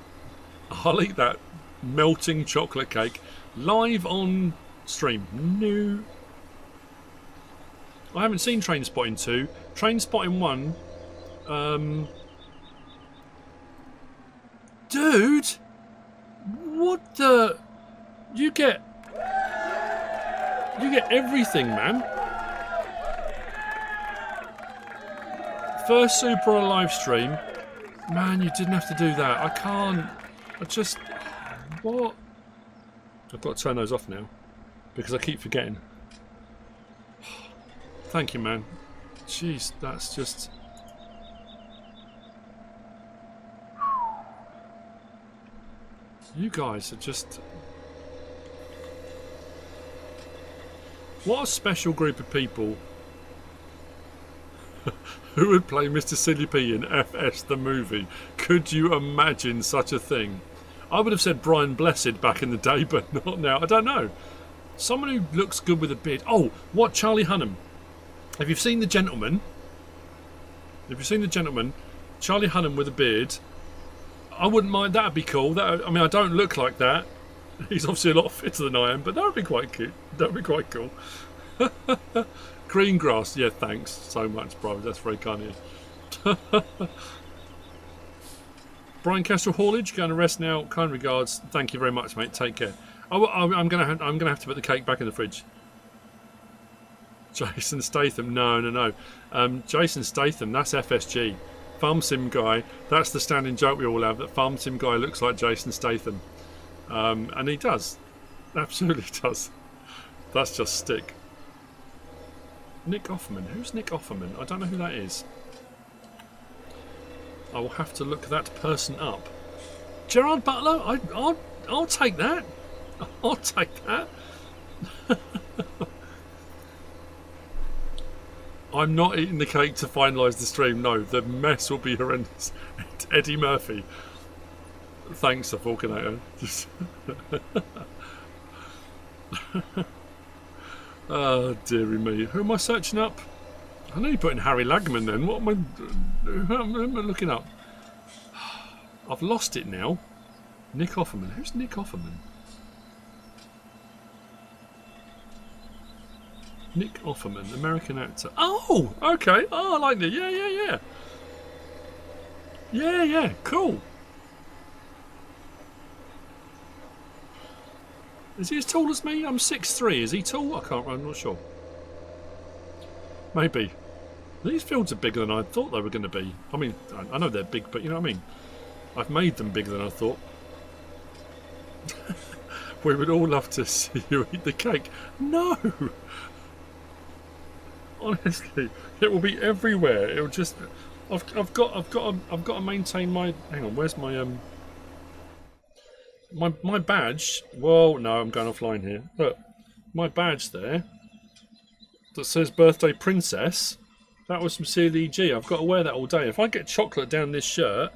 I'll eat that melting chocolate cake live on stream. No. I haven't seen Trainspotting 2. Trainspotting 1. Dude, what the? You get everything, man. First super on a live stream. Man, you didn't have to do that. I can't. I just. What? I've got to turn those off now because I keep forgetting. Thank you, man. Jeez, that's just. You guys are just... What a special group of people. Who would play Mr. Silly P in FS the movie? Could you imagine such a thing? I would have said Brian Blessed back in the day, but not now. I don't know. Someone who looks good with a beard. Oh, what, Charlie Hunnam? If you've seen The Gentleman... Charlie Hunnam with a beard... I wouldn't mind. That'd be cool. I mean, I don't look like that. He's obviously a lot fitter than I am, but that would be quite cute. That would be quite cool. Green grass. Yeah, thanks so much, bro. That's very kind of you. Brian Kestrel Haulage, going to rest now. Kind regards. Thank you very much, mate. Take care. I'm gonna have to put the cake back in the fridge. Jason Statham. No. Jason Statham. That's FSG. Farm Sim Guy, that's the standing joke we all have, that Farm Sim Guy looks like Jason Statham. And he does. Absolutely does. That's just stick. Nick Offerman. Who's Nick Offerman? I don't know who that is. I will have to look that person up. Gerard Butler? I'll take that. I'll take that. I'm not eating the cake to finalise the stream. No, the mess will be horrendous. Eddie Murphy. Thanks, Forkinator. Oh, dearie me. Who am I searching up? I know you're putting Harry Lagman then. What am I looking up? I've lost it now. Nick Offerman. Who's Nick Offerman? Nick Offerman, American actor. Oh, okay. Oh, I like it. Yeah, cool. Is he as tall as me? I'm 6'3". Is he tall? I can't. I'm not sure. Maybe. These fields are bigger than I thought they were going to be. I mean, I know they're big, but you know what I mean? I've made them bigger than I thought. We would all love to see you eat the cake. No! Honestly, it will be everywhere. It will just... I've got to maintain my... Hang on, where's my... My badge. Well, no, I'm going offline here. Look, my badge there that says birthday princess. That was from CLEG. I've got to wear that all day. If I get chocolate down this shirt,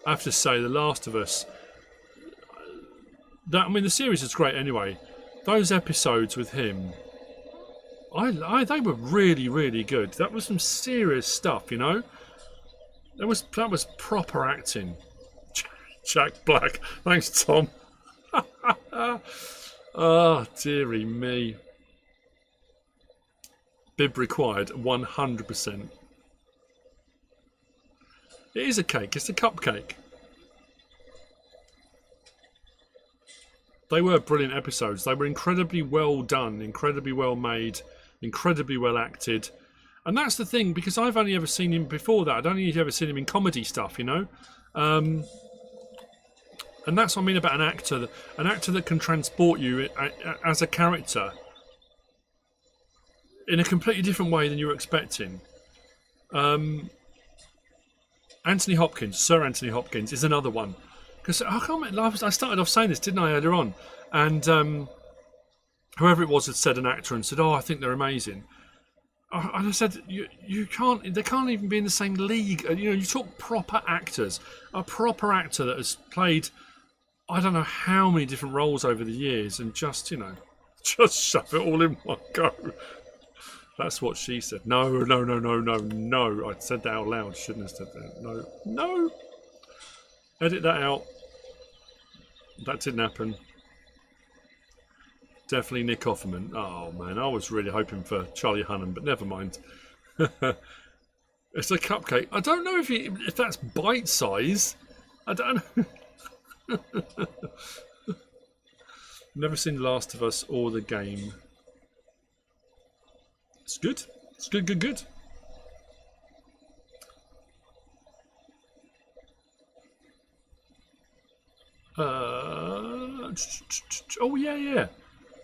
I have to say, The Last of Us. I mean, the series is great anyway. Those episodes with him, they were really, really good. That was some serious stuff, you know. That was proper acting. Jack Black. Thanks, Tom. Oh, dearie me. Bib required, 100%. It is a cake. It's a cupcake. They were brilliant episodes. They were incredibly well done, incredibly well made, incredibly well acted. And that's the thing, because I've only ever seen him before that. I'd only ever seen him in comedy stuff, you know. And that's what I mean about an actor that can transport you as a character in a completely different way than you were expecting. Anthony Hopkins, Sir Anthony Hopkins, is another one. Because I started off saying this, didn't I, earlier on? And whoever it was had said an actor and said, "Oh, I think they're amazing." And I said, you can't. They can't even be in the same league. You know, you talk proper actors. A proper actor that has played, I don't know how many different roles over the years, and just, you know, just shove it all in one go. That's what she said. No. I said that out loud. Shouldn't have said that. No. Edit that out. That didn't happen. Definitely Nick Offerman. Oh man, I was really hoping for Charlie Hunnam, but never mind. It's a cupcake. I don't know if that's bite size. I don't know. Never seen The Last of Us or the game. It's good. It's good. Oh yeah.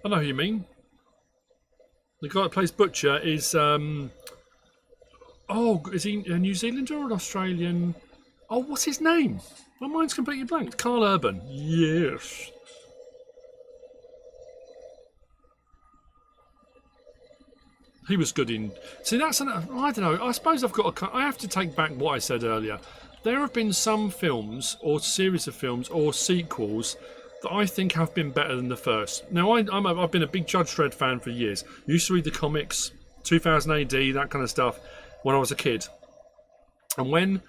I know who you mean. The guy that plays Butcher is is he a New Zealander or an Australian? Oh, what's his name? My mind's completely blank. Carl Urban. Yes. He was good in... See, that's... I don't know. I suppose I have to take back what I said earlier. There have been some films or series of films or sequels that I think have been better than the first. Now, I've been a big Judge Dredd fan for years. Used to read the comics, 2000 AD, that kind of stuff, when I was a kid. And when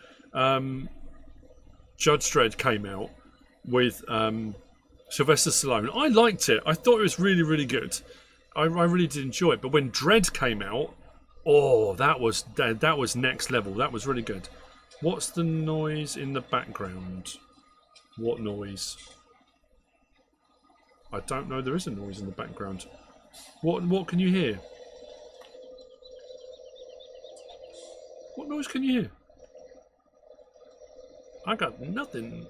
Judge Dredd came out with Sylvester Stallone, I liked it. I thought it was really, really good. I really did enjoy it. But when Dredd came out, oh, that was next level. That was really good. What's the noise in the background? What noise? I don't know. There is a noise in the background. What can you hear? What noise can you hear? I got nothing.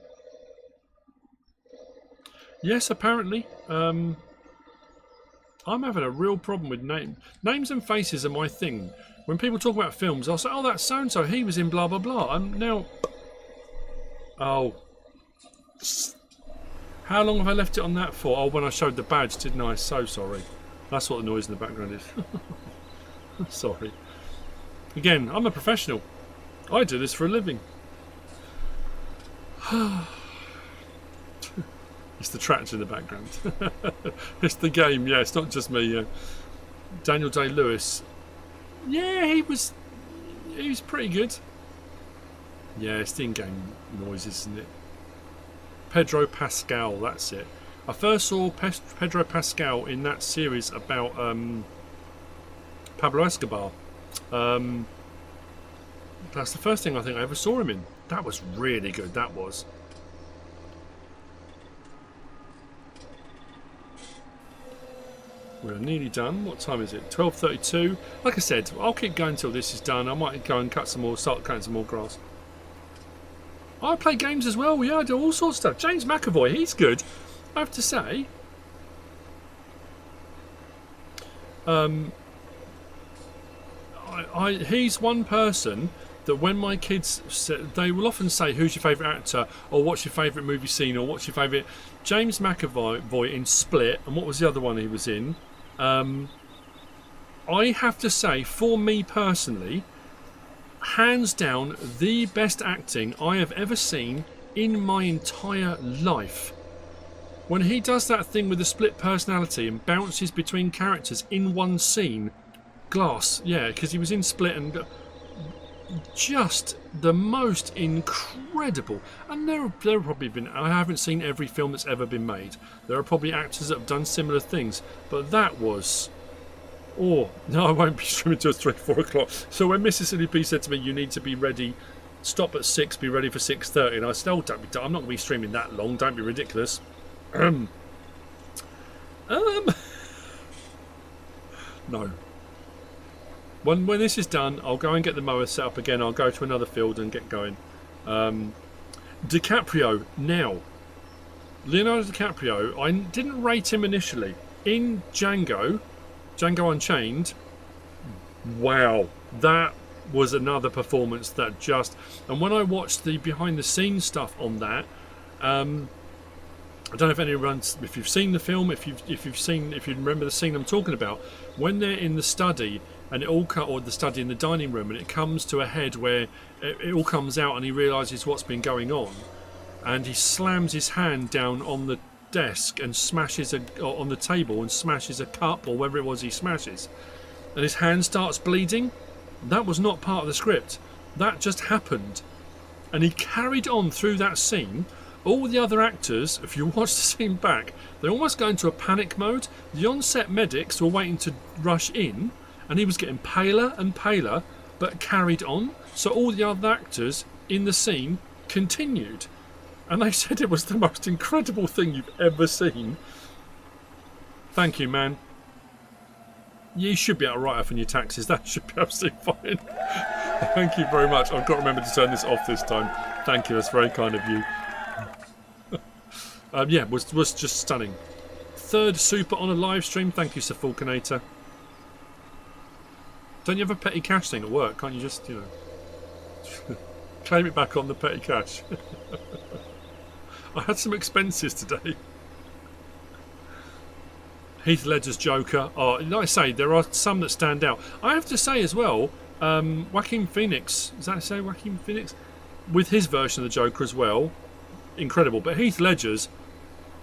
Yes, apparently. I'm having a real problem with names and faces are my thing. When people talk about films, I'll say, "Oh, that's so and so. He was in blah blah blah." I'm now. Oh. How long have I left it on that for? Oh, when I showed the badge, didn't I? So sorry. That's what the noise in the background is. Sorry. Again, I'm a professional. I do this for a living. It's the tractor in the background. It's the game, yeah, it's not just me. Daniel Day-Lewis. Yeah, he was pretty good. Yeah, it's the in-game noises, isn't it? Pedro Pascal, that's it. I first saw Pedro Pascal in that series about Pablo Escobar. That's the first thing I think I ever saw him in. That was really good, that was. We're nearly done. What time is it? 12:32. Like I said, I'll keep going until this is done. I might go and start cutting some more grass. I play games as well. Yeah, I do all sorts of stuff. James McAvoy, he's good. I have to say. He's one person that when my kids they will often say, who's your favourite actor, or what's your favourite movie scene, or what's your favourite. James McAvoy in Split, and what was the other one he was in? I have to say, for me personally, hands down the best acting I have ever seen in my entire life. When he does that thing with the split personality and bounces between characters in one scene. Glass, yeah, because he was in Split, and just the most incredible. And there have probably been, I haven't seen every film that's ever been made. There are probably actors that have done similar things, but that was, oh no, I won't be streaming till 3-4 o'clock. So when Mrs. Silly P said to me, you need to be ready, stop at 6, be ready for 6:30, and I said, oh, don't be, I'm not going to be streaming that long, don't be ridiculous. No. When this is done, I'll go and get the mower set up again. I'll go to another field and get going. DiCaprio, now. Leonardo DiCaprio, I didn't rate him initially. In Django Unchained, wow, that was another performance that just... And when I watched the behind-the-scenes stuff on that, I don't know if anyone's, if you've seen the film, if you remember the scene I'm talking about, when they're in the study and it all or the study in the dining room, and it comes to a head where it all comes out and he realises what's been going on, and he slams his hand down on the desk and smashes on the table and smashes a cup or whatever it was he smashes, and his hand starts bleeding. That was not part of the script. That just happened, and he carried on through that scene. All the other actors, if you watch the scene back, they almost go into a panic mode. The on-set medics were waiting to rush in, and he was getting paler and paler, but carried on. So all the other actors in the scene continued. And they said it was the most incredible thing you've ever seen. Thank you, man. You should be able to write off on your taxes. That should be absolutely fine. Thank you very much. I've got to remember to turn this off this time. Thank you. That's very kind of you. Yeah, was just stunning. Third super on a live stream. Thank you, Sir Falconator. Don't you have a petty cash thing at work? Can't you just, you know, claim it back on the petty cash? I had some expenses today. Heath Ledger's Joker. Oh, like I say, there are some that stand out. I have to say as well, Joaquin Phoenix. Is that to say Joaquin Phoenix? With his version of the Joker as well. Incredible. But Heath Ledger's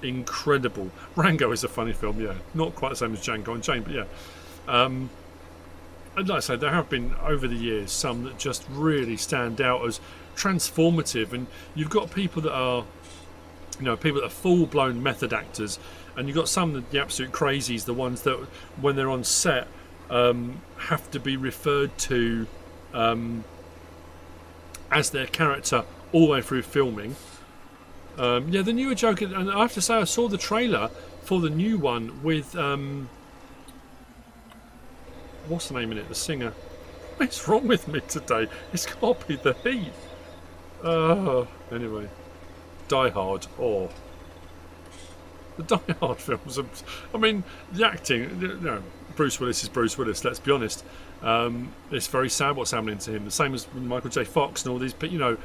incredible. Rango is a funny film, yeah. Not quite the same as Django Unchained, but yeah. And like I say, there have been over the years some that just really stand out as transformative, and you've got people that are, you know, people that are full-blown method actors, and you've got some that the absolute crazies, the ones that when they're on set have to be referred to as their character all the way through filming. Yeah, the newer Joker, and I have to say I saw the trailer for the new one with what's the name in it? The singer. What's wrong with me today? It's got to be the heat. Anyway, Die Hard. Oh, the Die Hard films. I mean, the acting. You know, Bruce Willis is Bruce Willis. Let's be honest. It's very sad what's happening to him. The same as Michael J. Fox and all these. But you know.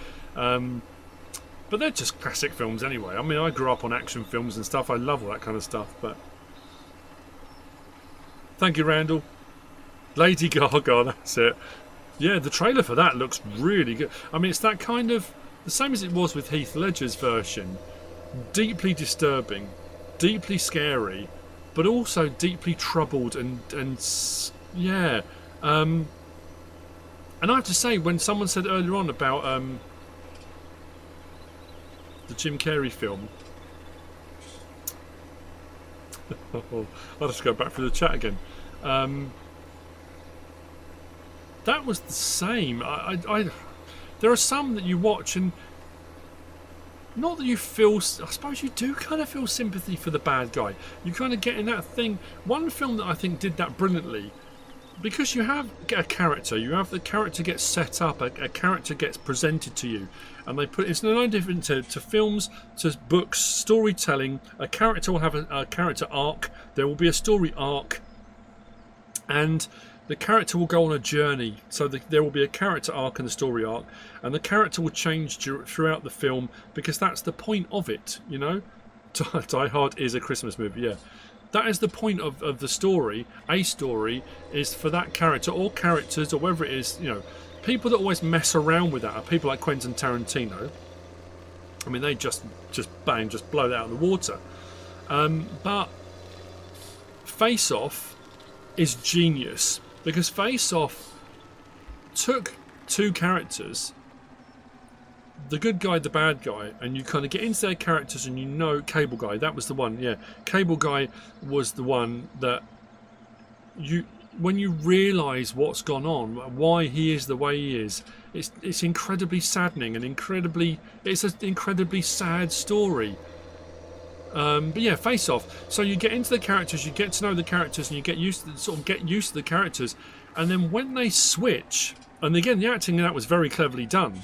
But they're just classic films anyway. I mean, I grew up on action films and stuff. I love all that kind of stuff. But thank you, Randall. Lady Gaga, that's it. Yeah, the trailer for that looks really good. I mean, it's that kind of... The same as it was with Heath Ledger's version. Deeply disturbing. Deeply scary. But also deeply troubled and yeah. And I have to say, when someone said earlier on about... the Jim Carrey film, I'll just go back through the chat again. That was the same. There are some that you watch and not that you feel, I suppose you do kind of feel sympathy for the bad guy. You kind of get in that thing. One film that I think did that brilliantly, because you have a character, you have the character gets set up, a character gets presented to you, and they put, it's no different to films, to books, storytelling. A character will have a character arc, there will be a story arc, and the character will go on a journey. So there will be a character arc and a story arc, and the character will change throughout the film, because that's the point of it, you know. Die Hard is a Christmas movie, yeah. That is the point of the story. A story is for that character or characters or whatever it is, you know. People that always mess around with that are people like Quentin Tarantino. I mean, they just bang, just blow that out of the water. But Face Off is genius, because Face Off took two characters, the good guy, the bad guy, and you kind of get into their characters, and you know, Cable Guy, that was the one, yeah. Cable Guy was the one that when you realise what's gone on, why he is the way he is, it's incredibly saddening and it's an incredibly sad story. But yeah, Face Off. So you get into the characters, you get to know the characters, and you get used to the characters, and then when they switch, and again, the acting in that was very cleverly done.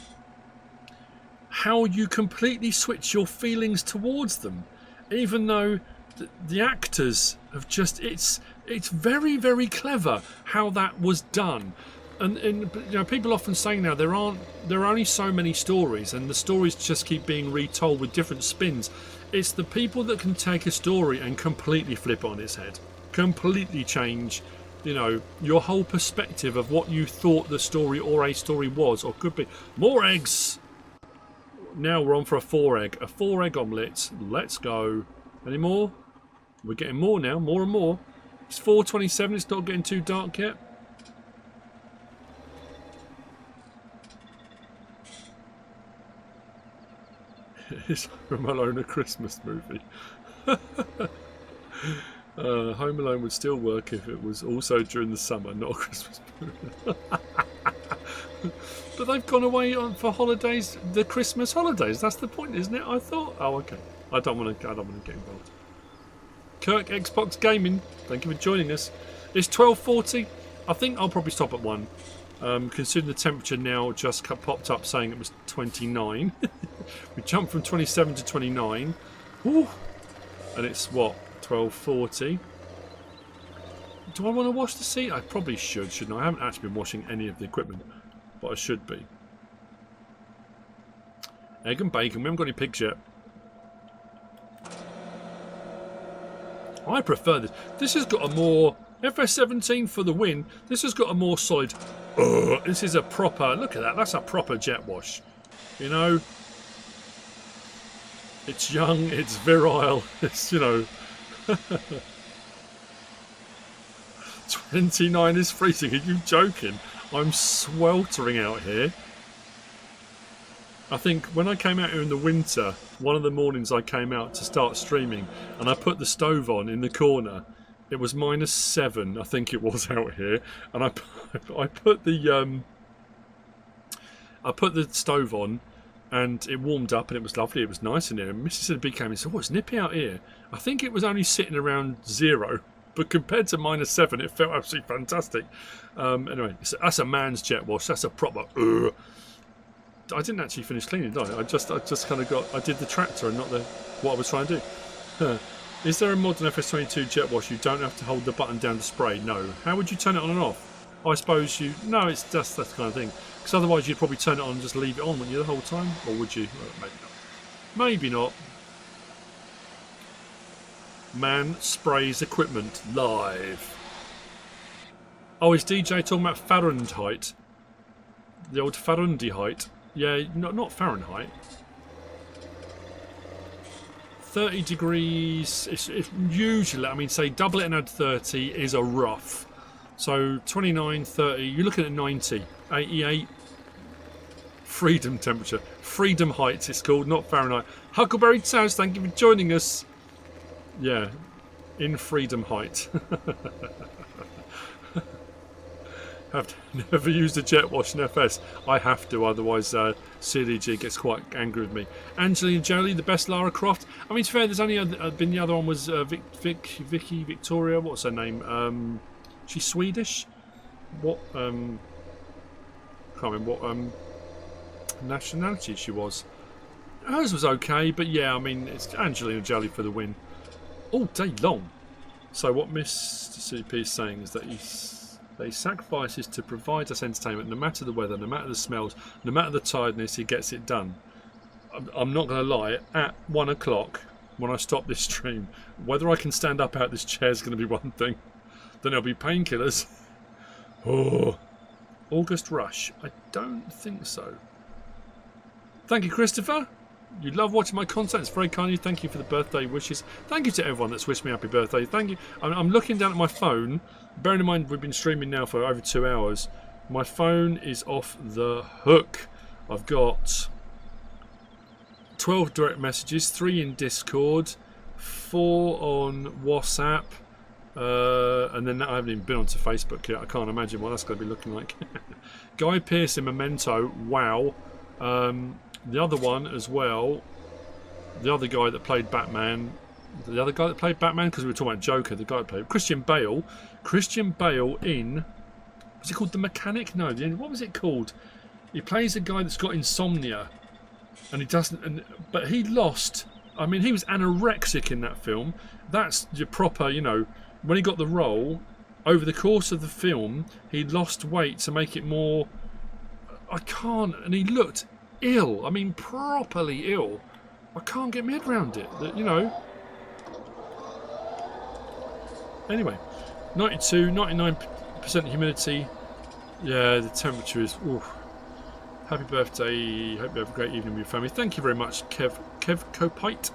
How you completely switch your feelings towards them, even though the actors have just, it's very, very clever how that was done. And you know, people often saying now there are only so many stories, and the stories just keep being retold with different spins. It's the people that can take a story and completely flip it on its head, completely change, you know, your whole perspective of what you thought the story or a story was or could be. More eggs. Now we're on for a 4-egg omelette. Let's go. Any more? We're getting more now, more and more. It's 4:27. It's not getting too dark yet. Is Home Alone a Christmas movie? Home Alone would still work if it was also during the summer, not a Christmas movie. But they've gone away for holidays, the Christmas holidays. That's the point, isn't it? I thought. Oh, okay. I don't want to get involved. Kirk Xbox Gaming, thank you for joining us. It's 12:40. I think I'll probably stop at 1. Considering the temperature now just popped up saying it was 29. We jumped from 27 to 29. Woo. And it's what? 12:40. Do I want to wash the seat? I probably should, shouldn't I? I haven't actually been washing any of the equipment, but I should be. Egg and bacon. We haven't got any pigs yet. I prefer this. This has got a more... FS17 for the win. This has got a more solid... this is a proper... Look at that. That's a proper jet wash. You know? It's young. It's virile. It's, you know... 29 is freezing. Are you joking? I'm sweltering out here. I think when I came out here in the winter, one of the mornings I came out to start streaming, and I put the stove on in the corner. It was -7, I think it was out here, and I put the stove on, and it warmed up, and it was lovely. It was nice in there. And Mrs. B came and said, "Oh, it's nippy out here." I think it was only sitting around 0. But compared to -7, it felt absolutely fantastic. Anyway, that's a man's jet wash. That's a proper... I didn't actually finish cleaning, did I? I just kind of I did the tractor and not what I was trying to do. Huh. Is there a modern FS22 jet wash you don't have to hold the button down to spray? No. How would you turn it on and off? I suppose you... No, it's just that kind of thing. Because otherwise you'd probably turn it on and just leave it on, wouldn't you, the whole time? Or would you? Well, maybe not. Maybe not. Man sprays equipment live. Oh, is DJ talking about Fahrenheit? The old Fahrenheit? Yeah, not Fahrenheit. 30 degrees. It's usually, I mean, say double it and add 30 is a rough. So 29, 30. You're looking at 90, 88. Freedom temperature. Freedom heights. It's called, not Fahrenheit. Huckleberry Towers, thank you for joining us. Yeah, in Freedom Height. Have never used a jet wash in FS. I have to, otherwise CDG gets quite angry with me. Angelina Jolie, the best Lara Croft. I mean, to be fair, there's only been the other one was Vicky Victoria. What's her name? She's Swedish. What? Can't remember what nationality she was. Hers was okay, but yeah, I mean, it's Angelina Jolie for the win all day long. So what Mr. CP is saying is that he sacrifices to provide us entertainment, no matter the weather, no matter the smells, no matter the tiredness, he gets it done. I'm not going to lie, at 1 o'clock, when I stop this stream, whether I can stand up out this chair is going to be one thing. Then there'll be painkillers. Oh, August Rush. I don't think so. Thank you, Christopher. You love watching my content. It's very kind of you. Thank you for the birthday wishes. Thank you to everyone that's wished me happy birthday. Thank you. I'm looking down at my phone. Bearing in mind we've been streaming now for over 2 hours. My phone is off the hook. I've got 12 direct messages, 3 in Discord, 4 on WhatsApp, and then I haven't even been onto Facebook yet. I can't imagine what that's going to be looking like. Guy Pearce in Memento. Wow. The other one as well, the other guy that played Batman, because we were talking about Joker, the guy that played Christian Bale in, was it called The Mechanic? No, what was it called? He plays a guy that's got insomnia, and he doesn't, but he lost, I mean, he was anorexic in that film. That's your proper, you know, when he got the role, over the course of the film, he lost weight to make it more, and he looked ill. I mean, properly ill. I can't get my head around it. You know. Anyway, 92, 99% humidity. Yeah, the temperature is. Ooh. Happy birthday. Hope you have a great evening with your family. Thank you very much, Kev Copite.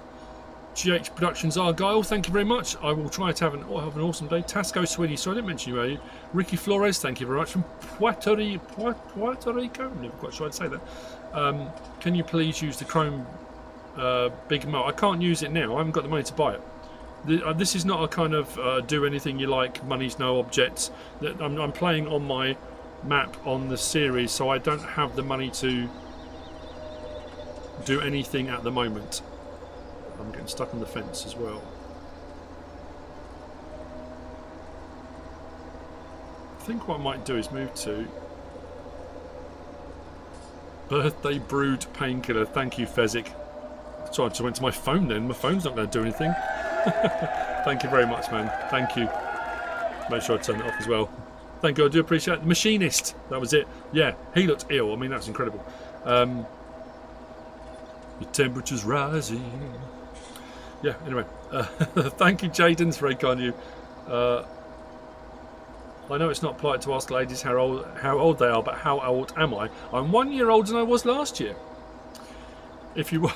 GH Productions Argyle, thank you very much. I will try to have an awesome day. Tasco Sweeney, sorry I didn't mention you earlier. Ricky Flores, thank you very much. From Puerto Rico, I'm never quite sure I'd say that. Can you please use the Chrome Big Mo? I can't use it now, I haven't got the money to buy it. This is not a kind of do anything you like, money's no object. I'm playing on my map on the series, so I don't have the money to do anything at the moment. I'm getting stuck on the fence as well. I think what I might do is move to Birthday Brood Painkiller. Thank you, Fezzik. So I just went to my phone then. My phone's not going to do anything. Thank you very much, man. Thank you. Make sure I turn it off as well. Thank you, I do appreciate it. The Machinist. That was it. Yeah, he looked ill. I mean, that's incredible. The temperature's rising. Yeah, anyway. Thank you, Jaden. It's very kind of you. I know it's not polite to ask ladies how old they are, but how old am I? I'm 1 year older than I was last year. If you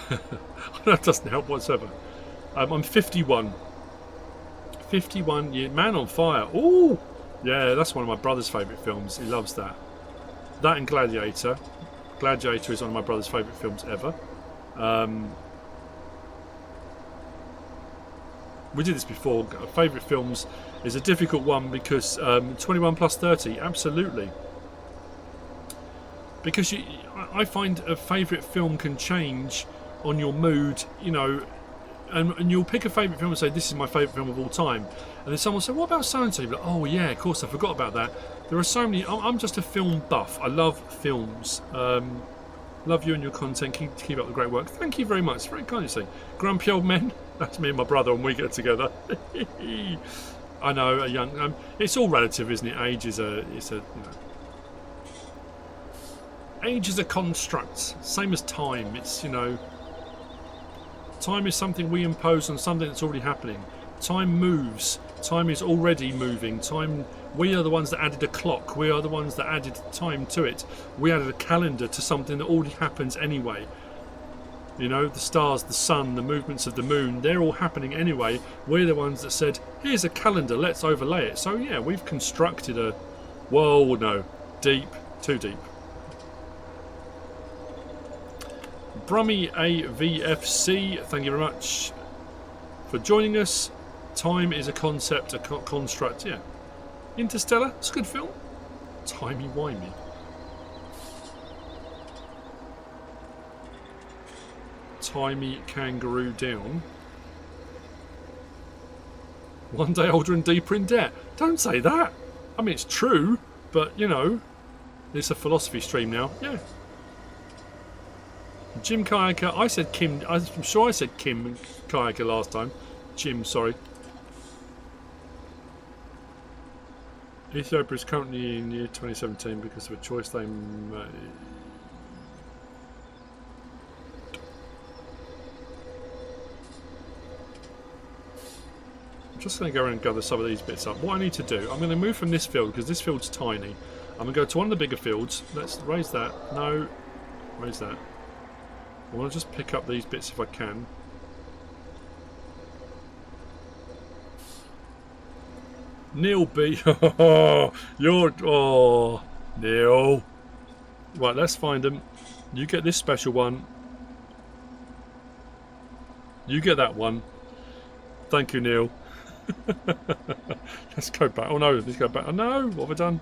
that doesn't help whatsoever. I'm 51. 51 year Man on Fire. Ooh, yeah, that's one of my brother's favourite films. He loves that. That and Gladiator. Gladiator is one of my brother's favourite films ever. We did this before. Favourite films is a difficult one because 21 plus 30, absolutely. Because I find a favourite film can change on your mood, you know, and you'll pick a favourite film and say, this is my favourite film of all time. And then someone will say, what about so-and-so? You'll be like, oh yeah, of course, I forgot about that. There are so many, I'm just a film buff. I love films. Love you and your content. Keep up the great work. Thank you very much. Very kind of you. Grumpy old men. That's me and my brother when we get together. I know, a young. It's all relative, isn't it? Age is a. It's a. You know, age is a construct, same as time. It's, you know. Time is something we impose on something that's already happening. Time moves. Time is already moving. Time. We are the ones that added a clock. We are the ones that added time to it. We added a calendar to something that already happens anyway. You know, the stars, the sun, the movements of the moon, they're all happening anyway. We're the ones that said, here's a calendar, let's overlay it. So yeah, we've constructed a... Whoa, no. Deep. Too deep. Brummy AVFC, thank you very much for joining us. Time is a concept, a construct, yeah. Interstellar, it's a good film. Timey-wimey. Timey kangaroo down. One day older and deeper in debt. Don't say that. I mean, it's true, but, you know, it's a philosophy stream now. Yeah. Jim Kayaker. I said Kim. I'm sure I said Kim Kayaker last time. Jim, sorry. Ethiopia is currently in year 2017 because of a choice they made. I'm just going to go around and gather some of these bits up. What I need to do, I'm going to move from this field because this field's tiny. I'm going to go to one of the bigger fields. Let's raise that. No. Raise that. I want to just pick up these bits if I can. Neil B. You're... Oh, Neil. Right, let's find them. You get this special one. You get that one. Thank you, Neil. Let's go back. Oh no, let's go back. Oh no, what have I done?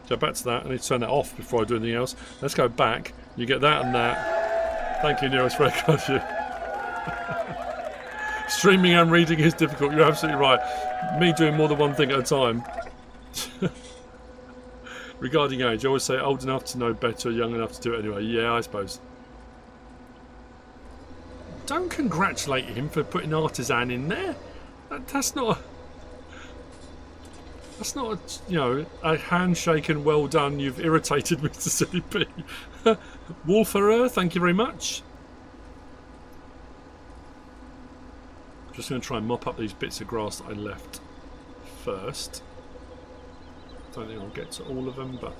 Go back to that. I need to turn that off before I do anything else. Let's go back. You get that and that. Thank you, Neil. It's very kind of you. Streaming and reading is difficult. You're absolutely right. Me doing more than one thing at a time. Regarding age, I always say old enough to know better, young enough to do it anyway. Yeah, I suppose. Don't congratulate him for putting artisan in there. That's not a, you know, a handshake and well done. You've irritated Mr. CP. Wolferer, thank you very much. Just going to try and mop up these bits of grass that I left first. Don't think I'll get to all of them, but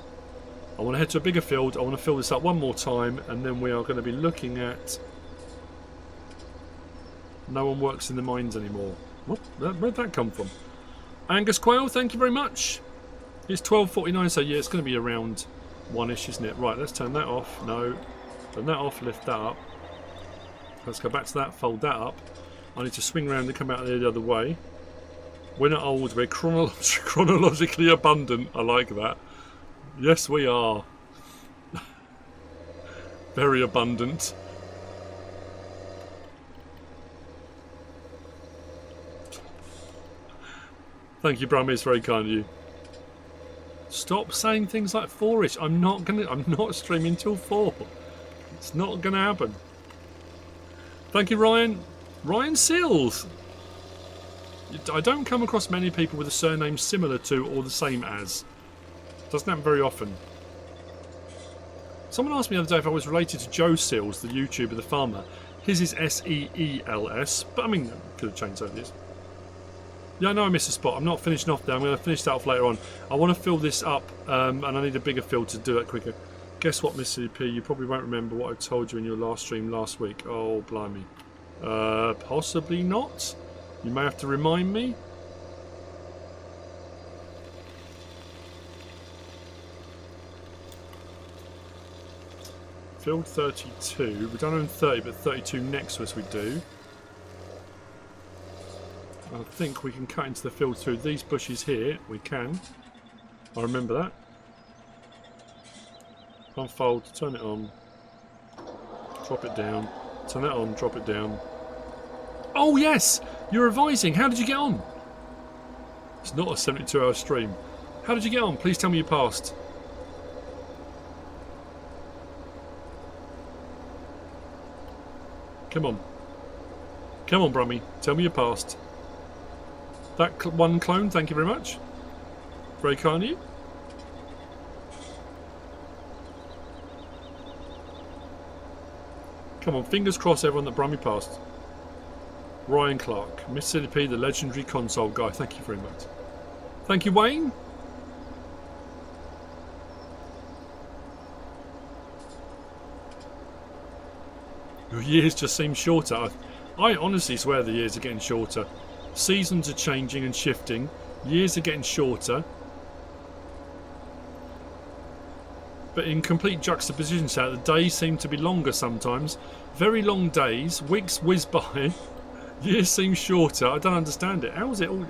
I want to head to a bigger field. I want to fill this up one more time, and then we are going to be looking at... No one works in the mines anymore. What? Where'd that come from? Angus Quail, thank you very much. It's 12:49, so yeah, it's going to be around 1ish, isn't it? Right, let's turn that off. No. Turn that off, lift that up. Let's go back to that, fold that up. I need to swing around and come out the other way. We're not old, we're chronologically abundant. I like that. Yes, we are. Very abundant. Thank you, Brammy. It's very kind of you. Stop saying things like 4ish. I'm not streaming till 4. It's not gonna happen. Thank you, Ryan. Ryan Seals. I don't come across many people with a surname similar to or the same as. Doesn't happen very often. Someone asked me the other day if I was related to Joe Seals, the YouTuber, the farmer. His is S-E-E-L-S, but I mean, could have changed over this. Yeah, I know I missed a spot. I'm not finishing off there. I'm going to finish that off later on. I want to fill this up, and I need a bigger field to do that quicker. Guess what, Miss CP? You probably won't remember what I told you in your last stream last week. Oh, blimey. Possibly not. You may have to remind me. Field 32. We don't own 30, but 32 next to us we do. I think we can cut into the field through these bushes here. We can. I remember that. Unfold, turn it on. Drop it down. Turn it on, drop it down. Oh yes! You're revising. How did you get on? It's not a 72-hour stream. How did you get on? Please tell me you passed. Come on. Come on, Brummy. Tell me you passed. That one clone, thank you very much. Very kind of you. Come on, fingers crossed everyone that Brummy passed. Ryan Clark, Mississippi, the legendary console guy, thank you very much. Thank you, Wayne. Your years just seem shorter. I honestly swear the years are getting shorter. Seasons are changing and shifting. Years are getting shorter. But in complete juxtaposition to that, the days seem to be longer sometimes. Very long days. Weeks whiz by. Years seem shorter. I don't understand it. How is it all?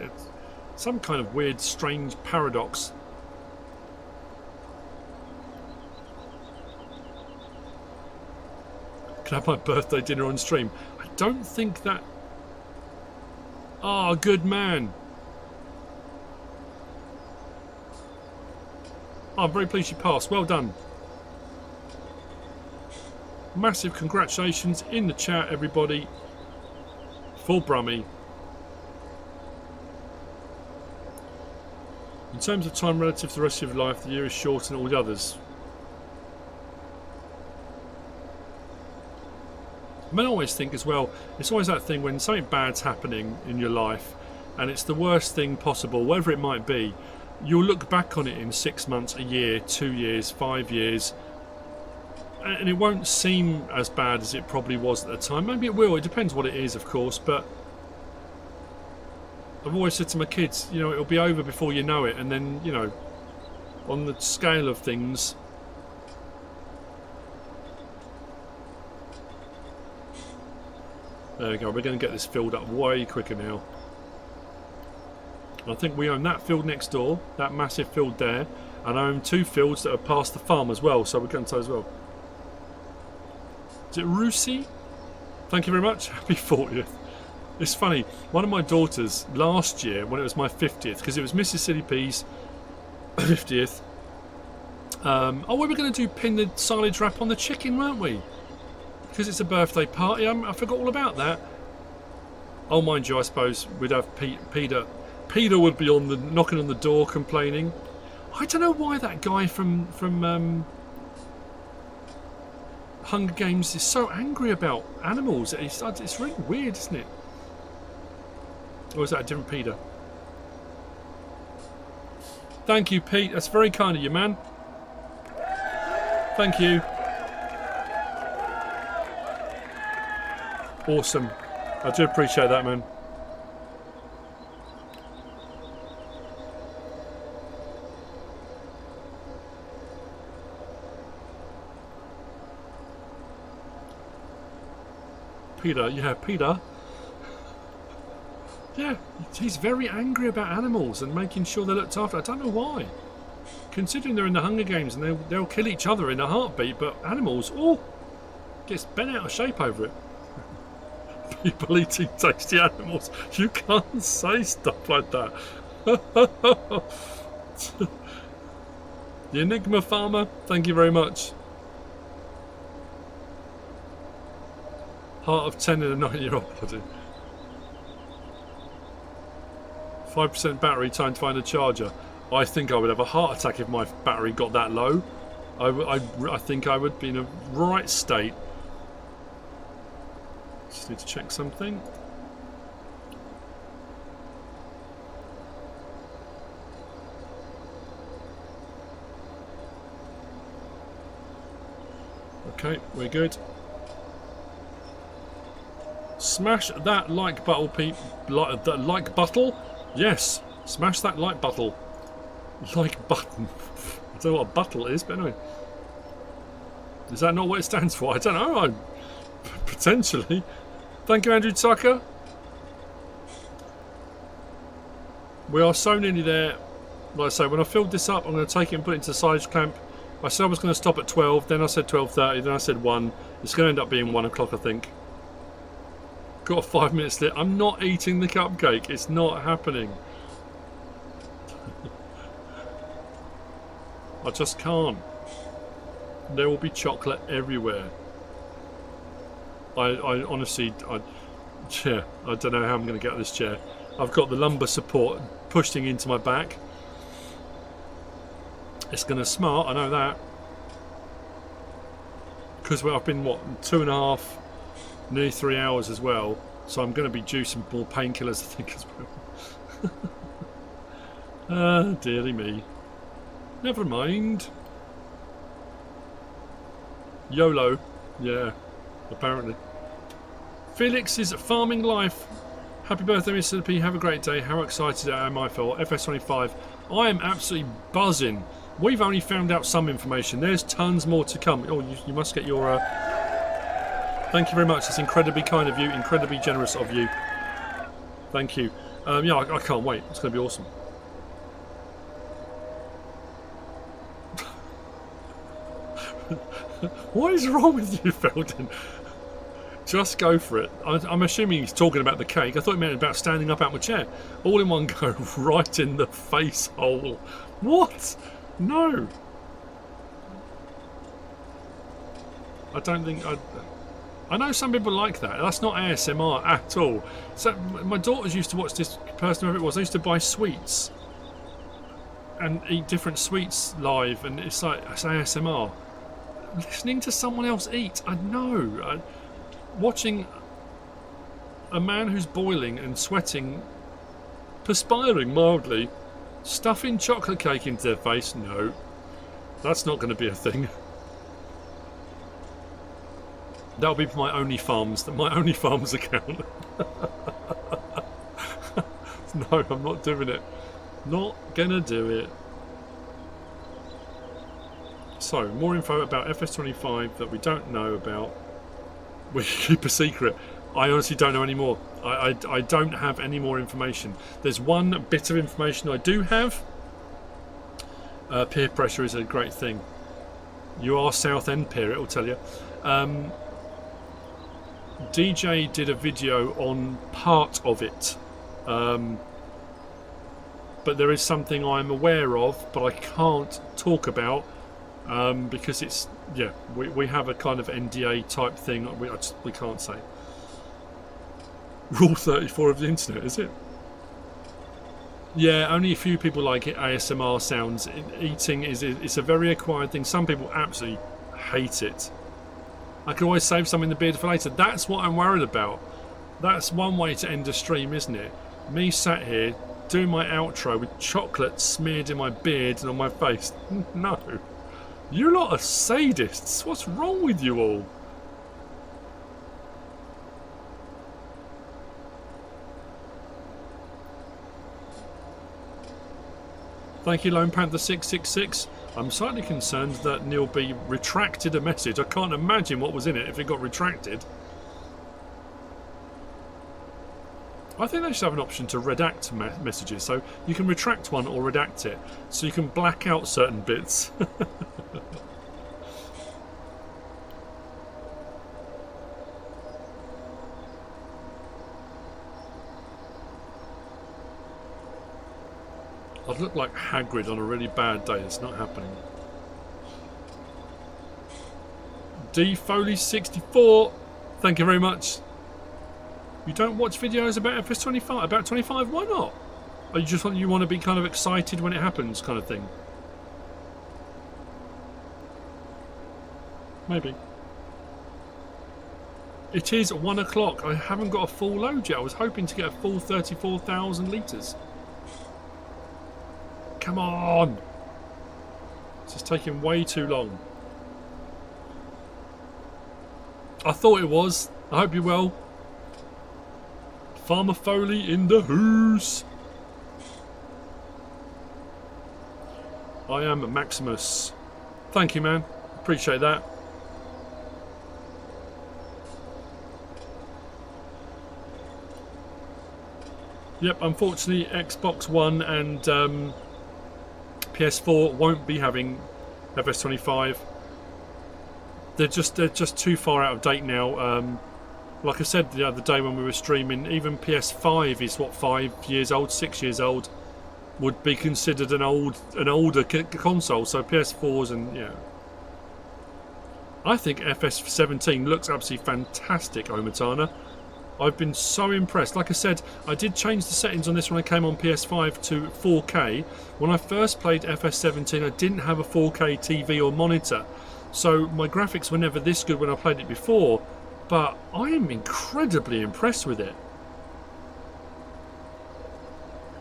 Some kind of weird, strange paradox. Can I have my birthday dinner on stream? I don't think that... Ah, good man. Oh, I'm very pleased you passed. Well done. Massive congratulations in the chat, everybody. Full Brummy. In terms of time relative to the rest of your life, the year is shorter than all the others. I mean, I always think as well, it's always that thing when something bad's happening in your life and it's the worst thing possible, whatever it might be, you'll look back on it in 6 months, a year, 2 years, 5 years, and it won't seem as bad as it probably was at the time. Maybe it will, it depends what it is, of course, but I've always said to my kids, you know, it'll be over before you know it, and then, you know, on the scale of things... There we go, we're going to get this filled up way quicker now. I think we own that field next door, that massive field there, and I own 2 fields that are past the farm as well, so we're going to as well. Is it Surci? Thank you very much, happy 40th. It's funny, one of my daughters last year, when it was my 50th, because it was Mrs. Silly P's 50th, oh, we were going to do pin the silage wrap on the chicken, weren't we? Because it's a birthday party, I forgot all about that. Oh, mind you, I suppose we'd have Peter. Peter would be on the knocking on the door, complaining. I don't know why that guy from Hunger Games is so angry about animals. It's really weird, isn't it? Or is that a different Peter? Thank you, Pete. That's very kind of you, man. Thank you. Awesome. I do appreciate that, man. Peter, yeah, Peter. Yeah, he's very angry about animals and making sure they're looked after. I don't know why. Considering they're in the Hunger Games and they'll kill each other in a heartbeat, but animals, oh, gets bent out of shape over it. People eating tasty animals. You can't say stuff like that. The Enigma Farmer, thank you very much. Heart of 10 in a 9-year-old body. 5% battery, time to find a charger. I think I would have a heart attack if my battery got that low. I think I would be in a right state. Just need to check something. Okay, we're good. Smash that like button, like button? Yes, smash that like button. Like button. I don't know what a button is, but anyway. Is that not what it stands for? I don't know. Potentially. Thank you, Andrew Tucker. We are so nearly there. Like I say, when I filled this up, I'm going to take it and put it into the silage clamp. I said I was going to stop at 12, then I said 12:30, then I said 1. It's going to end up being 1 o'clock, I think. Got a 5 minute slip. I'm not eating the cupcake. It's not happening. I just can't. There will be chocolate everywhere. I honestly, I don't know how I'm going to get out of this chair. I've got the lumbar support pushing into my back. It's going to smart, I know that. Because I've been, what, 2.5, nearly 3 hours as well. So I'm going to be juicing more painkillers, I think, as well. Ah, dearie me. Never mind. YOLO. Yeah, apparently. Felix's farming life. Happy birthday, Mr. P. Have a great day. How excited am I for FS25? I am absolutely buzzing. We've only found out some information. There's tons more to come. Oh, you must get your... Thank you very much. It's incredibly kind of you. Incredibly generous of you. Thank you. Yeah, I can't wait. It's going to be awesome. What is wrong with you, Felden? Just go for it. I'm assuming he's talking about the cake. I thought he meant about standing up out my chair. All in one go, right in the face hole. What? No. I don't think... I know some people like that. That's not ASMR at all. So my daughters used to watch this person, whoever it was. They used to buy sweets and eat different sweets live, and it's like, it's ASMR. Listening to someone else eat, I know. Watching a man who's boiling and sweating, perspiring mildly, stuffing chocolate cake into their face, no. That's not going to be a thing. That'll be my OnlyFarms account. No, I'm not doing it. Not gonna do it. So, more info about FS25 that we don't know about. We keep a secret. I honestly don't know anymore. I don't have any more information. There's one bit of information I do have. Peer pressure is a great thing. You are South End peer, it'll tell you. DJ did a video on part of it, but there is something I'm aware of, but I can't talk about because it's, yeah, we have a kind of NDA type thing we can't say. Rule 34 of the internet, is it? Yeah, only a few people like it. ASMR sounds. Eating it's a very acquired thing. Some people absolutely hate it. I could always save some in the beard for later. That's what I'm worried about. That's one way to end a stream, isn't it? Me sat here doing my outro with chocolate smeared in my beard and on my face. No. You lot are sadists. What's wrong with you all? Thank you, Lone Panther 666. I'm slightly concerned that Neil B retracted a message. I can't imagine what was in it if it got retracted. I think they should have an option to redact messages, so you can retract one or redact it, so you can black out certain bits. I'd look like Hagrid on a really bad day. It's not happening. D Foley 64, thank you very much. You don't watch videos about FS25? About 25? Why not? Or you want to be kind of excited when it happens, kind of thing? Maybe. It is 1 o'clock. I haven't got a full load yet. I was hoping to get a full 34,000 litres. Come on! This is taking way too long. I thought it was. I hope you're well. Farmer Foley in the hoose. I am Maximus. Thank you, man. Appreciate that. Yep, unfortunately, Xbox One and PS4 won't be having FS25. They're just too far out of date now. Like I said the other day when we were streaming, even PS5 is what, 5 years old, 6 years old, would be considered an older console. So PS4s and yeah, I think FS17 looks absolutely fantastic, Omatana. I've been so impressed. Like I said, I did change the settings on this when I came on PS5 to 4K. When I first played FS17, I didn't have a 4K TV or monitor, so my graphics were never this good when I played it before, but I am incredibly impressed with it.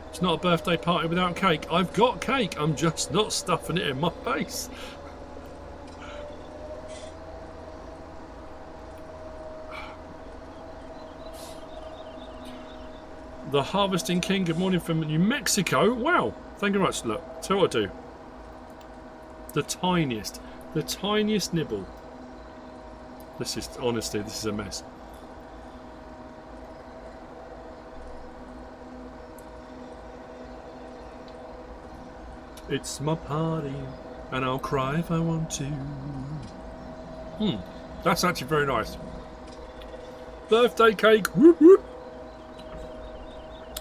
It's not a birthday party without cake. I've got cake, I'm just not stuffing it in my face. The Harvesting King, good morning from New Mexico. Wow, thank you very much. Look, tell what I do. The tiniest nibble. This is, honestly, this is a mess. It's my party, and I'll cry if I want to. That's actually very nice. Birthday cake. Whoop, whoop.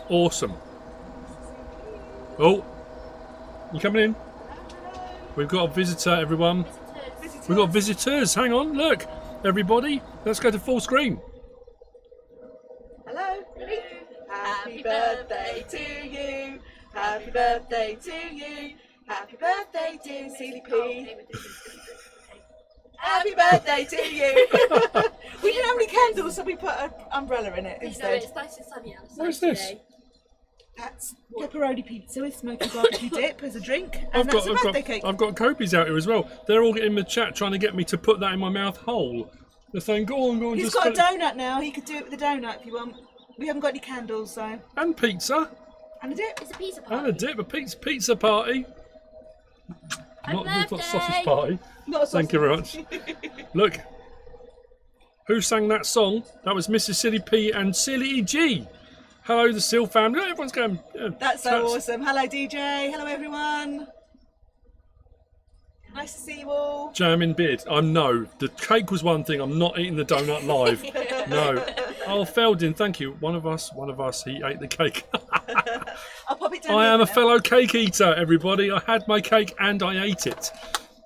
Awesome. Oh, you coming in? We've got a visitor, everyone. We've got visitors. Hang on, look, everybody. Let's go to full screen. Hello. Happy birthday to you. Happy birthday to you. Happy birthday to CDP. Happy birthday to you. We didn't have any candles, so we put an umbrella in it instead. No, it's nice and sunny outside. What is this? Today. That's pepperoni pizza with smoky barbecue dip as a drink, and that's a birthday cake. I've got Kobe's out here as well. They're all in the chat trying to get me to put that in my mouth whole. They're saying, go on, He's just got a put it. donut now. He could do it with a donut if you want. We haven't got any candles, so. And pizza. And a dip. It's a pizza party. And a dip, a pizza party. Not birthday. sausage party. Not a Thank you very much. Look, who sang that song? That was Mrs. Silly P and Silly G. Hello, the Seal family. Oh, everyone's going. Yeah, That's so awesome. Hello, DJ. Hello, everyone. Nice to see you all. Jamming beard. No, the cake was one thing. I'm not eating the donut live. No. Oh, Feldin, thank you. One of us. He ate the cake. I'll pop it down. I am a now. fellow cake eater, everybody. I had my cake and I ate it.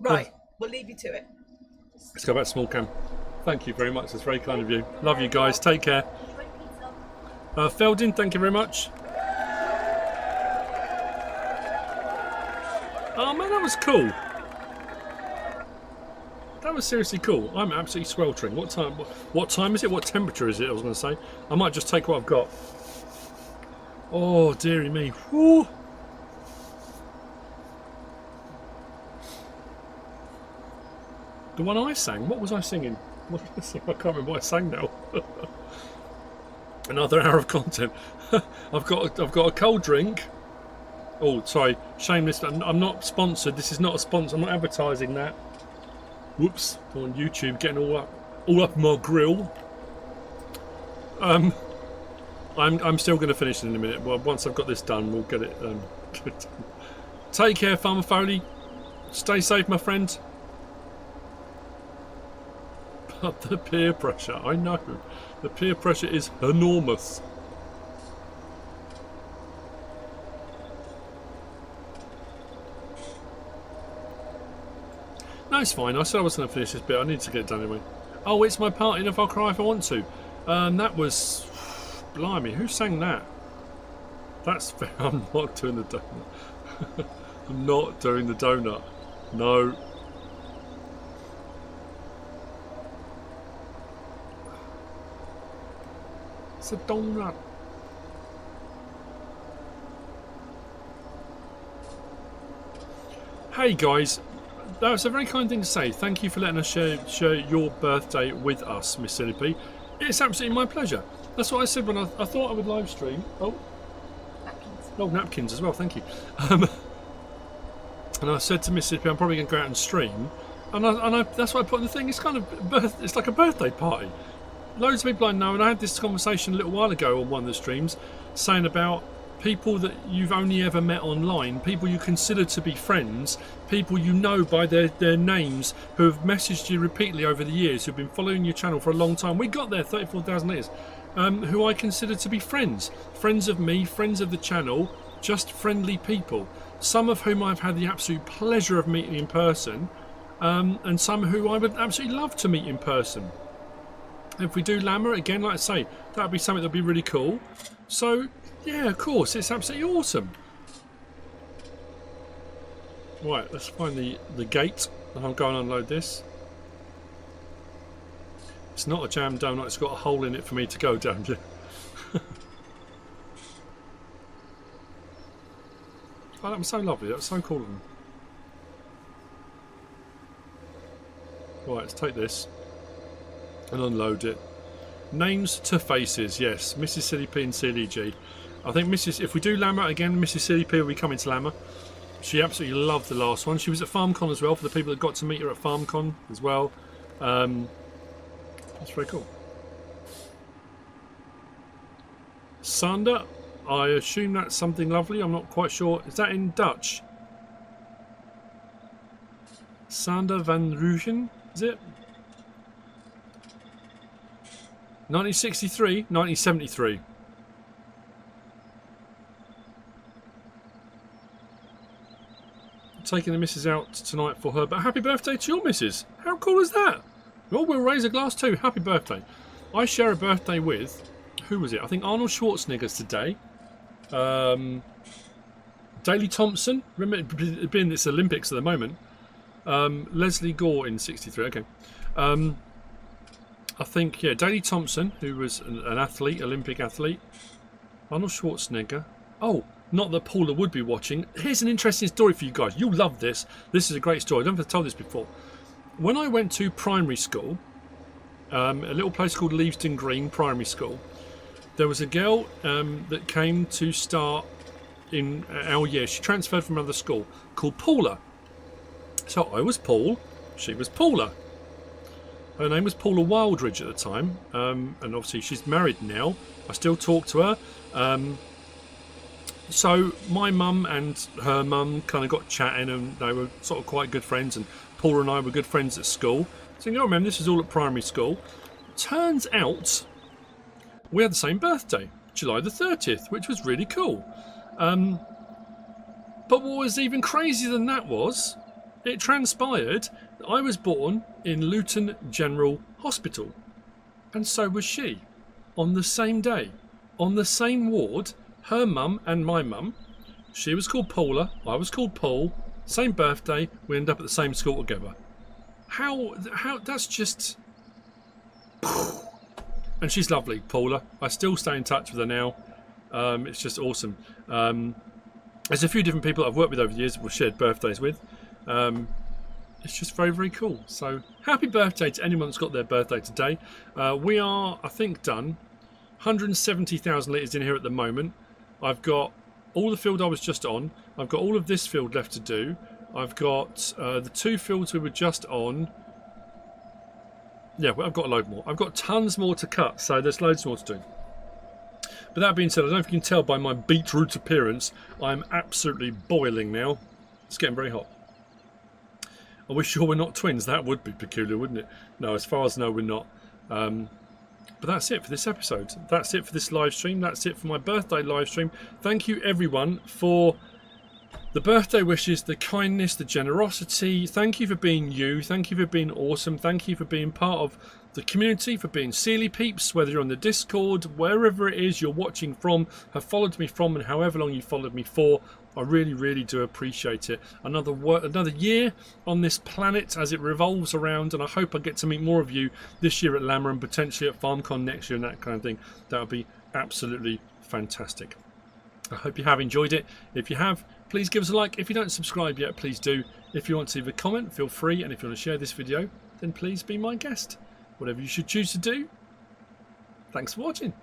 Right, we'll leave you to it. Let's go back to small cam. Thank you very much. That's very kind of you. Love you guys. Take care. Feldin, thank you very much. Oh man, that was cool. That was seriously cool. I'm absolutely sweltering. What time is it? What temperature is it? I was going to say. I might just take what I've got. Oh dearie me. Whew. The one I sang. What was I singing? What did I sing? I can't remember what I sang now. Another hour of content. I've got a cold drink. Oh, sorry, shameless. I'm not sponsored. This is not a sponsor. I'm not advertising that. Whoops! On YouTube, getting all up my grill. I'm still going to finish it in a minute. Well, once I've got this done, we'll get it. Get it done. Take care, Farmer Foley. Stay safe, my friend. But the peer pressure, I know. The peer pressure is enormous. No, it's fine. I said I was going to finish this bit. I need to get it done anyway. Oh, it's my party, and if I'll cry if I want to. That was... Blimey, who sang that? That's fair. I'm not doing the donut. I'm not doing the donut. No. It's a donut. Hey guys, that was a very kind thing to say. Thank you for letting us share your birthday with us, Miss Silly P. It's absolutely my pleasure. That's what I said when I thought I would live stream. Oh, napkins. Oh, napkins as well. Thank you. And I said to Miss Silly P, I'm probably going to go out and stream. And that's what I put in the thing. It's kind of it's like a birthday party. Loads of people I know, and I had this conversation a little while ago on one of the streams, saying about people that you've only ever met online, people you consider to be friends, people you know by their names, who have messaged you repeatedly over the years, who've been following your channel for a long time. We got there, 34,000 years. Who I consider to be friends. Friends of me, friends of the channel, just friendly people. Some of whom I've had the absolute pleasure of meeting in person, and some who I would absolutely love to meet in person. If we do Llama again, like I say, that would be something that would be really cool. So, yeah, of course, it's absolutely awesome. Right, let's find the gate, and I'll go and unload this. It's not a jam donut, it's got a hole in it for me to go down. Oh, that was so lovely, that was so cool of them. Right, let's take this and unload it. Names to faces, yes. Mrs. Silly P and Silly G. I think if we do Llama again, Mrs. Silly P will be coming to Llama. She absolutely loved the last one. She was at FarmCon as well, for the people that got to meet her at FarmCon as well. That's very cool. Sander, I assume that's something lovely. I'm not quite sure. Is that in Dutch? Sander van Rooyen, is it? 1963, 1973. Taking the missus out tonight for her, but happy birthday to your missus. How cool is that? Well, we'll raise a glass too. Happy birthday. I share a birthday with, who was it? I think Arnold Schwarzenegger's today. Daley Thompson, remember being this Olympics at the moment. Leslie Gore in 63, okay. I think, yeah, Daley Thompson, who was an athlete, Olympic athlete. Arnold Schwarzenegger. Oh, not that Paula would be watching. Here's an interesting story for you guys. You'll love this. This is a great story. I don't know if I've told this before. When I went to primary school, a little place called Leavesden Green Primary School, there was a girl that came to start in our year. She transferred from another school called Paula. So I was Paul, she was Paula. Her name was Paula Wildridge at the time, and obviously she's married now. I still talk to her. So my mum and her mum kind of got chatting, and they were sort of quite good friends, and Paula and I were good friends at school. So you remember, this is all at primary school. Turns out we had the same birthday, July the 30th, which was really cool. But what was even crazier than that was, it transpired that I was born in Luton General Hospital, and so was she, on the same day, on the same ward. Her mum and my mum. She was called Paula, I was called Paul. Same birthday, we end up at the same school together. How that's just... And she's lovely, Paula. I still stay in touch with her now. It's just awesome. There's a few different people I've worked with over the years that we've shared birthdays with. It's just very, very cool. So happy birthday to anyone that's got their birthday today. We are, I think, done. 170,000 litres in here at the moment. I've got all the field I was just on. I've got all of this field left to do. I've got the 2 fields we were just on. Yeah, well, I've got a load more. I've got tons more to cut, so there's loads more to do. But that being said, I don't know if you can tell by my beetroot appearance, I'm absolutely boiling now. It's getting very hot. Are we sure we're not twins? That would be peculiar, wouldn't it? No, as far as I know, we're not. But that's it for this episode. That's it for this live stream. That's it for my birthday live stream. Thank you everyone for the birthday wishes, the kindness, the generosity. Thank you for being you. Thank you for being awesome. Thank you for being part of the community, for being Sealy peeps, whether you're on the Discord, wherever it is you're watching from, have followed me from, and however long you followed me for. I really, really do appreciate it. Another year on this planet as it revolves around, and I hope I get to meet more of you this year at Lammer and potentially at FarmCon next year and that kind of thing. That would be absolutely fantastic. I hope you have enjoyed it. If you have, please give us a like. If you don't subscribe yet, please do. If you want to leave a comment, feel free. And if you want to share this video, then please be my guest. Whatever you should choose to do. Thanks for watching.